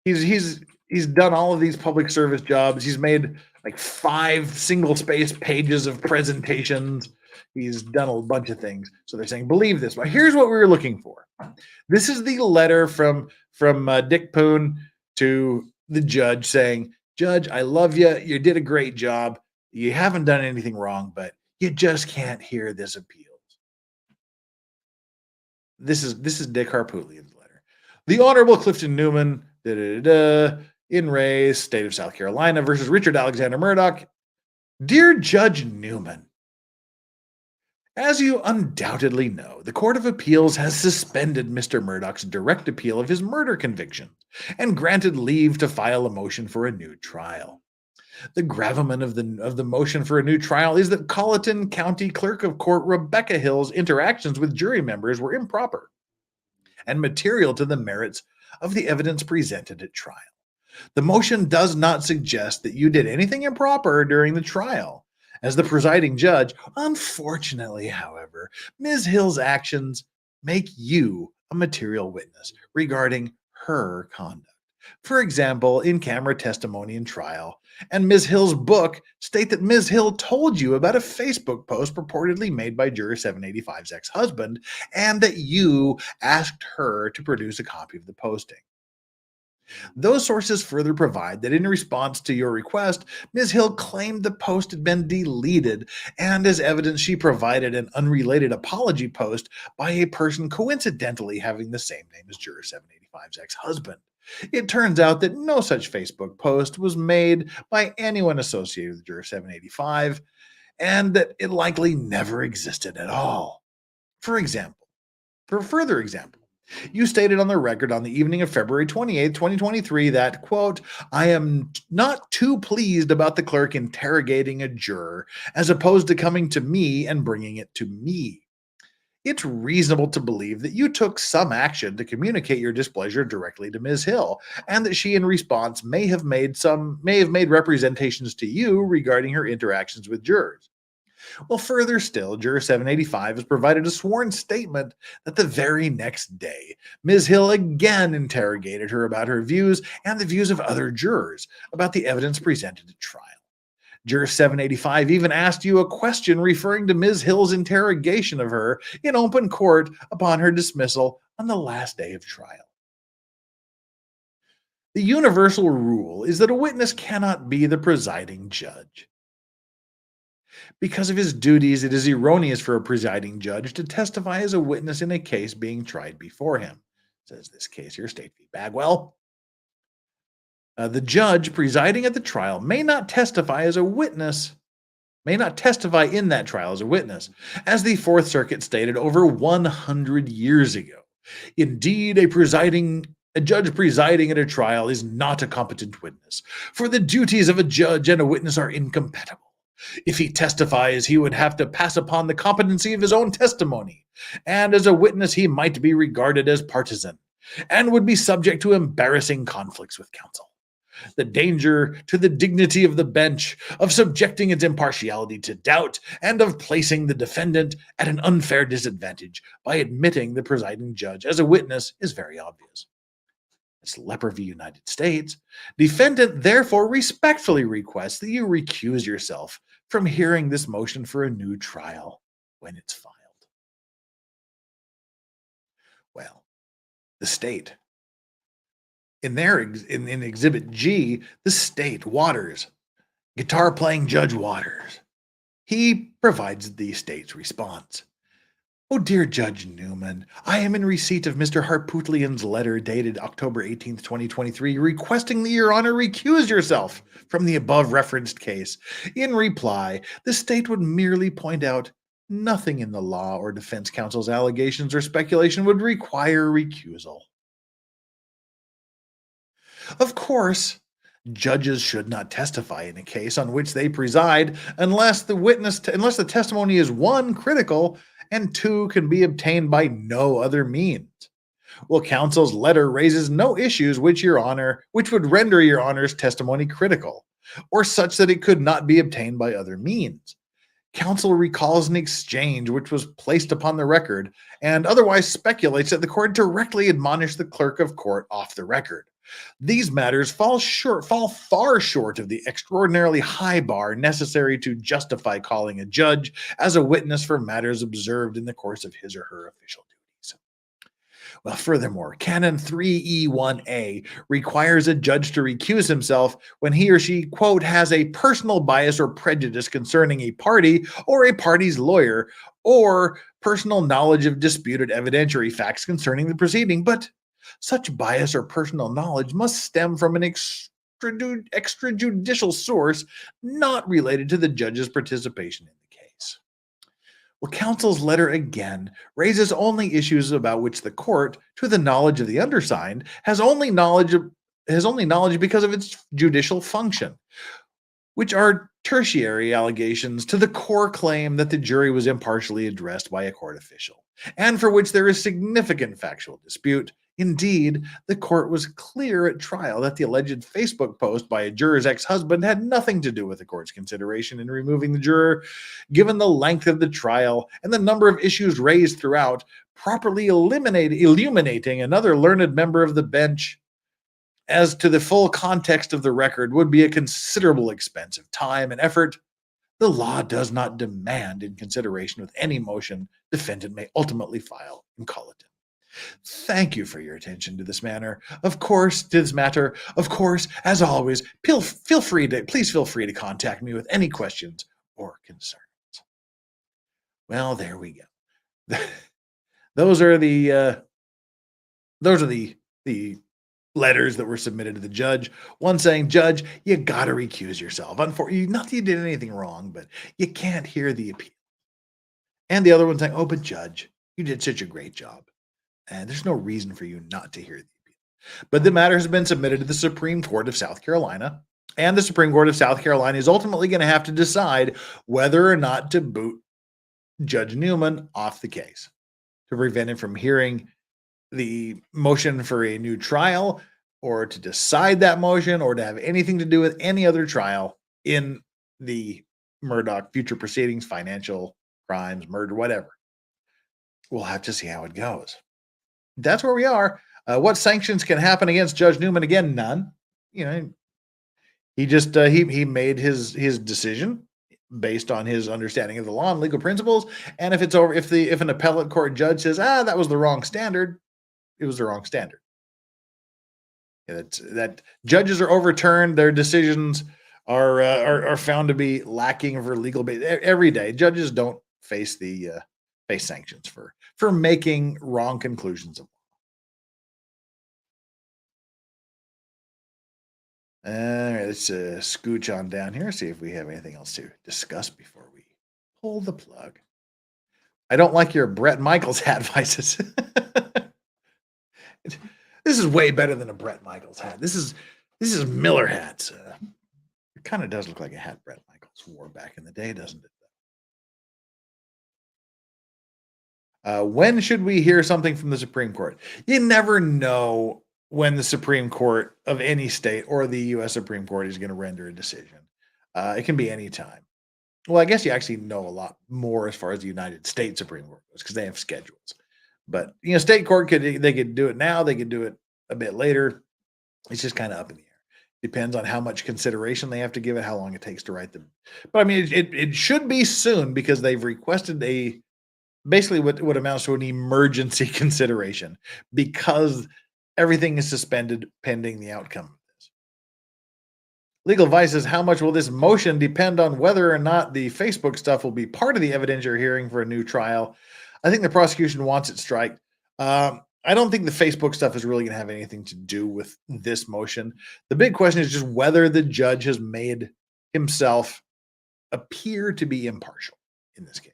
He's done all of these public service jobs. He's made like 5 single-space pages of presentations. He's done a bunch of things. So they're saying, believe this. But here's what we were looking for. This is the letter from Dick Poon to the judge saying, Judge, I love you. You did a great job. You haven't done anything wrong, but you just can't hear this appeal. This is Dick Harpootlian's letter. The Honorable Clifton Newman, in re, State of South Carolina versus Richard Alexander Murdaugh. Dear Judge Newman, as you undoubtedly know, the Court of Appeals has suspended Mr. Murdaugh's direct appeal of his murder conviction and granted leave to file a motion for a new trial. The gravamen of the motion for a new trial is that Colleton County Clerk of Court Rebecca Hill's interactions with jury members were improper and material to the merits of the evidence presented at trial. The motion does not suggest that you did anything improper during the trial. As the presiding judge, unfortunately, however, Ms. Hill's actions make you a material witness regarding her conduct. For example, in-camera testimony in trial, and Ms. Hill's book state that Ms. Hill told you about a Facebook post purportedly made by Juror 785's ex-husband, and that you asked her to produce a copy of the posting. Those sources further provide that in response to your request, Ms. Hill claimed the post had been deleted, and as evidence she provided an unrelated apology post by a person coincidentally having the same name as Juror 785's ex-husband. It turns out that no such Facebook post was made by anyone associated with Juror 785, and that it likely never existed at all. For further example, you stated on the record on the evening of February 28, 2023 that, quote, I am not too pleased about the clerk interrogating a juror as opposed to coming to me and bringing it to me. It's reasonable to believe that you took some action to communicate your displeasure directly to Ms. Hill, and that she in response may have made representations to you regarding her interactions with jurors. Well, further still, Juror 785 has provided a sworn statement that the very next day, Ms. Hill again interrogated her about her views and the views of other jurors about the evidence presented at trial. Juror 785 even asked you a question referring to Ms. Hill's interrogation of her in open court upon her dismissal on the last day of trial. The universal rule is that a witness cannot be the presiding judge. Because of his duties, it is erroneous for a presiding judge to testify as a witness in a case being tried before him, says this case here, State v. Bagwell. The judge presiding at the trial may not testify in that trial as a witness, as the Fourth Circuit stated over 100 years ago. Indeed, a judge presiding at a trial is not a competent witness, for the duties of a judge and a witness are incompatible. If he testifies, he would have to pass upon the competency of his own testimony, and as a witness he might be regarded as partisan, and would be subject to embarrassing conflicts with counsel. The danger to the dignity of the bench, of subjecting its impartiality to doubt, and of placing the defendant at an unfair disadvantage by admitting the presiding judge as a witness is very obvious. It's Lepper v. United States. Defendant therefore respectfully requests that you recuse yourself from hearing this motion for a new trial when it's filed. Well, the state, in Exhibit G, the state, Waters, guitar-playing Judge Waters, he provides the state's response. Oh, dear Judge Newman, I am in receipt of Mr. Harpootlian's letter dated October 18th, 2023, requesting that Your Honor recuse yourself from the above-referenced case. In reply, the state would merely point out nothing in the law or defense counsel's allegations or speculation would require recusal. Of course, judges should not testify in a case on which they preside unless the testimony is, one, critical, and two, can be obtained by no other means. Well, counsel's letter raises no issues which would render Your Honor's testimony critical, or such that it could not be obtained by other means. Counsel recalls an exchange which was placed upon the record, and otherwise speculates that the court directly admonished the clerk of court off the record. These matters fall far short of the extraordinarily high bar necessary to justify calling a judge as a witness for matters observed in the course of his or her official duties. Well, furthermore, Canon 3E1A requires a judge to recuse himself when he or she, quote, has a personal bias or prejudice concerning a party or a party's lawyer, or personal knowledge of disputed evidentiary facts concerning the proceeding, but such bias or personal knowledge must stem from an extrajudicial source not related to the judge's participation in the case. Well, counsel's letter again raises only issues about which the court, to the knowledge of the undersigned, has only knowledge because of its judicial function, which are tertiary allegations to the core claim that the jury was impartially addressed by a court official, and for which there is significant factual dispute. Indeed, the court was clear at trial that the alleged Facebook post by a juror's ex-husband had nothing to do with the court's consideration in removing the juror, given the length of the trial and the number of issues raised throughout. Properly illuminating another learned member of the bench as to the full context of the record would be a considerable expense of time and effort. The law does not demand in consideration with any motion defendant may ultimately file in Colleton. Thank you for your attention to this matter. Of course, as always, please feel free to contact me with any questions or concerns. Well, there we go. Those are the letters that were submitted to the judge. One saying, Judge, you got to recuse yourself. Unfortunately, not that you did anything wrong, but you can't hear the appeal. And the other one saying, oh, but Judge, you did such a great job, and there's no reason for you not to hear the appeal. But the matter has been submitted to the Supreme Court of South Carolina, and the Supreme Court of South Carolina is ultimately going to have to decide whether or not to boot Judge Newman off the case to prevent him from hearing the motion for a new trial, or to decide that motion, or to have anything to do with any other trial in the Murdaugh future proceedings, financial crimes, murder, whatever. We'll have to see how it goes. That's where we are. What sanctions can happen against Judge Newman? Again, none. You know, he just he made his decision based on his understanding of the law and legal principles. And if it's over, if an appellate court judge says, that was the wrong standard, it was the wrong standard. That judges are overturned, their decisions are found to be lacking for legal base every day. Judges don't face face sanctions for making wrong conclusions of law. All right, let's scooch on down here, see if we have anything else to discuss before we pull the plug. I don't like your Bret Michaels hat, Vices. This is way better than a Bret Michaels hat. This is Miller hats. It kind of does look like a hat Bret Michaels wore back in the day, doesn't it? When should we hear something from the Supreme Court? You never know when the Supreme Court of any state or the U.S. Supreme Court is going to render a decision. It can be any time. Well, I guess you actually know a lot more as far as the United States Supreme Court goes because they have schedules. But state court they could do it now, they could do it a bit later. It's just kind of up in the air. Depends on how much consideration they have to give it, how long it takes to write them. But I mean, it should be soon because they've requested basically what amounts to an emergency consideration because everything is suspended pending the outcome of this. Legal Vice says, how much will this motion depend on whether or not the Facebook stuff will be part of the evidentiary hearing for a new trial? I think the prosecution wants it striked. I don't think the Facebook stuff is really going to have anything to do with this motion. The big question is just whether the judge has made himself appear to be impartial in this case.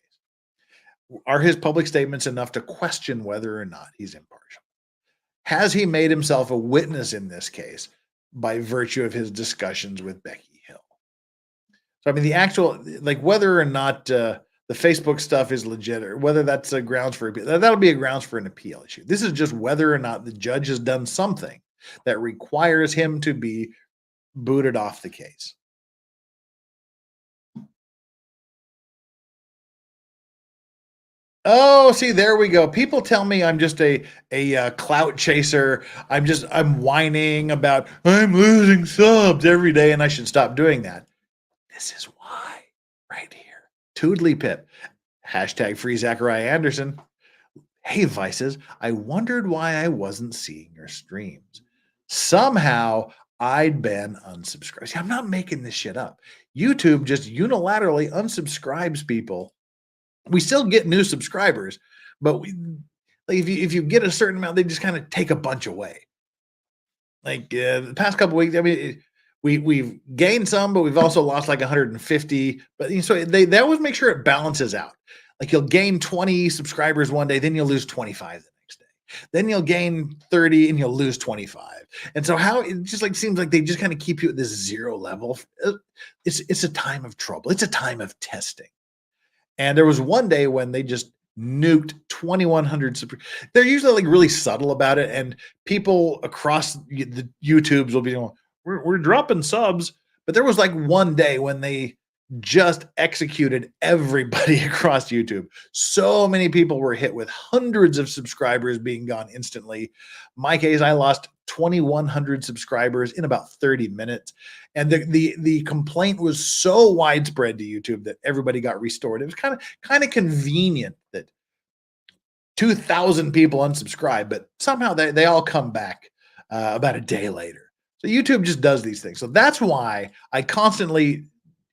Are his public statements enough to question whether or not he's impartial? Has he made himself a witness in this case by virtue of his discussions with Becky Hill? So, I mean, the actual, like whether or not the Facebook stuff is legit or whether that's a grounds for appeal, that'll be a grounds for an appeal issue. This is just whether or not the judge has done something that requires him to be booted off the case. Oh, see, there we go. People tell me I'm just a clout chaser. I'm whining about I'm losing subs every day and I should stop doing that. This is why right here. Toodly Pip. Hashtag free Zachariah Anderson. Hey, Vices, I wondered why I wasn't seeing your streams. Somehow I'd been unsubscribed. See, I'm not making this shit up. YouTube just unilaterally unsubscribes people. We still get new subscribers, but if you get a certain amount, they just kind of take a bunch away. Like the past couple weeks, I mean, we've gained some, but we've also lost like 150. But so they always make sure it balances out. Like you'll gain 20 subscribers one day, then you'll lose 25 the next day. Then you'll gain 30 and you'll lose 25. And so how it just like seems like they just kind of keep you at this zero level. It's a time of trouble. It's a time of testing. And there was one day when they just nuked 2,100. They're usually like really subtle about it. And people across the YouTubes will be going, we're dropping subs. But there was like one day when they just executed everybody across YouTube. So many people were hit with hundreds of subscribers being gone instantly. My case, I lost 2,100 subscribers in about 30 minutes. And the complaint was so widespread to YouTube that everybody got restored. It was kind of convenient that 2,000 people unsubscribed, but somehow they all come back about a day later. So YouTube just does these things. So that's why I constantly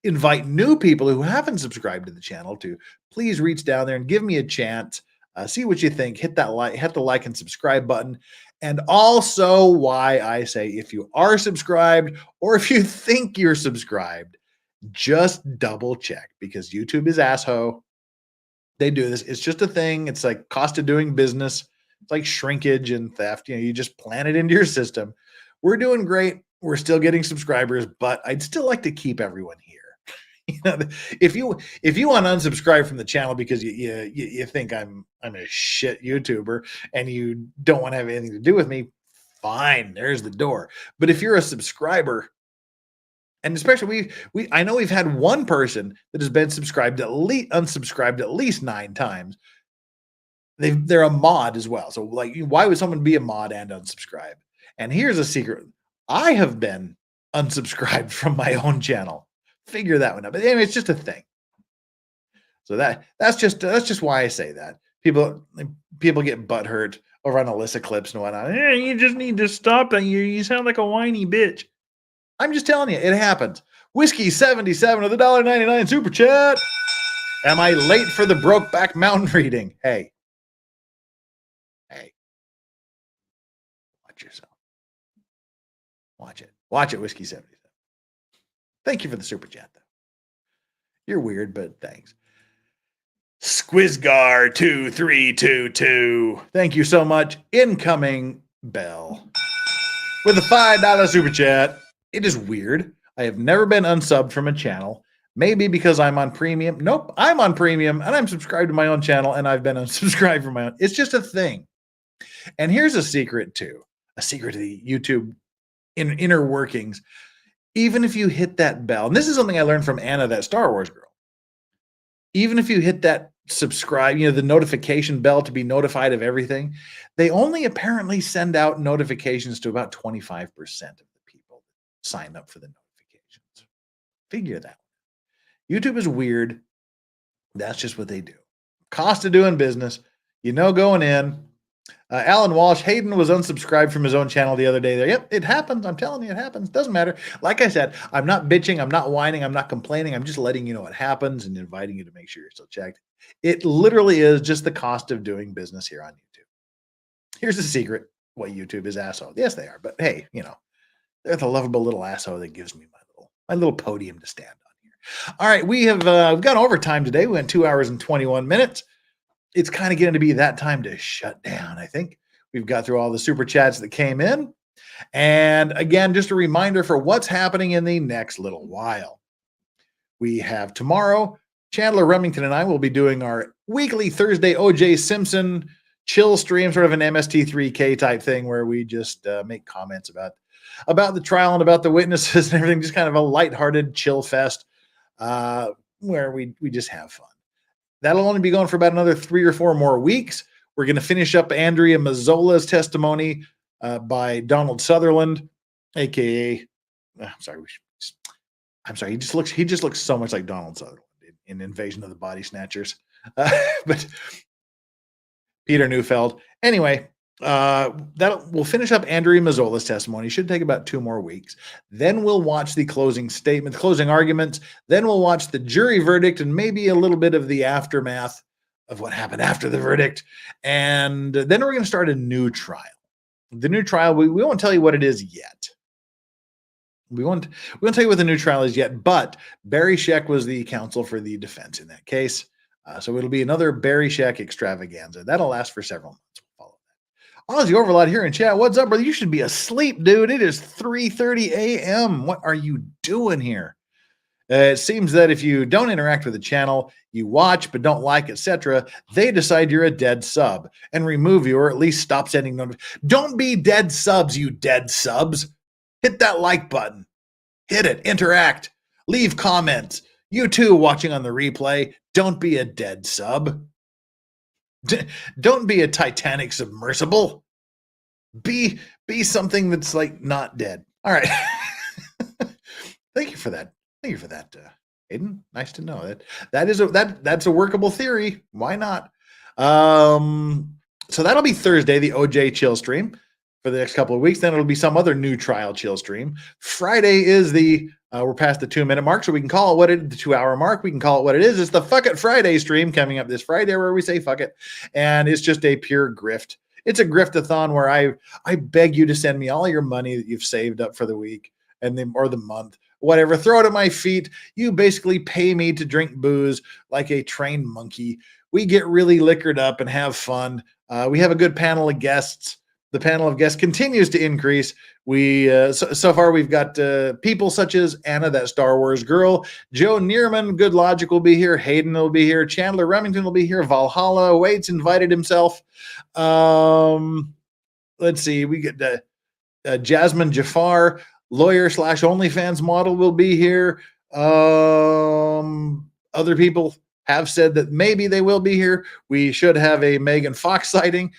invite new people who haven't subscribed to the channel to please reach down there and give me a chance. See what you think. Hit the like and subscribe button. And also why I say if you are subscribed or if you think you're subscribed, just double check because YouTube is asshole. They do this. It's just a thing. It's like cost of doing business. It's like shrinkage and theft. You just plan it into your system. We're doing great. We're still getting subscribers, but I'd still like to keep everyone here. If you want to unsubscribe from the channel because you think I'm a shit YouTuber and you don't want to have anything to do with me, fine, there's the door. But if you're a subscriber, and especially I know we've had one person that has been unsubscribed at least 9 times. They're a mod as well. So like, why would someone be a mod and unsubscribe? And here's a secret: I have been unsubscribed from my own channel. Figure that one out. But anyway, it's just a thing. So that's just why I say that. People get butthurt over on Alyssa clips and whatnot. You just need to stop that. You sound like a whiny bitch. I'm just telling you, it happens. Whiskey 77 of the $1.99 super chat. Am I late for the Brokeback Mountain reading? Hey. Watch yourself. Watch it. Watch it, Whiskey 77. Thank you for the super chat, though. You're weird, but thanks. Squizgar2322. Thank you so much. Incoming bell. With a $5 super chat. It is weird. I have never been unsubbed from a channel. Maybe because I'm on premium. Nope, I'm on premium and I'm subscribed to my own channel and I've been unsubscribed from my own. It's just a thing. And here's a secret too. A secret to the YouTube inner workings. Even if you hit that bell, and this is something I learned from Anna, that Star Wars girl. Even if you hit that subscribe, the notification bell to be notified of everything, they only apparently send out notifications to about 25% of the people that sign up for the notifications. Figure that. YouTube is weird. That's just what they do. Cost of doing business. Going in. Alan Walsh, Hayden was unsubscribed from his own channel the other day. There, yep, it happens. I'm telling you, it happens. Doesn't matter. Like I said, I'm not bitching. I'm not whining. I'm not complaining. I'm just letting you know what happens and inviting you to make sure you're still checked. It literally is just the cost of doing business here on YouTube. Here's the secret: why YouTube is asshole. Yes, they are. But hey, they're the lovable little asshole that gives me my little podium to stand on here. All right, we have we've gone overtime today. We went 2 hours and 21 minutes. It's kind of getting to be that time to shut down, I think. We've got through all the super chats that came in. And again, just a reminder for what's happening in the next little while. We have tomorrow, Chandler Remington and I will be doing our weekly Thursday OJ Simpson chill stream, sort of an MST3K type thing where we just make comments about the trial and about the witnesses and everything, just kind of a lighthearted chill fest where we just have fun. That'll only be going for about another 3 or 4 more weeks. We're going to finish up Andrea Mazzola's testimony by Donald Sutherland, aka I'm sorry. He just looks so much like Donald Sutherland in Invasion of the Body Snatchers. But Peter Neufeld. Anyway, we'll finish up Andrea Mazzola's testimony. Should take about 2 more weeks. Then we'll watch the closing statements, closing arguments. Then we'll watch the jury verdict and maybe a little bit of the aftermath of what happened after the verdict. And then we're going to start a new trial. The new trial, we won't tell you what it is yet. We won't tell you what the new trial is yet, but Barry Scheck was the counsel for the defense in that case. So it'll be another Barry Scheck extravaganza. That'll last for several months. Ozzy Overlord here in chat. What's up, brother? You should be asleep, dude. It is 3:30 a.m. What are you doing here? It seems that if you don't interact with the channel, you watch but don't like, etc., they decide you're a dead sub and remove you or at least stop sending notifications. Don't be dead subs, you dead subs. Hit that like button. Hit it. Interact. Leave comments. You too, watching on the replay, don't be a dead sub. Don't be a Titanic submersible. Be something that's like not dead. All right. Thank you for that. Aiden. Nice to know that's a workable theory. Why not? So that'll be Thursday, the OJ chill stream for the next couple of weeks. Then it'll be some other new trial chill stream. Friday is we're past the 2-minute mark, so we can call it the 2-hour mark. We can call it what it is. It's the Fuck It Friday stream coming up this Friday where we say fuck it. And it's just a pure grift. It's a griftathon where I beg you to send me all your money that you've saved up for the week or the month, whatever. Throw it at my feet. You basically pay me to drink booze like a trained monkey. We get really liquored up and have fun. We have a good panel of guests. The panel of guests continues to increase. So far we've got people such as Anna, that Star Wars girl, Joe Neerman, Good Logic will be here, Hayden will be here, Chandler Remington will be here, Valhalla, Wade's invited himself. Let's see, we get Jasmine Jafar, lawyer / OnlyFans model will be here. Other people have said that maybe they will be here. We should have a Megan Fox sighting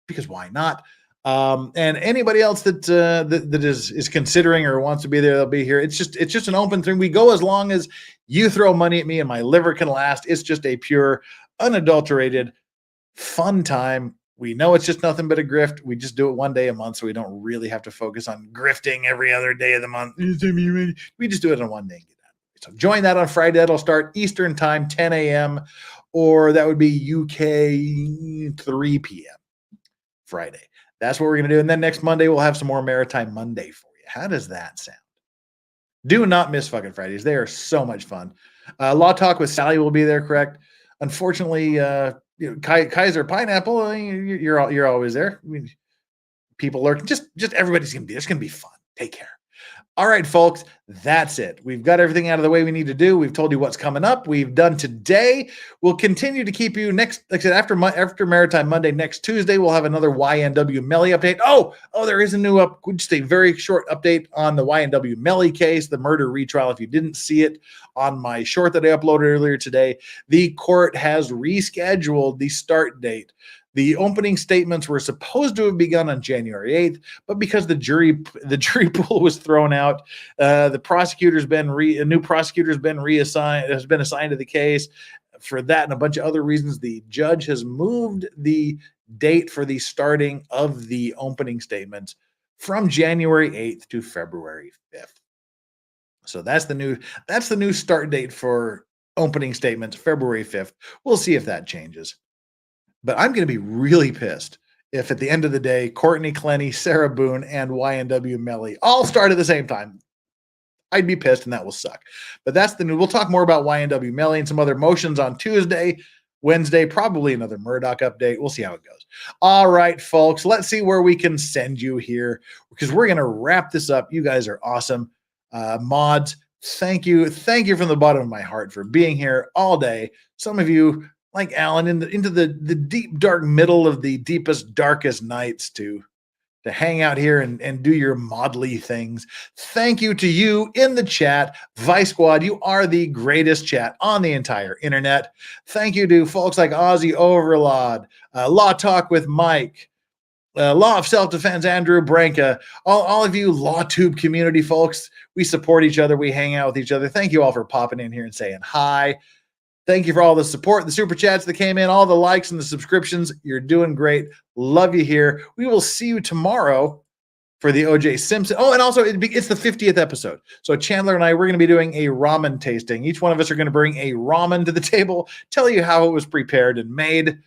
because why not? And anybody else that is considering or wants to be there, they'll be here. It's just an open thing. We go as long as you throw money at me and my liver can last. It's just a pure, unadulterated, fun time. We know it's just nothing but a grift. We just do it one day a month, so we don't really have to focus on grifting every other day of the month. We just do it on one day and get So join that on Friday. That'll start Eastern time, 10 a.m., or that would be UK 3 p.m. Friday. That's what we're going to do. And then next Monday, we'll have some more Maritime Monday for you. How does that sound? Do not miss fucking Fridays. They are so much fun. Law Talk with Sally will be there, correct? Unfortunately, Kaiser Pineapple, you're always there. I mean, people lurking. Just everybody's going to be there. It's going to be fun. Take care. All right, folks, that's it. We've got everything out of the way we need to do. We've told you what's coming up. We've done today. We'll continue to keep you next, like I said, after Maritime Monday, next Tuesday, we'll have another YNW Melly update. Oh, there is a new just a very short update on the YNW Melly case, the murder retrial. If you didn't see it on my short that I uploaded earlier today, the court has rescheduled the start date. The opening statements were supposed to have begun on January 8th, but because the jury pool was thrown out, a new prosecutor's been assigned to the case. For that and a bunch of other reasons, the judge has moved the date for the starting of the opening statements from January 8th to February 5th. So that's the new start date for opening statements, February 5th. We'll see if that changes. But I'm going to be really pissed if at the end of the day, Courtney Clenny, Sarah Boone, and YNW Melly all start at the same time. I'd be pissed, and that will suck. But that's the new. We'll talk more about YNW Melly and some other motions on Tuesday, Wednesday, probably another Murdaugh update. We'll see how it goes. All right, folks, let's see where we can send you here because we're going to wrap this up. You guys are awesome. Mods, thank you. Thank you from the bottom of my heart for being here all day. Some of you, like Alan, into the deep, dark middle of the deepest, darkest nights to hang out here and do your modly things. Thank you to you in the chat. Vice Squad, you are the greatest chat on the entire internet. Thank you to folks like Aussie Overlord, Law Talk with Mike, Law of Self-Defense, Andrew Branca, all of you LawTube community folks. We support each other. We hang out with each other. Thank you all for popping in here and saying hi. Thank you for all the support, the super chats that came in, all the likes and the subscriptions. You're doing great. Love you here. We will see you tomorrow for the O.J. Simpson. Oh, and also it's the 50th episode. So Chandler and I, we're going to be doing a ramen tasting. Each one of us are going to bring a ramen to the table, tell you how it was prepared and made,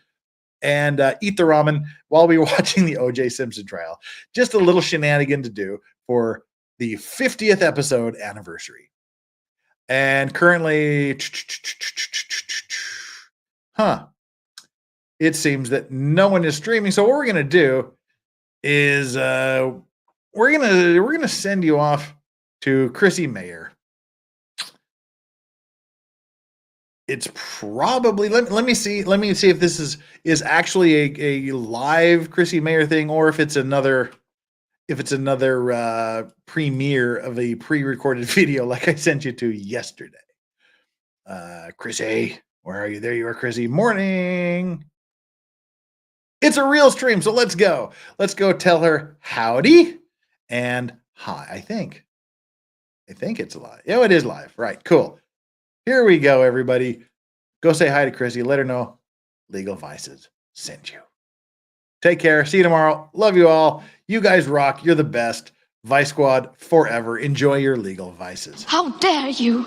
and eat the ramen while we're watching the O.J. Simpson trial. Just a little shenanigan to do for the 50th episode anniversary. And currently, it seems that no one is streaming. So what we're gonna do is we're gonna send you off to Chrissy Mayer. It's probably let me see if this is actually a live Chrissy Mayer thing or if it's another premiere of a pre-recorded video like I sent you to yesterday. Chrissy, where are you? There you are, Chrissy. Morning. It's a real stream, so let's go. Let's go tell her howdy and hi. I think it's live. Yeah, it is live. Right, cool. Here we go, everybody. Go say hi to Chrissy. Let her know Legal Vices sent you. Take care. See you tomorrow. Love you all. You guys rock. You're the best. Vice Squad forever. Enjoy your legal vices. How dare you!